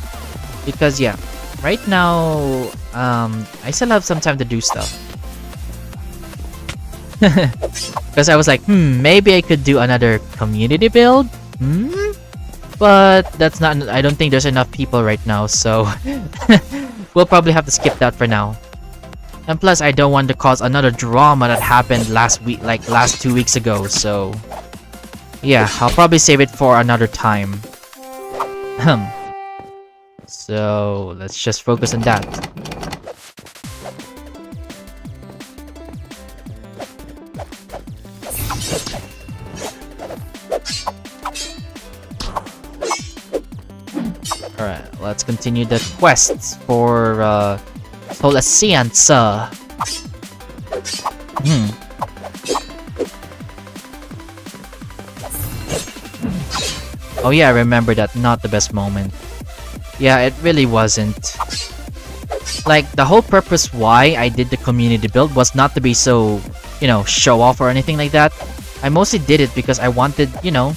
because yeah, right now, I still have some time to do stuff. Because I was like, maybe I could do another community build? But that's not, I don't think there's enough people right now, so we'll probably have to skip that for now. And plus, I don't want to cause another drama that happened last week, like last 2 weeks ago, so... yeah, I'll probably save it for another time. So, let's just focus on that. Alright, let's continue the quests for, SoulSteel. Oh yeah, I remember that. Not the best moment. Yeah, it really wasn't. Like, the whole purpose why I did the community build was not to be so, you know, show off or anything like that. I mostly did it because I wanted, you know,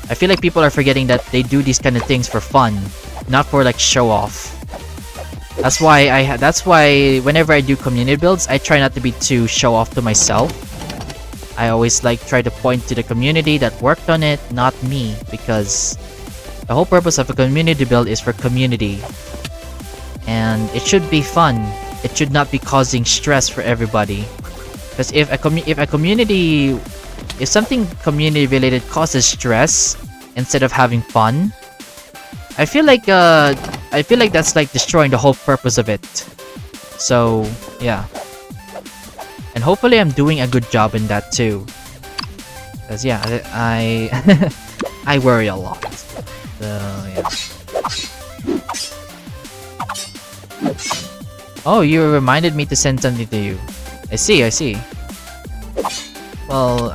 I feel like people are forgetting that they do these kind of things for fun, not for like show off. That's why whenever I do community builds, I try not to be too show off to myself. I always like try to point to the community that worked on it, not me, because the whole purpose of a community build is for community. And it should be fun. It should not be causing stress for everybody. Because if something community related causes stress instead of having fun, I feel like that's like destroying the whole purpose of it. So yeah, and hopefully I'm doing a good job in that too. Cause yeah, I I worry a lot. So yeah. Oh, you reminded me to send something to you. I see. Well,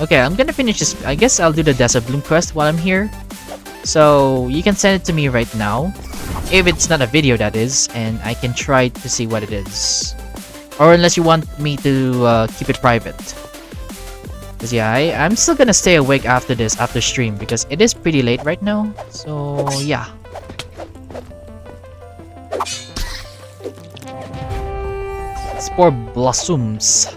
okay, I'm gonna finish this. I guess I'll do the Desert Bloom quest while I'm here. So, you can send it to me right now. If it's not a video, that is. And I can try to see what it is. Or unless you want me to keep it private. Because yeah, I'm still gonna stay awake after this, after stream. Because it is pretty late right now. So, yeah. Spore blossoms.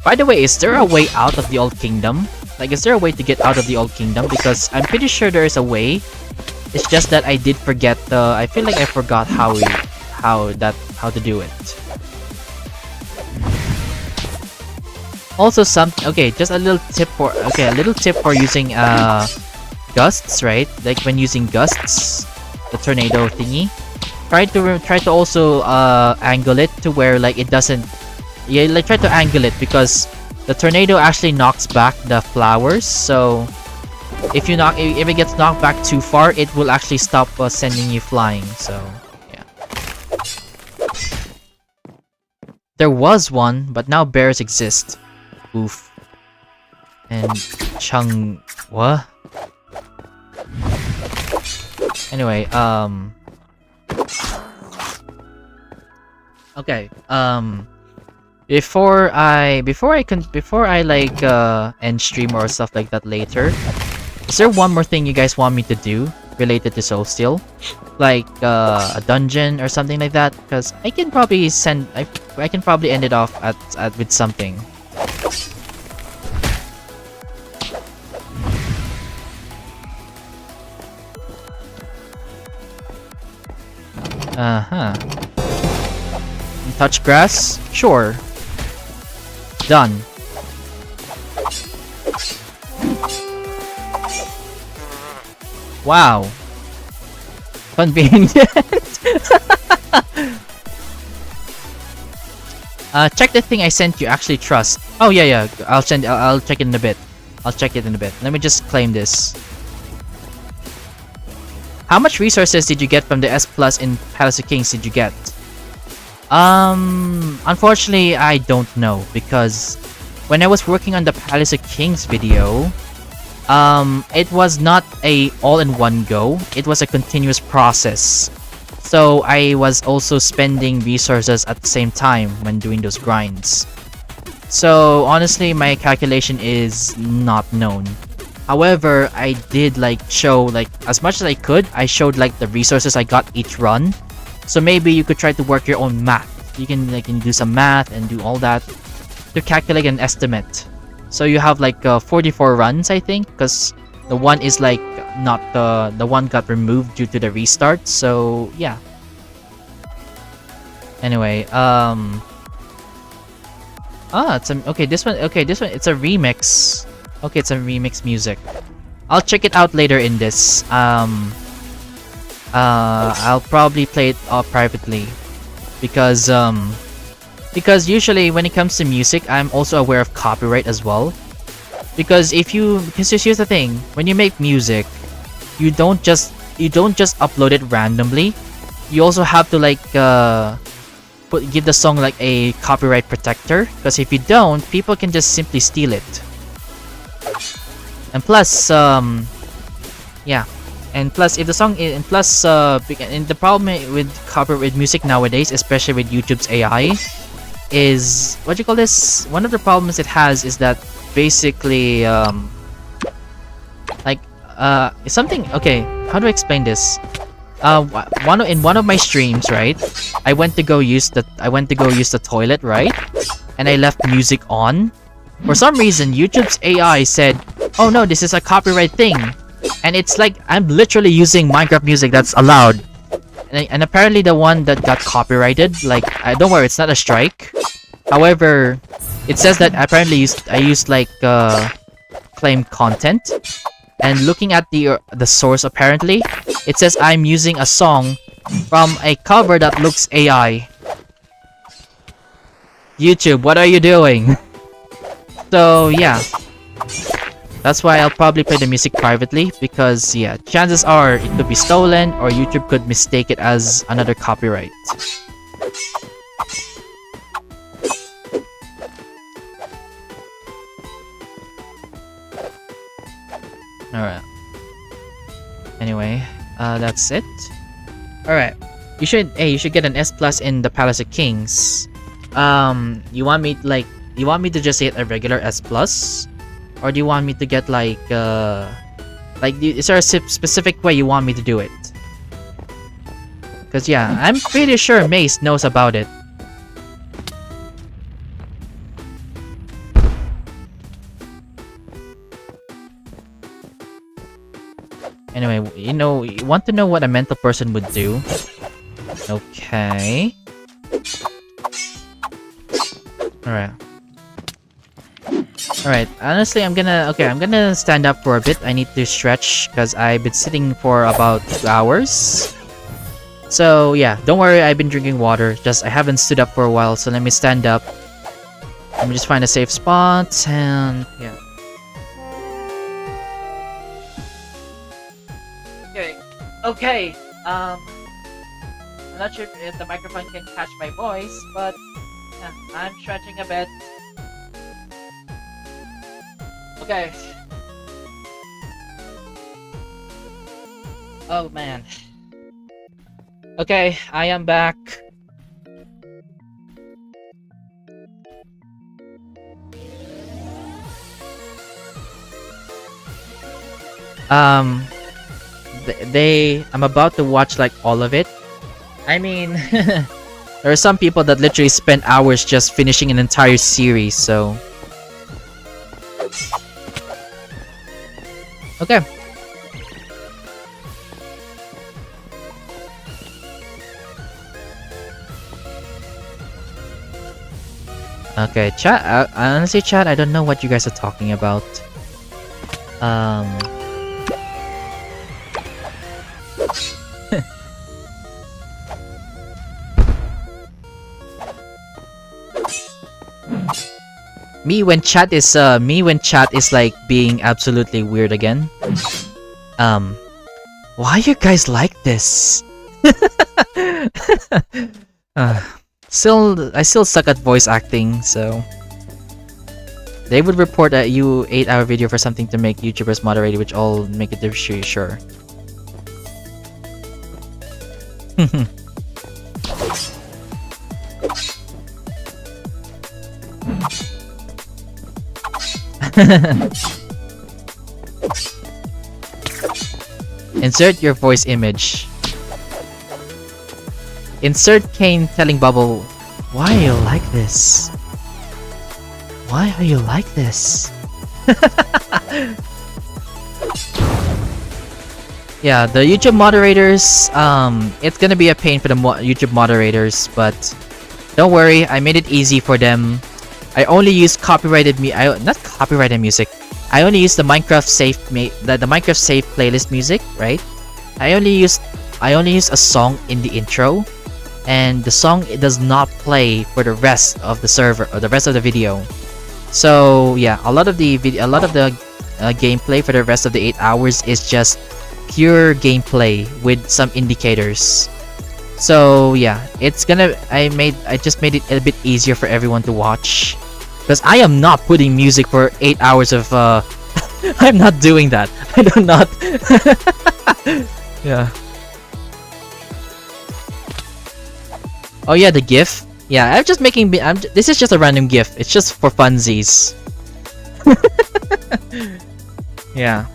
By the way, is there a way out of the Old Kingdom? Like, is there a way to get out of the Old Kingdom? Because I'm pretty sure there is a way. It's just that I did forget the... I feel like I forgot how to do it. Also, okay, just a little tip for... Okay, a little tip for using gusts, right? Like when using gusts, the tornado thingy. Try to also angle it to where like it doesn't... Yeah, like try to angle it because the tornado actually knocks back the flowers. So if it gets knocked back too far, it will actually stop sending you flying. So yeah. There was one, but now bears exist. Oof. And what? Anyway, okay, before I like end stream or stuff like that later, is there one more thing you guys want me to do related to SoulSteel? Like a dungeon or something like that? Because I can probably I can probably end it off with something. Uh-huh. Touch grass? Sure. Done. Wow. Convenient. Check the thing I sent you. Actually, trust. Oh yeah. I'll check it in a bit. I'll check it in a bit. Let me just claim this. How much resources did you get from the S Plus in Palace of Kings? Did you get? Unfortunately, I don't know because when I was working on the Palace of Kings video, it was not a all-in-one go. It was a continuous process. So I was also spending resources at the same time when doing those grinds. So honestly, my calculation is not known. However, I did like show like as much as I could. I showed like the resources I got each run. So maybe you could try to work your own math. You can do some math and do all that to calculate an estimate. So you have like 44 runs, I think, because the one is like not the one got removed due to the restart. So yeah. Anyway, it's okay. This one, it's a remix. Okay, it's a remix music. I'll check it out later in this. I'll probably play it privately because usually when it comes to music, I'm also aware of copyright as well. Because here's the thing, when you make music, you don't just upload it randomly. You also have to like give the song like a copyright protector, because if you don't, people can just simply steal it. And plus, yeah. And plus, if the song and the problem with copyright music nowadays, especially with YouTube's AI, is what you call this? One of the problems it has is that basically, something. Okay, how do I explain this? In one of my streams, right? I went to go use the toilet, right? And I left music on. For some reason, YouTube's AI said, "Oh no, this is a copyright thing." And it's like I'm literally using Minecraft music that's allowed, and apparently the one that got copyrighted, like, don't worry, it's not a strike. However, it says that apparently I used like claimed content, and looking at the source, apparently it says I'm using a song from a cover that looks AI. YouTube, what are you doing? So yeah. That's why I'll probably play the music privately, because yeah, chances are it could be stolen or YouTube could mistake it as another copyright. Alright. Anyway, that's it. Alright. You should get an S plus in the Palace of Kings. You want me to just get a regular S plus? Or do you want me to get like is there a specific way you want me to do it? Because yeah, I'm pretty sure Mace knows about it. Anyway, you want to know what a mental person would do? Okay. Alright. Alright, honestly, I'm gonna stand up for a bit. I need to stretch because I've been sitting for about 2 hours. So yeah, don't worry, I've been drinking water. Just I haven't stood up for a while, so let me stand up. Let me just find a safe spot and yeah. Okay. I'm not sure if the microphone can catch my voice, but yeah, I'm stretching a bit. Okay. Oh man. Okay, I am back. I'm about to watch like all of it. I mean, there are some people that literally spend hours just finishing an entire series, so okay. Okay, chat. Honestly, chat, I don't know what you guys are talking about. Me when chat is like being absolutely weird again. Why you guys like this? I still suck at voice acting, so they would report at you 8-hour video for something to make YouTubers moderated, which all make it sure. Insert your voice image. Insert Kane telling Bubble, why are you like this? Why are you like this? Yeah, the YouTube moderators, it's gonna be a pain for the YouTube moderators, but don't worry, I made it easy for them. I only use copyrighted not copyrighted music. I only use the Minecraft safe the Minecraft safe playlist music, right? I only use a song in the intro, and the song does not play for the rest of the server or the rest of the video. So yeah, a lot of the gameplay for the rest of the 8 hours is just pure gameplay with some indicators. So yeah, I just made it a bit easier for everyone to watch, because I am not putting music for 8 hours of I'm not doing that. I do not. Yeah. Oh yeah, the GIF. Yeah, I'm just making. This is just a random GIF. It's just for funsies. Yeah.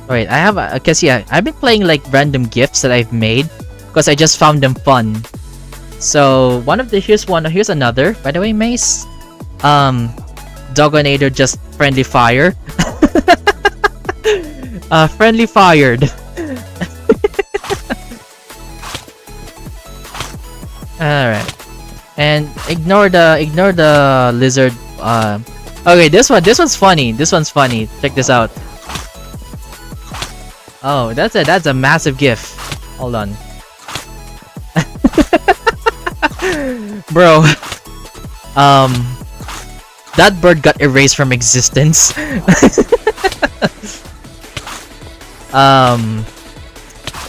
Alright, I've been playing like random GIFs that I've made because I just found them fun. So here's another, by the way, Mace. Dogonator just friendly fire. Friendly fired. Alright. And ignore the lizard. Okay, this one's funny. This one's funny. Check this out. Oh, that's a massive GIF. Hold on. Bro. That bird got erased from existence.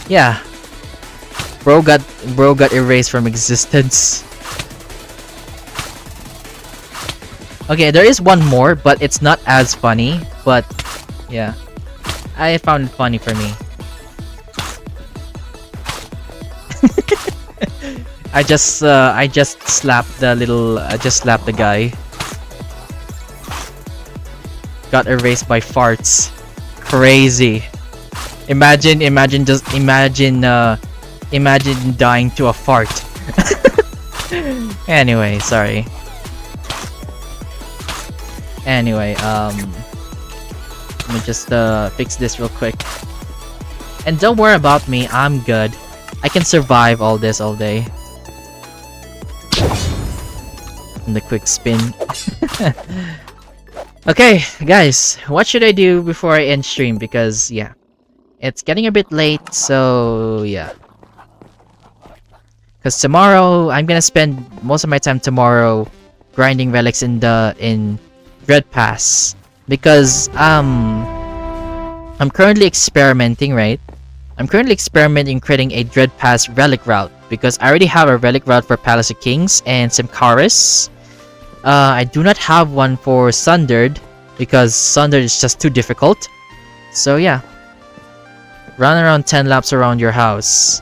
Yeah. Bro got erased from existence. Okay, there is one more, but it's not as funny. But yeah, I found it funny for me. I just slapped the guy. Got erased by farts. Crazy. Imagine dying to a fart. Anyway, sorry. Anyway, let me just fix this real quick. And don't worry about me, I'm good. I can survive all this all day. And the quick spin. Okay, guys, what should I do before I end stream? Because yeah, it's getting a bit late, so yeah. Because tomorrow I'm gonna spend most of my time tomorrow grinding relics in Dread Pass, because I'm currently experimenting, right? I'm currently experimenting creating a Dread Pass relic route, because I already have a relic route for Palace of Kings and Simcaris. I do not have one for Sundered, because Sundered is just too difficult. So yeah, run around 10 laps around your house.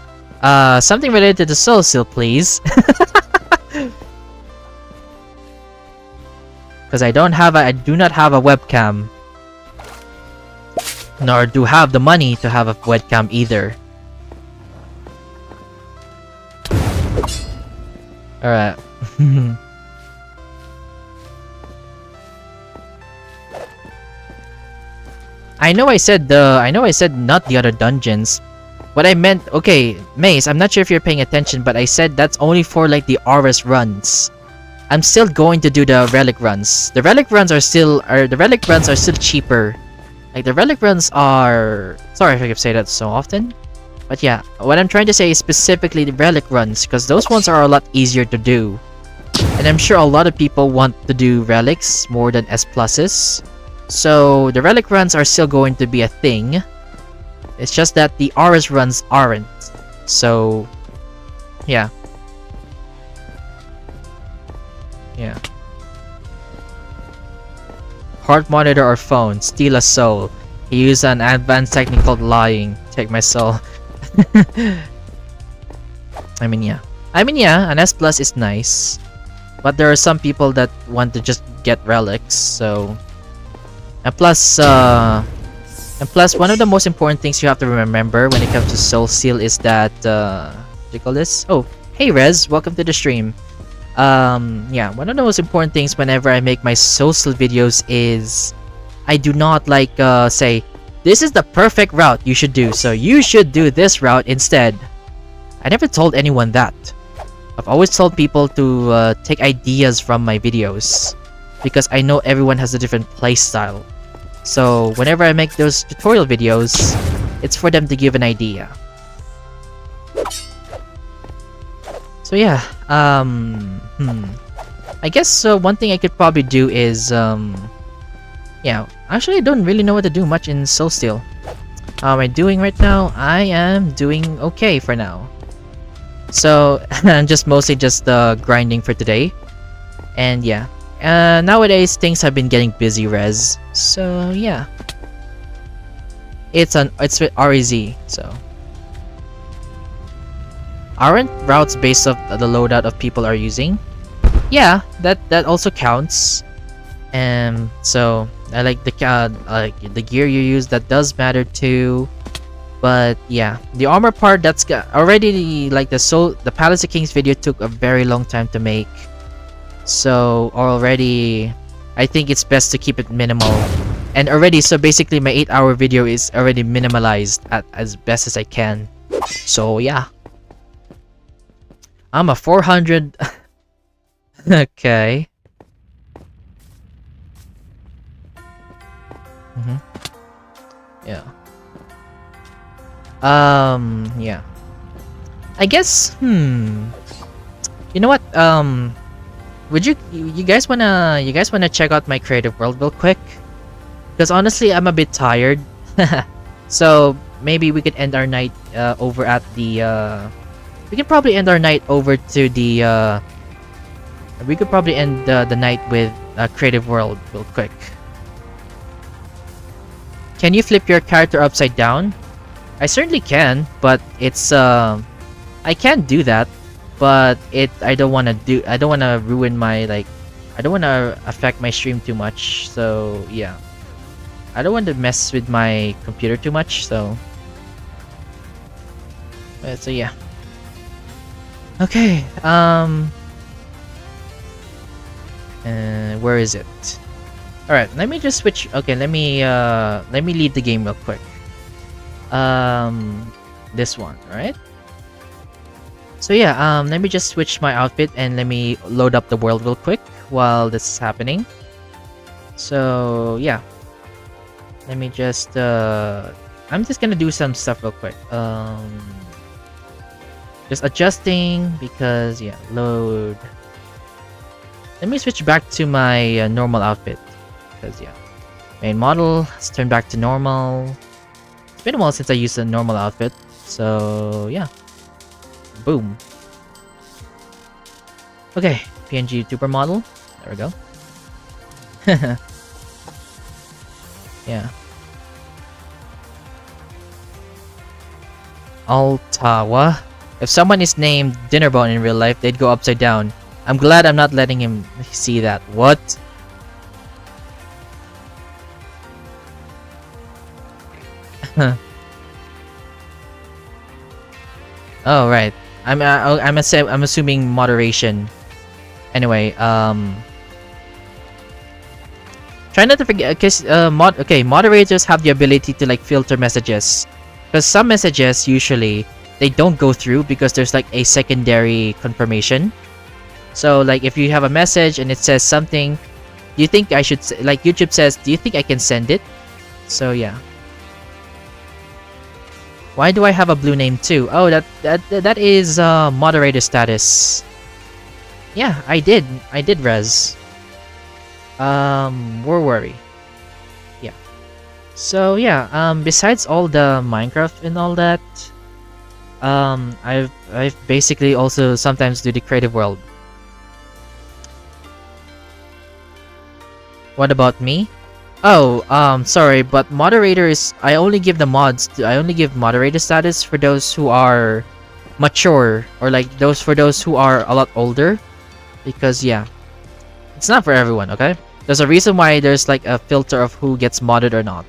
Something related to SoulSteel, please. Because I do not have a webcam, nor do have the money to have a webcam either. Alright. I know I said not the other dungeons. What I meant, okay, Maze, I'm not sure if you're paying attention, but I said that's only for like the RS runs. I'm still going to do the relic runs. The relic runs are still cheaper. Like the relic runs are, sorry if I keep saying that so often, but yeah, what I'm trying to say is specifically the relic runs, because those ones are a lot easier to do. And I'm sure a lot of people want to do relics more than S pluses. So the relic runs are still going to be a thing. It's just that the RS runs aren't. So yeah. Yeah. Heart monitor or phone, steal a soul. He used an advanced technique called lying. Take my soul. I mean yeah, an S plus is nice. But there are some people that want to just get relics, so and plus one of the most important things you have to remember when it comes to SoulSteel is that what do you call this? Oh, hey Rez, welcome to the stream. Yeah, one of the most important things whenever I make my SoulSteel videos is I do not like say this is the perfect route you should do, so you should do this route instead. I never told anyone that. I've always told people to take ideas from my videos because I know everyone has a different playstyle. So whenever I make those tutorial videos, it's for them to give an idea. So yeah, I guess one thing I could probably do is yeah, actually I don't really know what to do much in SoulSteel. How am I doing right now? I am doing okay for now. So I'm just mostly just grinding for today, and yeah, nowadays things have been getting busy, Rez. So yeah, it's with REZ. So aren't routes based off the loadout of people are using? Yeah, that also counts. And so I like the gear you use. That does matter too. But yeah, the armor part, that's already like the Palace of Kings video took a very long time to make. So already, I think it's best to keep it minimal. And already, so basically my 8-hour video is already minimalized as best as I can. So yeah, I'm a 400. Okay. Yeah. Yeah. I guess, you know what, would you guys wanna check out my creative world real quick? Because honestly, I'm a bit tired. So maybe we could end our night over at the we could probably end our night over to the we could probably end the night with creative world real quick. Can you flip your character upside down? I certainly can, but it's I can't do that, but I don't want to ruin my I don't want to affect my stream too much. So yeah, I don't want to mess with my computer too much. So yeah. Okay. Where is it? All right, let me just switch. Okay, let me leave the game real quick. This one, right? So yeah, let me just switch my outfit and let me load up the world real quick while this is happening. So yeah, let me just I'm just gonna do some stuff real quick. Just adjusting because yeah, load. Let me switch back to my normal outfit because yeah, main model, let's turn back to normal. It's been a while since I used a normal outfit, so yeah. Boom. Okay, PNG YouTuber model. There we go. Yeah. Altawa. If someone is named Dinnerbone in real life, they'd go upside down. I'm glad I'm not letting him see that. What? Oh right. I'm assuming moderation. Anyway, Try not to forget, because moderators have the ability to like filter messages, because some messages usually they don't go through because there's like a secondary confirmation. So like if you have a message and it says something, do you think I should, like YouTube says, do you think I can send it? So yeah. Why do I have a blue name too? Oh, that is moderator status. Yeah, I did res. We're worried. Yeah. So yeah, besides all the Minecraft and all that, I've basically also sometimes do the creative world. What about me? Oh, sorry, but moderators, I only give moderator status for those who are mature, or like for those who are a lot older, because yeah, it's not for everyone, okay? There's a reason why there's like a filter of who gets modded or not.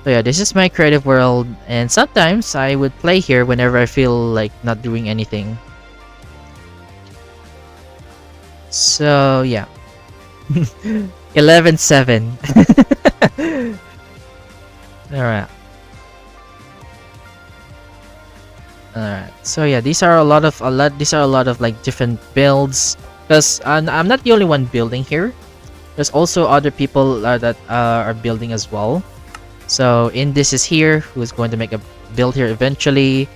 So yeah, this is my creative world, and sometimes I would play here whenever I feel like not doing anything. So yeah. 11-7. Alright. So yeah, these are a lot of like different builds, because I'm not the only one building here. There's also other people that are building as well. So this is here who's going to make a build here eventually,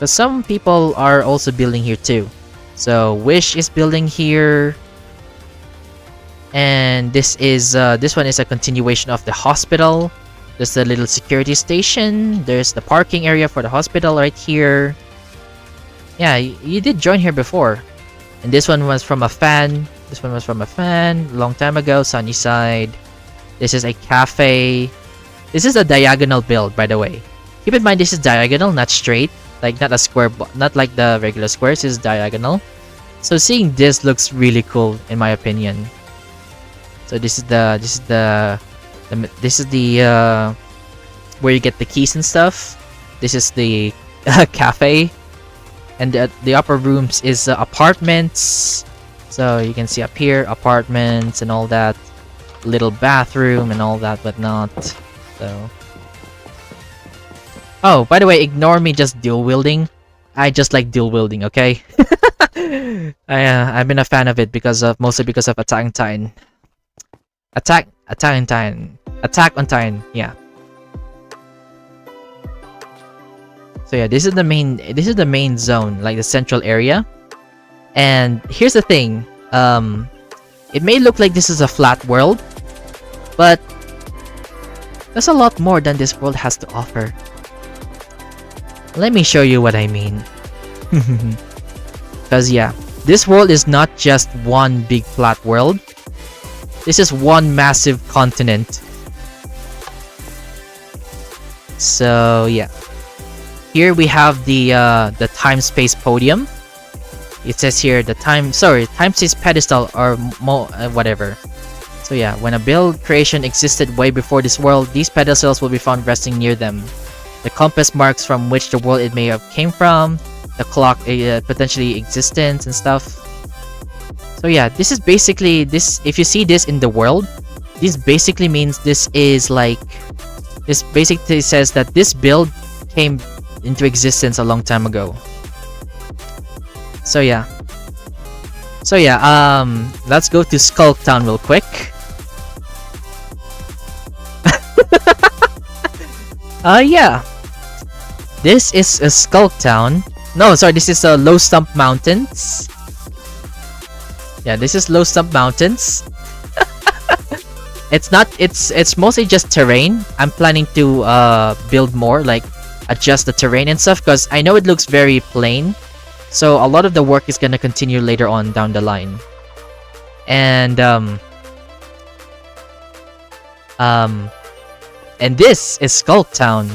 but some people are also building here too. So Wish is building here, and this one is a continuation of the hospital. There's the little security station. There's the parking area for the hospital right here. Yeah, you did join here before. And this one was from a fan. This one was from a fan long time ago. Sunnyside. This is a cafe. This is a diagonal build, by the way. Keep in mind, this is diagonal, not straight. Like not a square, not like the regular squares. This is diagonal. So seeing this looks really cool, in my opinion. So this is the where you get the keys and stuff. This is the cafe, and the upper rooms is apartments. So you can see up here apartments and all that, little bathroom and all that, but not. So, oh, by the way, ignore me just dual wielding. I just like dual wielding, okay? I've been a fan of it mostly because of Attack on Titan. Attack on Titan, yeah. So yeah, this is the main zone, like the central area. And here's the thing, it may look like this is a flat world, but there's a lot more than this world has to offer. Let me show you what I mean. Because yeah, this world is not just one big flat world. This is one massive continent. So yeah, here we have the time-space podium. It says here the time-space pedestal, or whatever. So yeah, when a build creation existed way before this world, these pedestals will be found resting near them. The compass marks from which the world it may have came from, the clock potentially existence and stuff. So yeah, this is basically this. If you see this in the world, this basically means this basically says that this build came into existence a long time ago. So yeah, let's go to Skulk Town real quick. Yeah, this is a Skulk Town. No, sorry, this is a Low Stump Mountains. Yeah, this is Low Stump Mountains. It's mostly just terrain. I'm planning to build more, like adjust the terrain and stuff, because I know it looks very plain. So a lot of the work is gonna continue later on down the line. And and this is Skulk Town.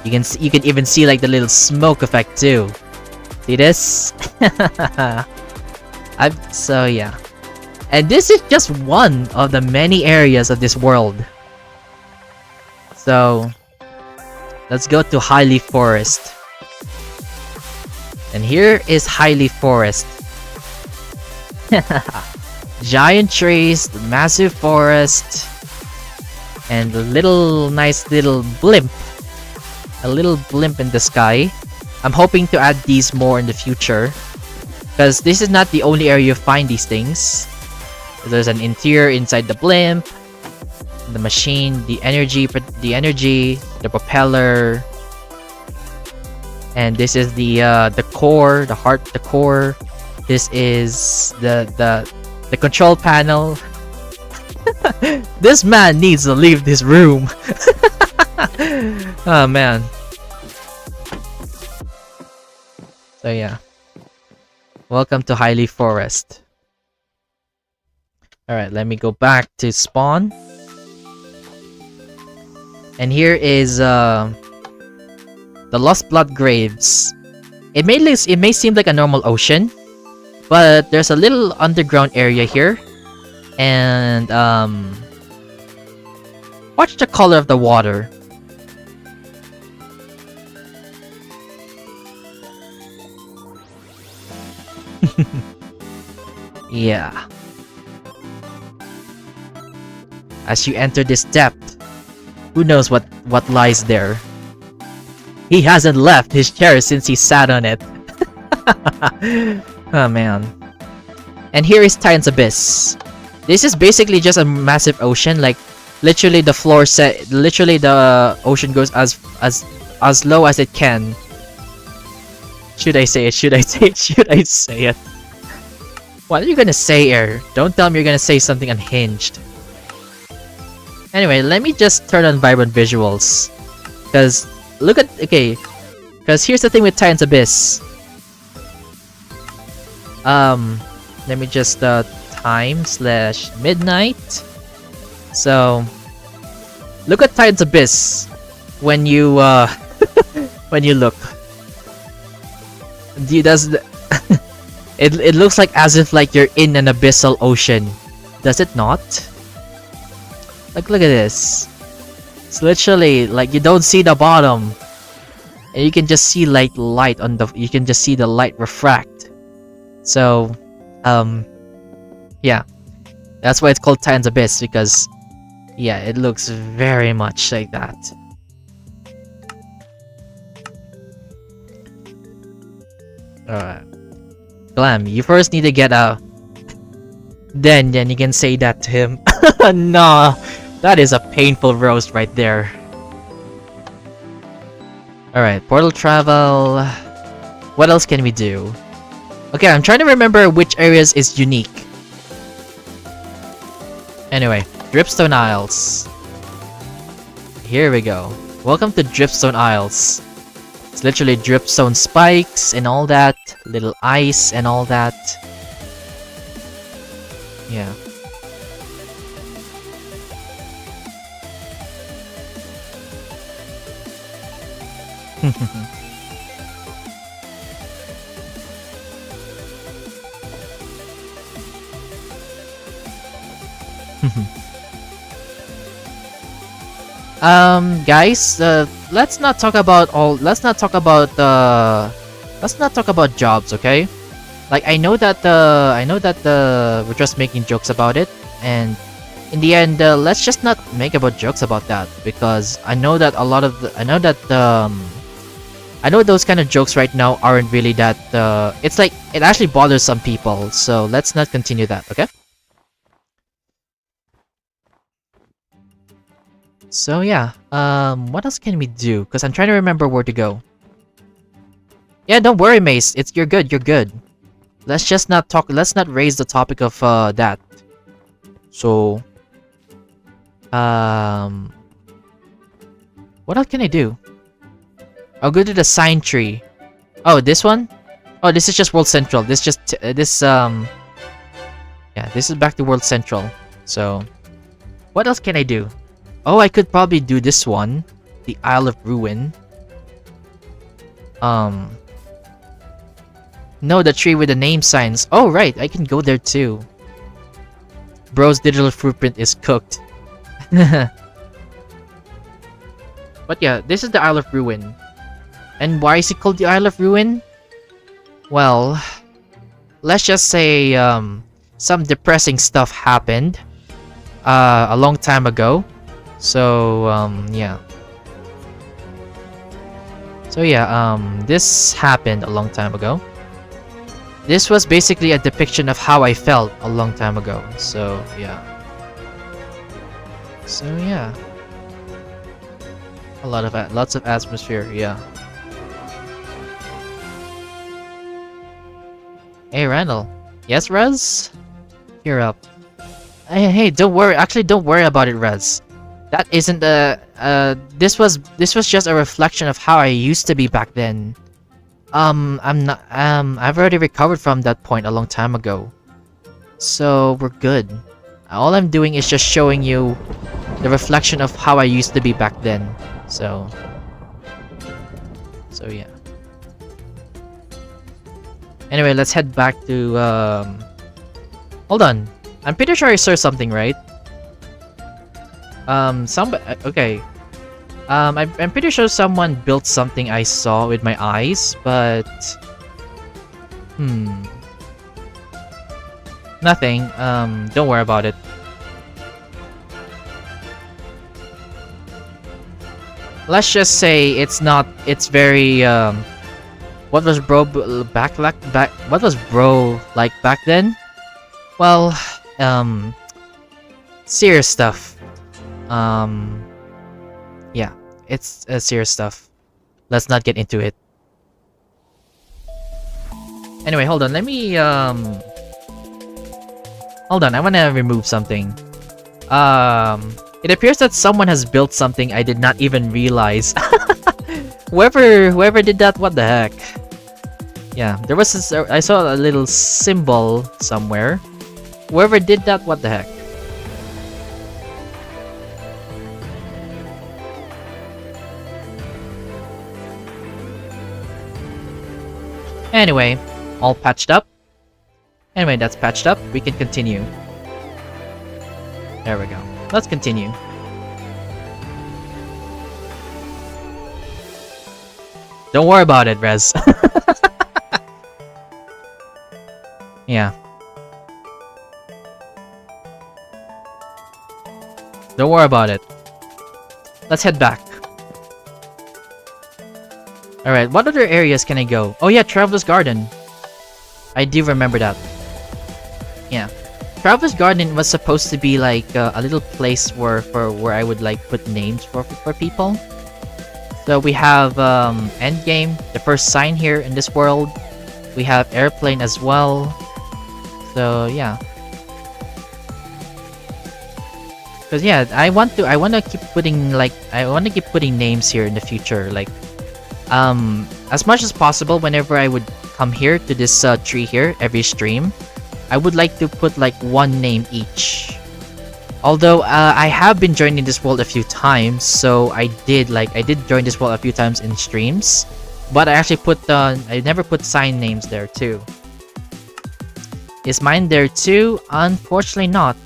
You can even see like the little smoke effect too. See this? So yeah. And this is just one of the many areas of this world. So let's go to Highleaf Forest. And here is Highleaf Forest. Giant trees, the massive forest, and a nice little blimp. A little blimp in the sky. I'm hoping to add these more in the future, because this is not the only area you find these things. There's an interior inside the blimp, the machine, the energy, the propeller, and this is the core, the core. This is the control panel. This man needs to leave this room. Oh man. So yeah. Welcome to Highleaf Forest. Alright, let me go back to spawn. And here is the Lost Blood Graves. It may seem like a normal ocean, but there's a little underground area here. And watch the color of the water. Yeah. As you enter this depth, who knows what lies there? He hasn't left his chair since he sat on it. Oh man. And here is Titan's Abyss. This is basically just a massive ocean. Like literally the ocean goes as low as it can. Should I say it? Should I say it? Should I say it? What are you gonna say, Air? Don't tell me you're gonna say something unhinged. Anyway, let me just turn on vibrant visuals. Because because here's the thing with Titan's Abyss. Let me just time/midnight. So look at Titan's Abyss when you when you look. It looks like as if like you're in an abyssal ocean. Does it not? Like look at this. It's literally like you don't see the bottom. And you can just see light on the you can just see the light refract. So yeah. That's why it's called Titan's Abyss, because yeah, it looks very much like that. Alright. Glam, you first need to get a... Then you can say that to him. Nah, that is a painful roast right there. Alright, portal travel... What else can we do? Okay, I'm trying to remember which areas is unique. Anyway, Dripstone Isles. Here we go. Welcome to Dripstone Isles. It's literally dripstone spikes and all that. Little ice and all that. Yeah. Guys, let's not talk about jobs, okay? Like I know that we're just making jokes about it, and in the end, let's just not make about jokes about that, because I know that I know those kind of jokes right now aren't really that it's like it actually bothers some people, so let's not continue that, okay? So yeah, what else can we do? Because I'm trying to remember where to go. Yeah, don't worry, Mace. You're good. You're good. Let's just not talk. Let's not raise the topic of that. So, what else can I do? I'll go to the sign tree. Oh, this one? Oh, this is just World Central. This yeah, this is back to World Central. So, what else can I do? Oh, I could probably do this one. The Isle of Ruin. No, the tree with the name signs. Oh, right. I can go there too. Bro's digital footprint is cooked. But yeah, this is the Isle of Ruin. And why is it called the Isle of Ruin? Well, let's just say, some depressing stuff happened a long time ago. So yeah. So yeah, this happened a long time ago. This was basically a depiction of how I felt a long time ago. So yeah. So yeah. Lots of atmosphere, yeah. Hey Randall. Yes, Rez? You're up. Hey, don't worry. Actually, don't worry about it, Rez. That isn't the this was just a reflection of how I used to be back then. I'm not I've already recovered from that point a long time ago. So we're good. All I'm doing is just showing you the reflection of how I used to be back then. So yeah. Anyway, let's head back to hold on. I'm pretty sure I saw something, right? Okay. I'm pretty sure someone built something I saw with my eyes, but nothing. Don't worry about it. Let's just say it's very what was bro what was bro like back then? Well, serious stuff. Yeah, it's serious stuff. Let's not get into it. Anyway, hold on. Let me hold on. I want to remove something. It appears that someone has built something I did not even realize. Whoever did that, what the heck? Yeah, there was this, I saw a little symbol somewhere. Whoever did that, what the heck? Anyway, all patched up. Anyway, that's patched up. We can continue. There we go. Let's continue. Don't worry about it, Rez. Yeah. Don't worry about it. Let's head back. Alright, what other areas can I go? Oh yeah, Traveler's Garden. I do remember that. Yeah. Traveler's Garden was supposed to be like a little place where I would like put names for people. So we have Endgame, the first sign here in this world. We have Airplane as well. So yeah. Cause yeah, I want to keep putting names here in the future. Like as much as possible, whenever I would come here to this tree here every stream, I would like to put like one name each. Although I have been joining this world a few times, so I did join this world a few times in streams, but I actually I never put sign names there too. Is mine there too? Unfortunately not.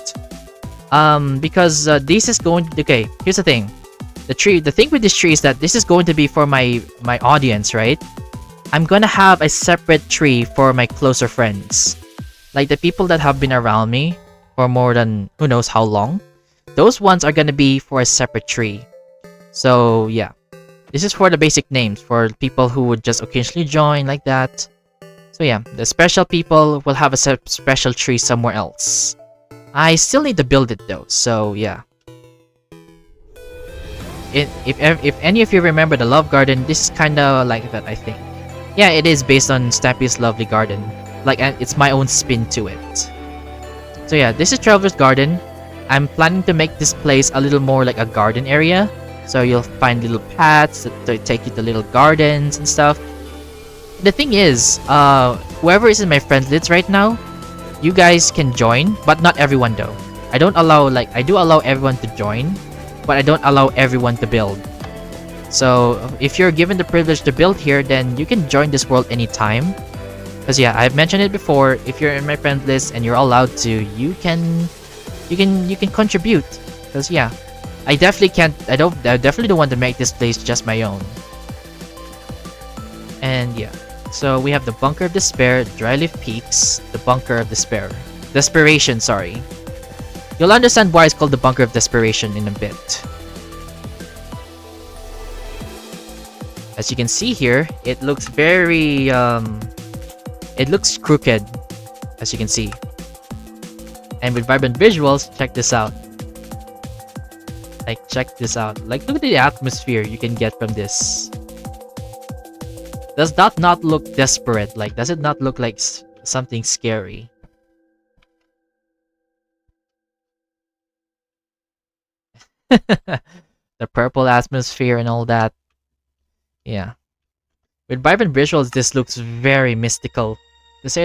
Because this is going to, okay, here's the thing. The thing with this tree is that this is going to be for my audience, right? I'm gonna have a separate tree for my closer friends. Like the people that have been around me for more than who knows how long. Those ones are gonna be for a separate tree. So yeah. This is for the basic names, for people who would just occasionally join like that. So yeah, the special people will have a special tree somewhere else. I still need to build it though, so yeah. If any of you remember the Love Garden, this is kinda like that, I think. Yeah, it is based on Stampy's Lovely Garden. Like, it's my own spin to it. So yeah, this is Traveler's Garden. I'm planning to make this place a little more like a garden area. So you'll find little paths that take you to little gardens and stuff. The thing is, whoever is in my friend list right now, you guys can join, but not everyone though. I do allow everyone to join, but I don't allow everyone to build. So if you're given the privilege to build here, then you can join this world anytime. Because yeah, I've mentioned it before, if you're in my friend list and you're allowed to, you can contribute. Because yeah, I definitely don't want to make this place just my own. And yeah, so we have the Bunker of Despair, Dryleaf Peaks, the Bunker of Despair. Desperation, sorry. You'll understand why it's called the Bunker of Desperation in a bit. As you can see here, it looks very, it looks crooked, as you can see. And with vibrant visuals, check this out. Like, check this out. Like, look at the atmosphere you can get from this. Does that not look desperate? Like, does it not look like something scary? The purple atmosphere and all that. Yeah. With vibrant visuals, this looks very mystical, to say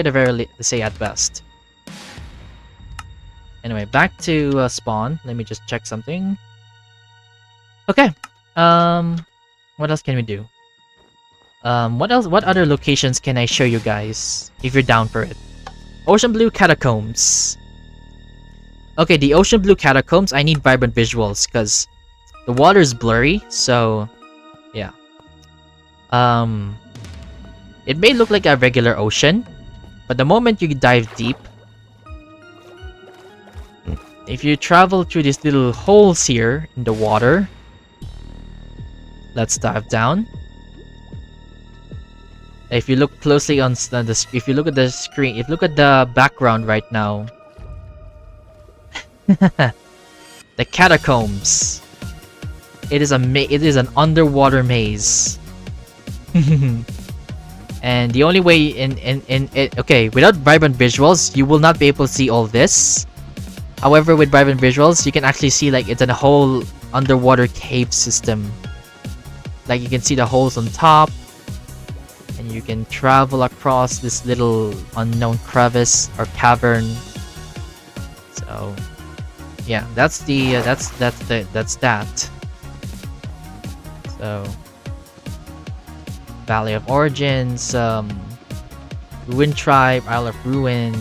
at best. Anyway, back to spawn. Let me just check something. Okay. What else can we do? What else? What other locations can I show you guys if you're down for it? Ocean Blue Catacombs. Okay, the Ocean Blue Catacombs. I need vibrant visuals because the water is blurry. So, yeah. It may look like a regular ocean, but the moment you dive deep, if you travel through these little holes here in the water, let's dive down. If you look closely on if you look at the screen, if you look at the background right now, the catacombs. It is an underwater maze. And the only way in it, okay, without vibrant visuals, you will not be able to see all this. However, with vibrant visuals, you can actually see like it's a whole underwater cave system. Like you can see the holes on top, and you can travel across this little unknown crevice or cavern. So, yeah, that's that. So, Valley of Origins, Ruin Tribe, Isle of Ruin,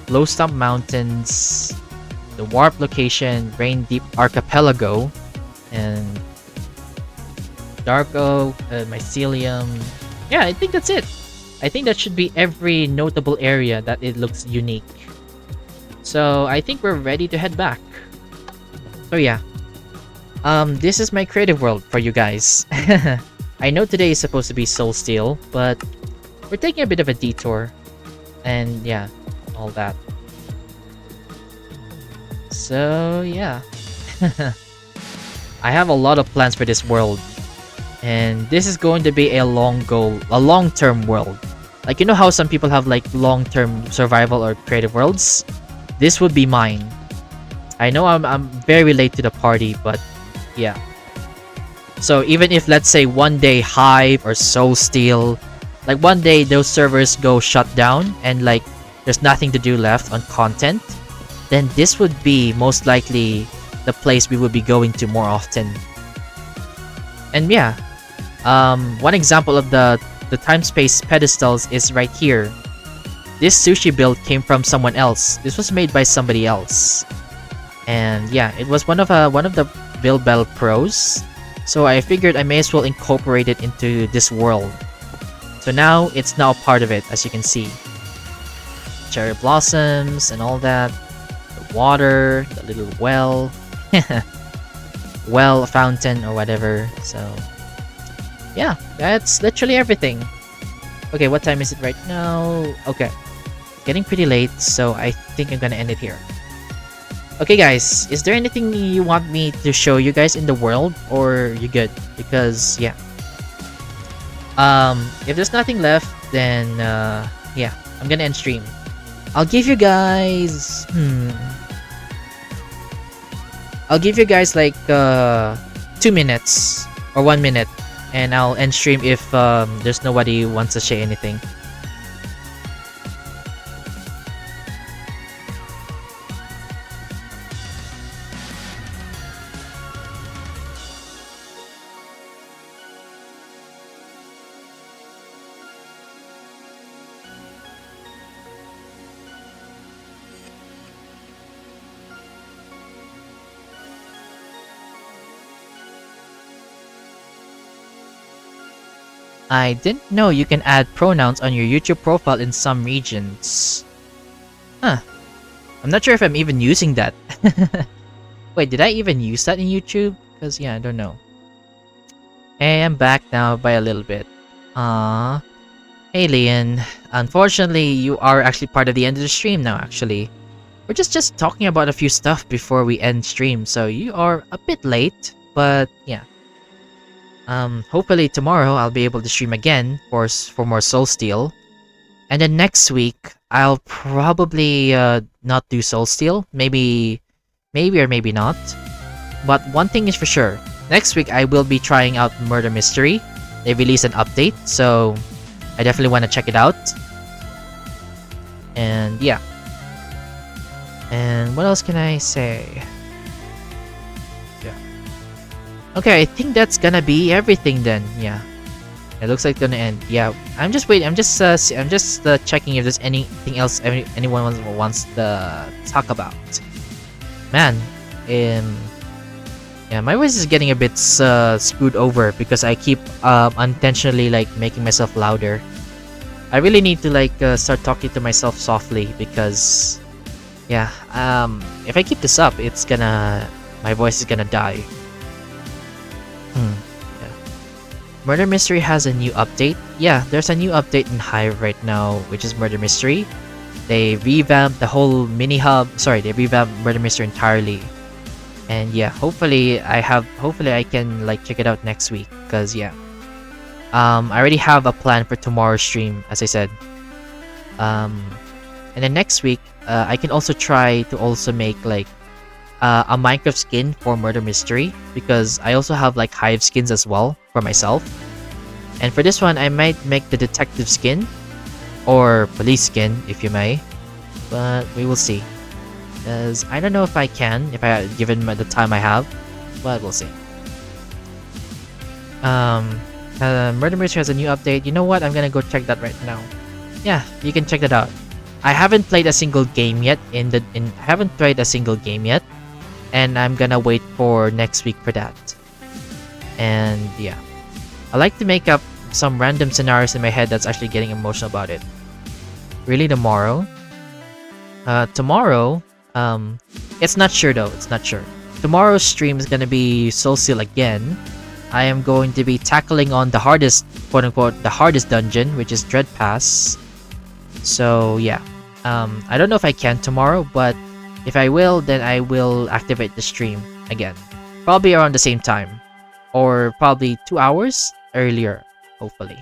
Low Stump Mountains, the Warp Location, Rain Deep Archipelago, and Dark Oak, Mycelium. Yeah, I think that's it. I think that should be every notable area that it looks unique. So I think we're ready to head back. So yeah. This is my creative world for you guys. I know today is supposed to be SoulSteel, but we're taking a bit of a detour. And yeah, all that. So yeah. I have a lot of plans for this world. And this is going to be a long-term world. Like, you know how some people have like long-term survival or creative worlds? This would be mine. I know I'm very late to the party, but yeah. So even if, let's say, one day Hive or SoulSteel, like one day those servers go shut down and like there's nothing to do left on content, then this would be most likely the place we would be going to more often. And yeah, one example of the time-space pedestals is right here. This sushi build came from someone else. This was made by somebody else. And yeah, it was one of the Build Battle pros. So I figured I may as well incorporate it into this world. So now it's now part of it, as you can see. Cherry blossoms and all that. The water, the little well. Well, fountain or whatever. So yeah, that's literally everything. Okay, what time is it right now? Okay, getting pretty late, so I think I'm gonna end it here. Okay guys, is there anything you want me to show you guys in the world, or you good? Because yeah, if there's nothing left, then yeah, I'm gonna end stream. I'll give you guys I'll give you guys like 2 minutes or 1 minute, and I'll end stream if there's nobody who wants to say anything. I didn't know you can add pronouns on your YouTube profile in some regions. Huh. I'm not sure if I'm even using that. Wait, did I even use that in YouTube? Because, yeah, I don't know. Hey, I'm back now by a little bit. Ah, hey, Leon. Unfortunately, you are actually part of the end of the stream now, actually. We're just talking about a few stuff before we end stream, so you are a bit late, but yeah. Hopefully tomorrow I'll be able to stream again for more SoulSteel. And then next week, I'll probably not do SoulSteel. Maybe or maybe not. But one thing is for sure. Next week, I will be trying out Murder Mystery. They released an update, so I definitely want to check it out. And yeah. And what else can I say? Yeah. Okay, I think that's gonna be everything then. Yeah. It looks like it's gonna end. Yeah, I'm just waiting. I'm just checking if there's anything else anyone wants to talk about. Man, yeah, my voice is getting a bit screwed over because I keep unintentionally like making myself louder. I really need to like start talking to myself softly because, yeah, if I keep this up, my voice is gonna die. Murder Mystery has a new update. Yeah, there's a new update in Hive right now, which is Murder Mystery. They revamped the whole mini hub. Sorry, they revamped Murder Mystery entirely. And yeah, hopefully I can like check it out next week. Cause yeah, I already have a plan for tomorrow's stream, as I said. And then next week, I can also try to also make like a Minecraft skin for Murder Mystery, because I also have like Hive skins as well for myself. And for this one, I might make the detective skin or police skin, if you may, but we will see. Because I don't know if I can, given the time I have, but we'll see. Murder Mystery has a new update. You know what? I'm gonna go check that right now. Yeah, you can check that out. I haven't played a single game yet. I haven't played a single game yet, and I'm gonna wait for next week for that. And yeah, I like to make up some random scenarios in my head that's actually getting emotional about it. Really, tomorrow? Tomorrow, it's not sure though. It's not sure. Tomorrow's stream is gonna be SoulSteel again. I am going to be tackling on the hardest, quote unquote, the hardest dungeon, which is Dread Pass. So yeah, I don't know if I can tomorrow, but if I will, then I will activate the stream again. Probably around the same time, or probably 2 hours earlier, hopefully.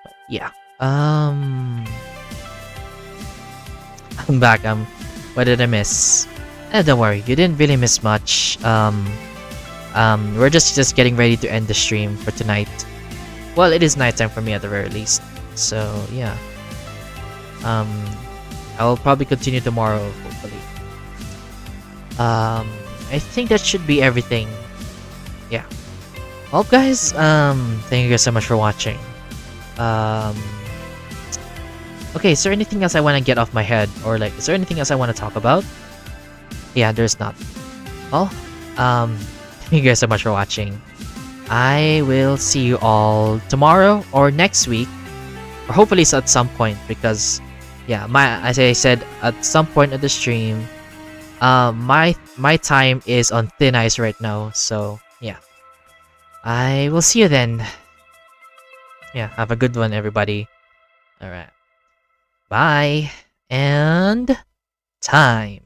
But yeah, I'm back. What did I miss? Don't worry, you didn't really miss much. We're just getting ready to end the stream for tonight. Well, it is nighttime for me at the very least. So yeah. I'll probably continue tomorrow, hopefully. I think that should be everything. Yeah. Well, guys, thank you guys so much for watching. Okay, is there anything else I want to get off my head? Or like, is there anything else I want to talk about? Yeah, there's not. Well, thank you guys so much for watching. I will see you all tomorrow or next week, or hopefully it's at some point, because yeah, as I said, at some point of the stream, my time is on thin ice right now. So yeah, I will see you then. Yeah, have a good one, everybody. All right, bye and time.